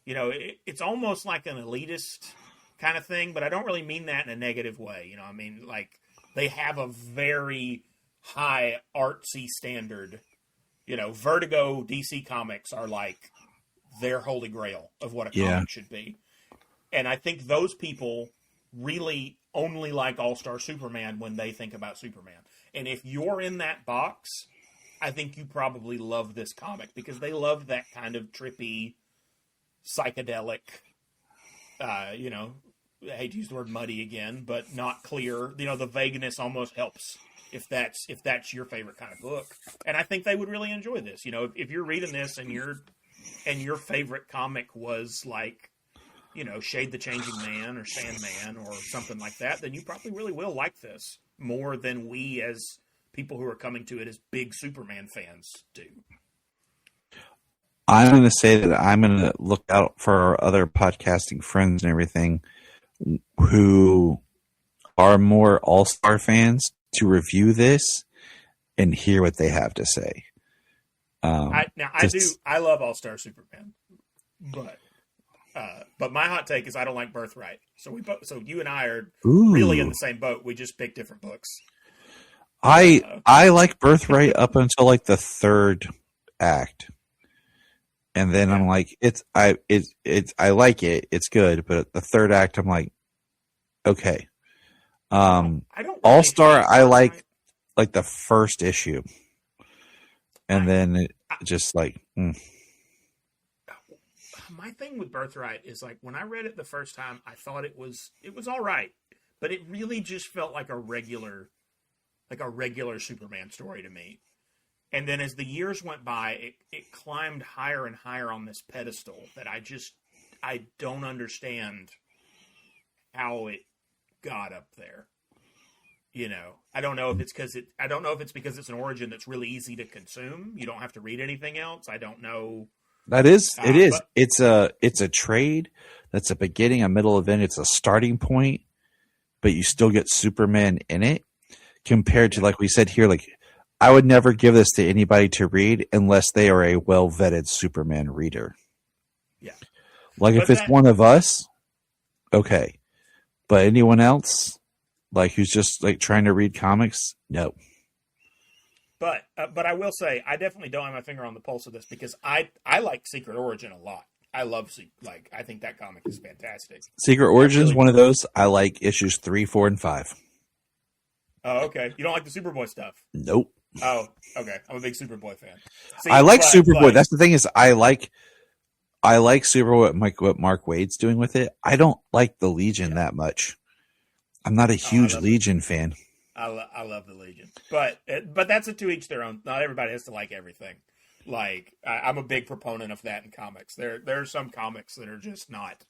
[SPEAKER 5] It's almost like an elitist kind of thing, but I don't really mean that in a negative way. I mean, like, they have a very high artsy standard. Vertigo DC Comics are like their holy grail of what a comic should be. And I think those people really only like All-Star Superman when they think about Superman. And if you're in that box, I think you probably love this comic, because they love that kind of trippy, psychedelic, I hate to use the word muddy again, but not clear. The vagueness almost helps if that's your favorite kind of book. And I think they would really enjoy this. If you're reading this and your favorite comic was like, Shade the Changing Man or Sandman or something like that, then you probably really will like this more than we as people who are coming to it as big Superman fans do.
[SPEAKER 3] I'm going to say that I'm going to look out for our other podcasting friends and everything who are more All-Star fans to review this and hear what they have to say.
[SPEAKER 5] I love All-Star Superman, but my hot take is I don't like Birthright. So you and I are really in the same boat. We just pick different books.
[SPEAKER 3] I like Birthright up until like the third act. And then I'm like, I like it. It's good. But at the third act, I'm like, okay.
[SPEAKER 5] I don't really
[SPEAKER 3] All-Star, I like the first issue. And then it just like,
[SPEAKER 5] My thing with Birthright is like when I read it the first time, I thought it was all right, but it really just felt like a regular Superman story to me. And then as the years went by, it climbed higher and higher on this pedestal that I don't understand how it got up there. I don't know if it's because it's an origin that's really easy to consume. You don't have to read anything else. I don't know.
[SPEAKER 3] It is. It's a trade. That's a beginning, a middle event. It's a starting point, but you still get Superman in it compared to, like we said here, like I would never give this to anybody to read unless they are a well-vetted Superman reader.
[SPEAKER 5] Yeah.
[SPEAKER 3] Like if it's one of us, okay. But anyone else, like who's just like trying to read comics, no.
[SPEAKER 5] But I will say I definitely don't have my finger on the pulse of this because I like Secret Origin a lot. I love I think that comic is fantastic.
[SPEAKER 3] Secret Origin is one of those. I like issues 3, 4, and 5.
[SPEAKER 5] Oh, okay. You don't like the Superboy stuff?
[SPEAKER 3] Nope.
[SPEAKER 5] Oh, okay. I'm a big Superboy fan. See,
[SPEAKER 3] I like Superboy. That's the thing is I like Superboy. What Mark Waid's doing with it. I don't like the Legion that much. I'm not a huge Legion fan.
[SPEAKER 5] I love the Legion, but that's a to each their own. Not everybody has to like everything. Like I'm a big proponent of that in comics. There are some comics that are just not.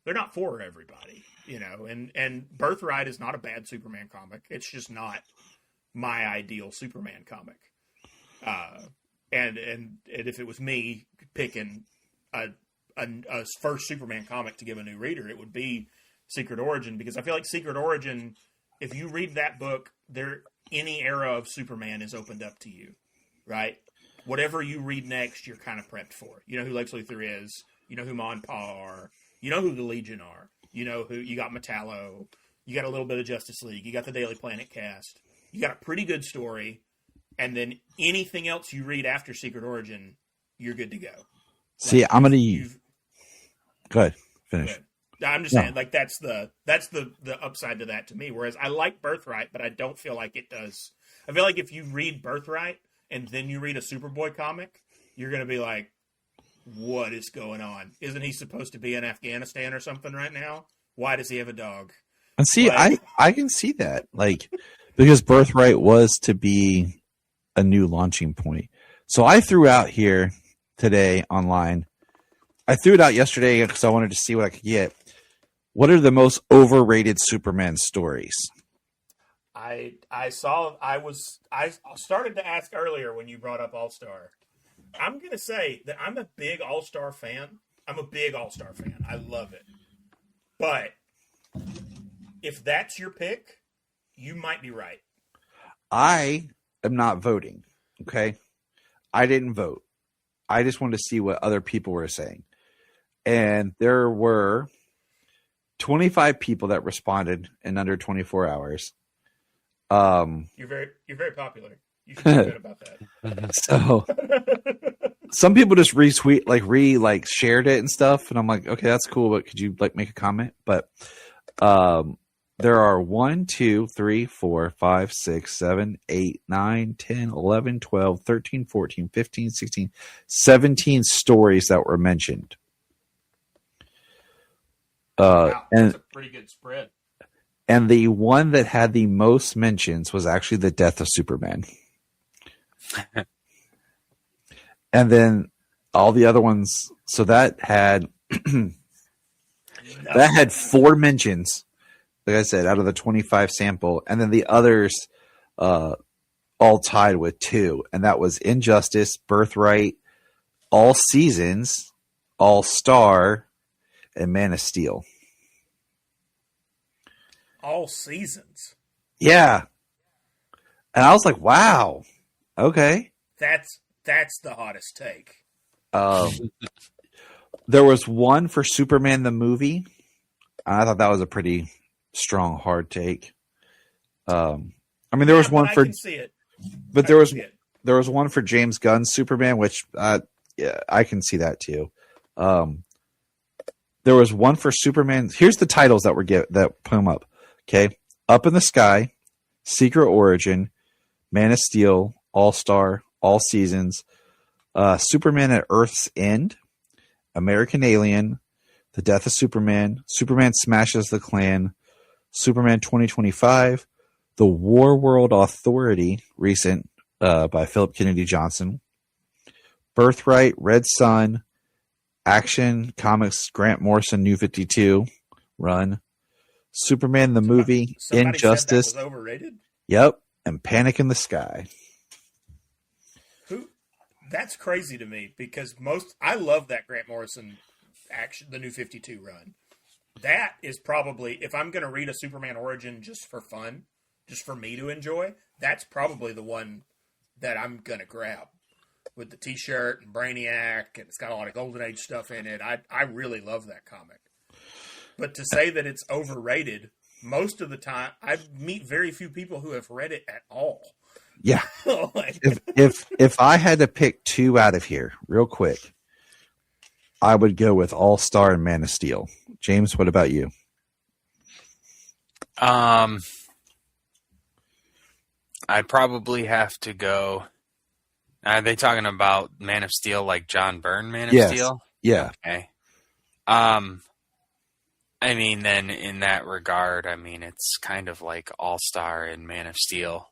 [SPEAKER 5] They're not for everybody, And Birthright is not a bad Superman comic. It's just not my ideal Superman comic. And if it was me picking a first Superman comic to give a new reader, it would be Secret Origin, because I feel like Secret Origin, if you read that book, any era of Superman is opened up to you, right? Whatever you read next, you're kind of prepped for. You know who Lex Luthor is. You know who Ma and Pa are. You know who the Legion are. You know who you got Metallo. You got a little bit of Justice League. You got the Daily Planet cast. You got a pretty good story, and then anything else you read after Secret Origin, you're good to go.
[SPEAKER 3] See, I'm gonna go ahead, finish.
[SPEAKER 5] Go ahead. I'm just saying, like that's the upside to that to me. Whereas I like Birthright, but I don't feel like it does. I feel like if you read Birthright and then you read a Superboy comic, you're gonna be like, "What is going on? Isn't he supposed to be in Afghanistan or something right now? Why does he have a dog?"
[SPEAKER 3] And see, I can see that, like, because Birthright was to be a new launching point. So I threw out here today online. I threw it out yesterday because I wanted to see what I could get. What are the most overrated Superman stories?
[SPEAKER 5] I started to ask earlier when you brought up All-Star. I'm going to say that I'm a big All-Star fan. I love it. But if that's your pick, you might be right.
[SPEAKER 3] I am not voting, okay? I didn't vote. I just wanted to see what other people were saying. And there were 25 people that responded in under 24 hours.
[SPEAKER 5] You're very popular. You should feel good about that.
[SPEAKER 3] So some people just retweet, shared it and stuff, and I'm like, okay, that's cool, but could you make a comment? But there are 1, 2, 3, 4, 5, 6, 7, 8, 9, 10, 11, 12, 13, 14, 15, 16, 17 stories that were mentioned.
[SPEAKER 5] Wow,
[SPEAKER 3] and
[SPEAKER 5] that's a pretty good spread.
[SPEAKER 3] And the one that had the most mentions was actually the death of Superman. And then all the other ones, so that had that had 4 mentions, like I said, out of the 25 sample, and then the others all tied with 2, and that was Injustice, Birthright, All Seasons, All Star, and Man of Steel.
[SPEAKER 5] All Seasons.
[SPEAKER 3] Yeah. And I was like, wow. Okay.
[SPEAKER 5] That's the hottest take.
[SPEAKER 3] There was one for Superman the movie. I thought that was a pretty strong, hard take. I mean, there was one for.
[SPEAKER 5] I can see it.
[SPEAKER 3] But there was one for James Gunn's Superman, which yeah, I can see that too. There was one for Superman. Here's the titles that put them up. Okay, Up in the Sky, Secret Origin, Man of Steel, All Star, All Seasons, Superman at Earth's End, American Alien, The Death of Superman, Superman Smashes the Klan, Superman 2025, The War World Authority, recent by Philip Kennedy Johnson, Birthright, Red Sun, Action Comics, Grant Morrison, New 52 run, Superman the movie, Injustice,
[SPEAKER 5] said that was overrated.
[SPEAKER 3] Yep, and Panic in the Sky.
[SPEAKER 5] That's crazy to me because I love that Grant Morrison action, the New 52 run. That is probably, if I'm going to read a Superman origin just for fun, just for me to enjoy, that's probably the one that I'm going to grab with the T-shirt and Brainiac, and it's got a lot of Golden Age stuff in it. I really love that comic. But to say that it's overrated, most of the time, I meet very few people who have read it at all.
[SPEAKER 3] Yeah. if I had to pick 2 out of here real quick, I would go with All Star and Man of Steel. James, what about you?
[SPEAKER 6] I'd probably have to go. Are they talking about Man of Steel like John Byrne Man of Steel?
[SPEAKER 3] Yeah.
[SPEAKER 6] Okay. I mean, then in that regard, I mean, it's kind of like All Star and Man of Steel.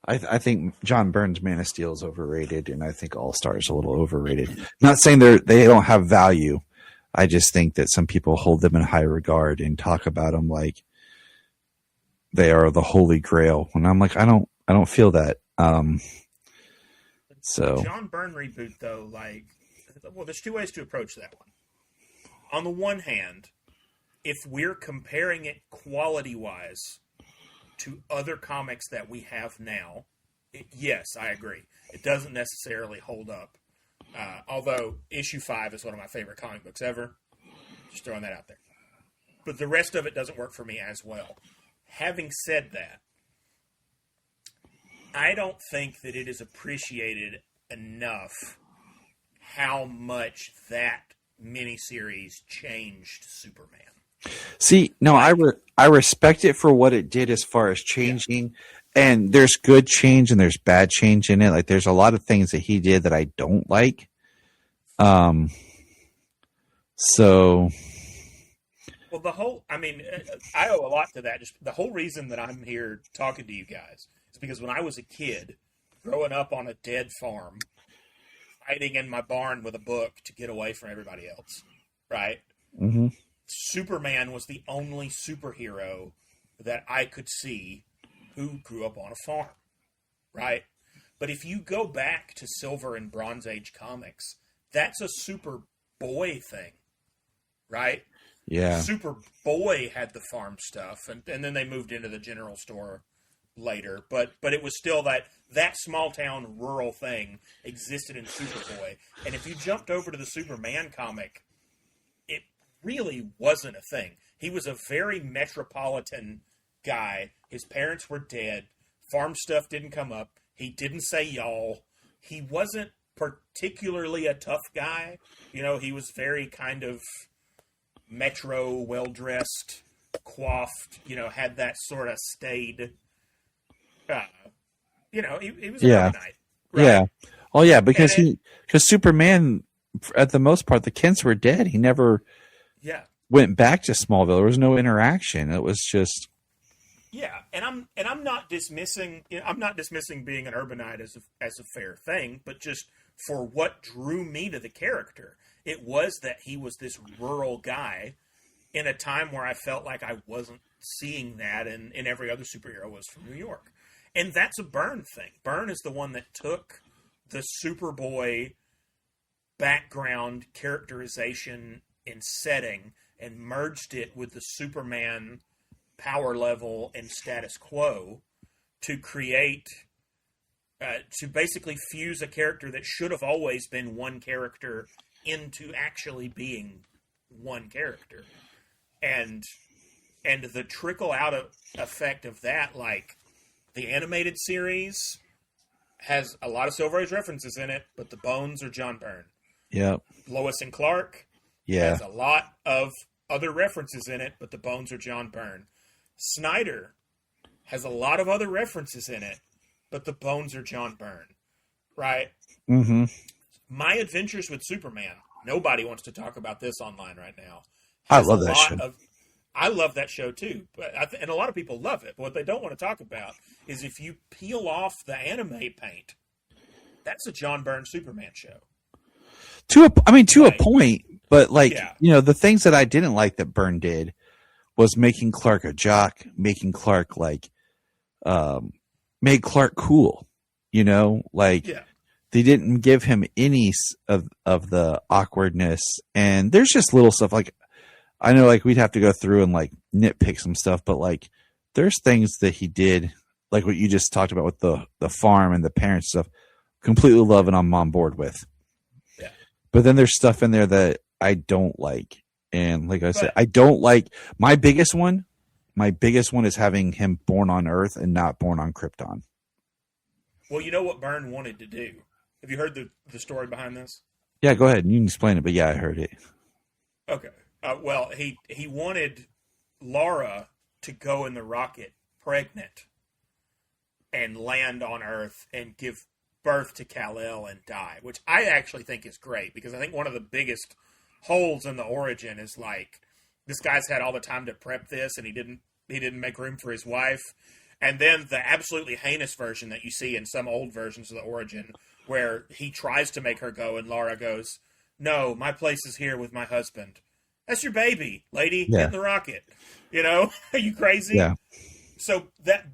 [SPEAKER 3] I think John Byrne's Man of Steel is overrated, and I think All Star is a little overrated. Not saying they don't have value. I just think that some people hold them in high regard and talk about them like they are the holy grail. And I'm like, I don't feel that. So
[SPEAKER 5] John Byrne reboot though, there's 2 ways to approach that one. On the one hand, if we're comparing it quality-wise to other comics that we have now, yes, I agree. It doesn't necessarily hold up. Although issue 5 is one of my favorite comic books ever. Just throwing that out there. But the rest of it doesn't work for me as well. Having said that, I don't think that it is appreciated enough how much that miniseries changed Superman.
[SPEAKER 3] See, no, I respect it for what it did as far as changing, and there's good change and there's bad change in it. Like there's a lot of things that he did that I don't like. So,
[SPEAKER 5] well, I owe a lot to that. Just the whole reason that I'm here talking to you guys is because when I was a kid, growing up on a dead farm, hiding in my barn with a book to get away from everybody else, right?
[SPEAKER 3] Mm-hmm.
[SPEAKER 5] Superman was the only superhero that I could see who grew up on a farm, right? But if you go back to Silver and Bronze Age comics, that's a Superboy thing, right?
[SPEAKER 3] Yeah.
[SPEAKER 5] Superboy had the farm stuff, and then they moved into the general store later. But it was still that small town rural thing existed in Superboy. And if you jumped over to the Superman comic, it really wasn't a thing. He was a very metropolitan guy. His parents were dead. Farm stuff didn't come up. He didn't say y'all. He wasn't particularly a tough guy. You know, he was very kind of metro, well-dressed, coiffed, had that sort of staid, he was a knight. Right?
[SPEAKER 3] Yeah. Oh, yeah, because Superman, at the most part, the Kents were dead. He never went back to Smallville. There was no interaction. It was just
[SPEAKER 5] and I'm not dismissing being an urbanite as a fair thing, but just for what drew me to the character, it was that he was this rural guy in a time where I felt like I wasn't seeing that, and every other superhero was from New York. And that's a Byrne thing. Byrne is the one that took the Superboy background characterization and setting and merged it with the Superman power level and status quo to create, to basically fuse a character that should have always been one character into actually being one character. And the trickle out effect of that, like the animated series has a lot of Silver Age references in it, but the bones are John Byrne.
[SPEAKER 3] Yep.
[SPEAKER 5] Lois and Clark has a lot of other references in it, but the bones are John Byrne. Snyder has a lot of other references in it, but the bones are John Byrne. Right?
[SPEAKER 3] Mm-hmm.
[SPEAKER 5] My Adventures with Superman. Nobody wants to talk about this online right now.
[SPEAKER 3] I love that show.
[SPEAKER 5] I love that show too, but and a lot of people love it. But what they don't want to talk about is if you peel off the anime paint, that's a John Byrne Superman show.
[SPEAKER 3] To a point, but the things that I didn't like that Byrne did was making Clark a jock, making Clark made Clark cool. They didn't give him any of the awkwardness, and there's just little stuff like. I know, we'd have to go through and, nitpick some stuff, but, there's things that he did, like what you just talked about with the farm and the parents stuff, completely love and I'm on board with.
[SPEAKER 5] Yeah.
[SPEAKER 3] But then there's stuff in there that I don't like. And like I said, I don't like – my biggest one is having him born on Earth and not born on Krypton.
[SPEAKER 5] Well, you know what Byrne wanted to do? Have you heard the story behind this?
[SPEAKER 3] Yeah, go ahead. You can explain it, but yeah, I heard it.
[SPEAKER 5] Okay. He wanted Laura to go in the rocket pregnant and land on Earth and give birth to Kal-El and die, which I actually think is great because I think one of the biggest holes in the origin is this guy's had all the time to prep this and he didn't make room for his wife. And then the absolutely heinous version that you see in some old versions of the origin where he tries to make her go and Laura goes, "No, my place is here with my husband." That's your baby, lady. Get in the rocket. Are you crazy?
[SPEAKER 3] Yeah.
[SPEAKER 5] So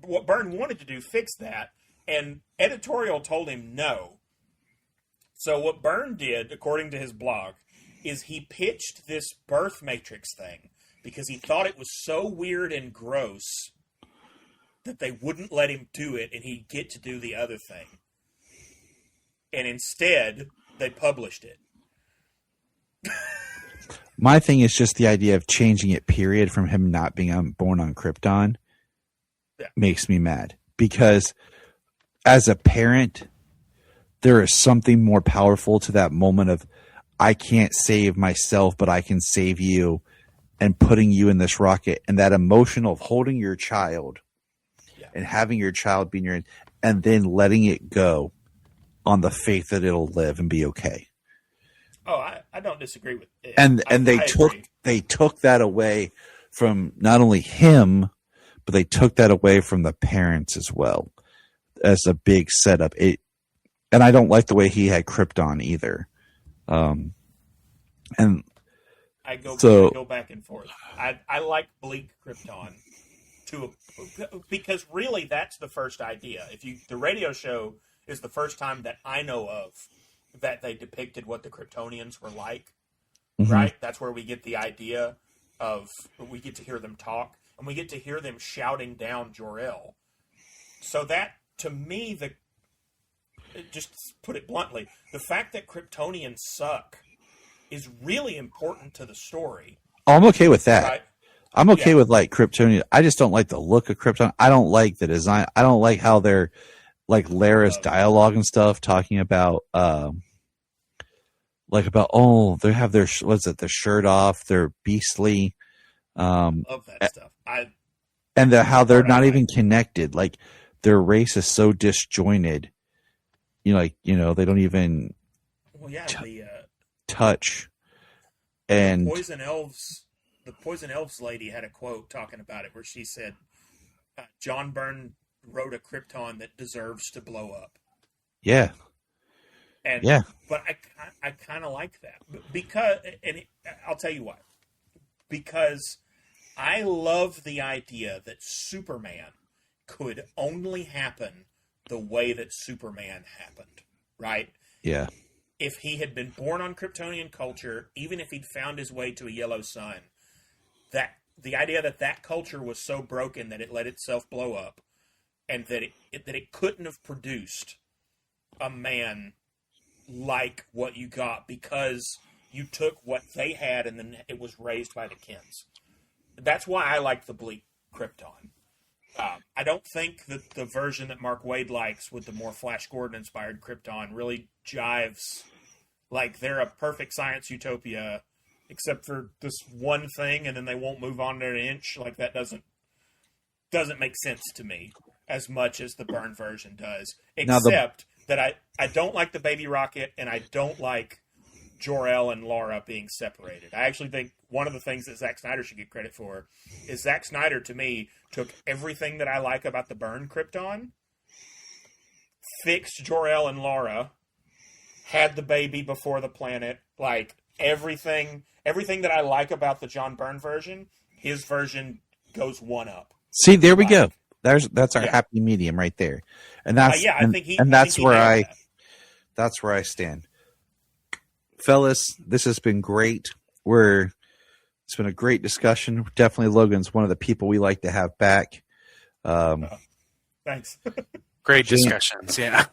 [SPEAKER 5] what Byrne wanted to do, fix that, and editorial told him no. So what Byrne did, according to his blog, is he pitched this birth matrix thing because he thought it was so weird and gross that they wouldn't let him do it and he'd get to do the other thing. And instead, they published it.
[SPEAKER 3] My thing is just the idea of changing it, period, from him not being born on Krypton makes me mad. Because as a parent, there is something more powerful to that moment of, I can't save myself, but I can save you, and putting you in this rocket. And that emotion of holding your child and having your child be in your, and then letting it go on the faith that it'll live and be okay.
[SPEAKER 5] Oh, I don't disagree with it.
[SPEAKER 3] And they took that away from not only him, but they took that away from the parents as well as a big setup. And I don't like the way he had Krypton either. And
[SPEAKER 5] I go back and forth. I like bleak Krypton because really that's the first idea. The radio show is the first time that I know of that they depicted what the Kryptonians were like, right? That's where we get the idea of, we get to hear them talk, and we get to hear them shouting down Jor-El. So that, to me, just put it bluntly, the fact that Kryptonians suck is really important to the story.
[SPEAKER 3] Oh, I'm okay with that.
[SPEAKER 5] Right?
[SPEAKER 3] I'm okay with Kryptonian. I just don't like the look of Krypton. I don't like the design. I don't like how they're Lara's dialogue and stuff, talking about they have their the shirt off, they're beastly.
[SPEAKER 5] Love that stuff.
[SPEAKER 3] And how they're not even connected. Their race is so disjointed. They don't even touch. And
[SPEAKER 5] the Poison Elves lady had a quote talking about it where she said, John Byrne wrote a Krypton that deserves to blow up.
[SPEAKER 3] Yeah.
[SPEAKER 5] And,
[SPEAKER 3] yeah.
[SPEAKER 5] But I kind of like that. Because, I'll tell you why. Because I love the idea that Superman could only happen the way that Superman happened, right?
[SPEAKER 3] Yeah.
[SPEAKER 5] If he had been born on Kryptonian culture, even if he'd found his way to a yellow sun, that the idea that culture was so broken that it let itself blow up, and that it couldn't have produced a man like what you got because you took what they had and then it was raised by the Kens. That's why I like the bleak Krypton. I don't think that the version that Mark Waid likes with the more Flash Gordon-inspired Krypton really jives. Like, they're a perfect science utopia, except for this one thing, and then they won't move on to an inch. Like, that doesn't make sense to me as much as the Byrne version does. Except that I don't like the Baby Rocket, and I don't like Jor-El and Lara being separated. I actually think one of the things that Zack Snyder should get credit for is Zack Snyder, to me, took everything that I like about the Byrne Krypton, fixed Jor-El and Lara, had the baby before the planet, like everything that I like about the John Byrne version, his version goes one up.
[SPEAKER 3] See, there we go. That's our happy medium right there, and that's that's where I stand. Fellas, this has been great. It's been a great discussion. Definitely Logan's one of the people we like to have back.
[SPEAKER 5] Thanks.
[SPEAKER 6] Great discussions, yeah.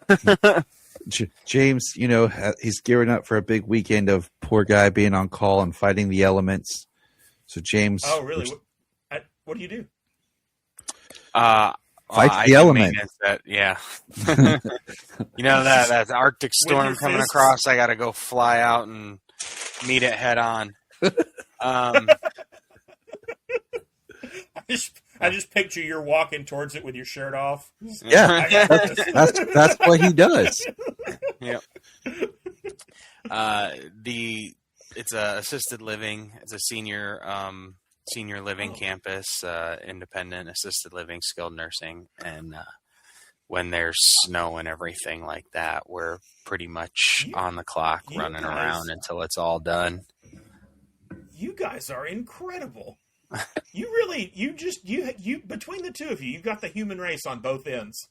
[SPEAKER 3] James, he's gearing up for a big weekend of poor guy being on call and fighting the elements. So James.
[SPEAKER 5] Oh, really? What do you do?
[SPEAKER 3] Fight the element.
[SPEAKER 6] That, yeah. that Arctic storm coming across, I got to go fly out and meet it head on.
[SPEAKER 5] I just picture you're walking towards it with your shirt off.
[SPEAKER 3] Yeah, that's what he does.
[SPEAKER 6] Yep. It's a assisted living. It's a senior living campus, independent assisted living, skilled nursing, and when there's snow and everything like that, we're pretty much on the clock, running around until it's all done.
[SPEAKER 5] You guys are incredible. You between the two of you, you've got the human race on both ends,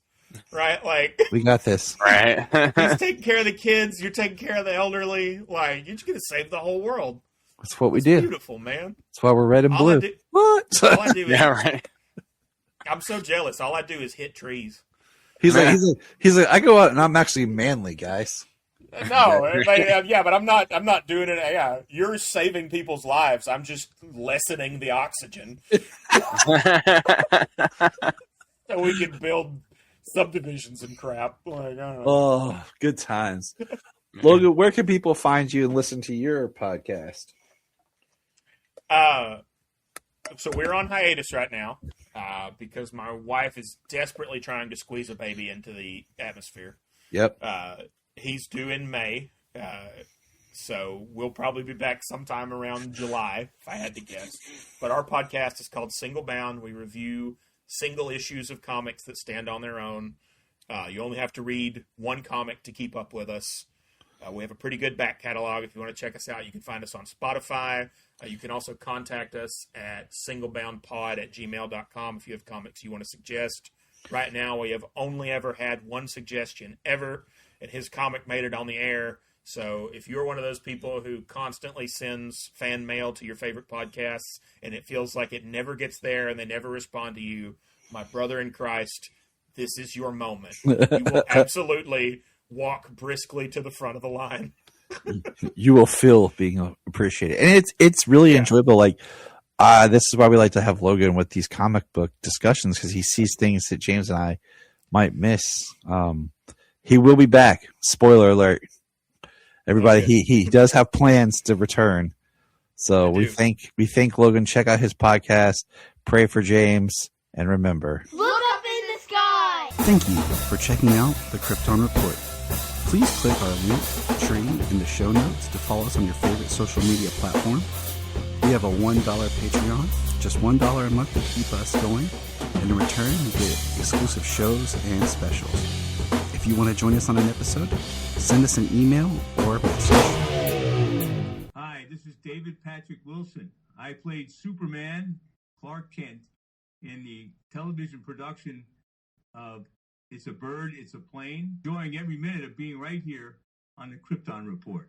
[SPEAKER 5] right? Like,
[SPEAKER 3] we got this,
[SPEAKER 6] right?
[SPEAKER 5] He's taking care of the kids. You're taking care of the elderly. Like, you're just gonna save the whole world.
[SPEAKER 3] That's what we do.
[SPEAKER 5] Beautiful, man.
[SPEAKER 3] That's why we're red and blue.
[SPEAKER 5] What? All I do is,
[SPEAKER 6] yeah, right.
[SPEAKER 5] I'm so jealous. All I do is hit trees.
[SPEAKER 3] He's like, I go out and I'm actually manly, guys.
[SPEAKER 5] No, but I'm not doing it. Yeah, you're saving people's lives. I'm just lessening the oxygen. So we can build subdivisions and crap. Like,
[SPEAKER 3] oh, good times. Logan, where can people find you and listen to your podcast?
[SPEAKER 5] So we're on hiatus right now because my wife is desperately trying to squeeze a baby into the atmosphere.
[SPEAKER 3] Yep.
[SPEAKER 5] He's due in May, so we'll probably be back sometime around July, if I had to guess. But our podcast is called Single Bound. We review single issues of comics that stand on their own. You only have to read one comic to keep up with us. We have a pretty good back catalog. If you want to check us out, you can find us on Spotify. You can also contact us at singleboundpod@gmail.com if you have comics you want to suggest. Right now, we have only ever had one suggestion ever, and his comic made it on the air. So if you're one of those people who constantly sends fan mail to your favorite podcasts and it feels like it never gets there and they never respond to you, my brother in Christ, this is your moment. You will absolutely walk briskly to the front of the line.
[SPEAKER 3] You will feel being appreciated. And it's really enjoyable. Like, this is why we like to have Logan with these comic book discussions, because he sees things that James and I might miss. He will be back. Spoiler alert. Everybody, he does have plans to return. So we thank Logan. Check out his podcast. Pray for James. And remember,
[SPEAKER 7] look up in the sky.
[SPEAKER 8] Thank you for checking out the Krypton Report.
[SPEAKER 3] Please click our link tree in the show notes to follow us on your favorite social media platform. We have a $1 Patreon, just $1 a month to keep us going, and in return you get exclusive shows and specials. If you want to join us on an episode, send us an email or message.
[SPEAKER 7] Hi, this is David Patrick Wilson. I played Superman, Clark Kent, in the television production of It's a Bird, It's a Plane, enjoying every minute of being right here on the Krypton Report.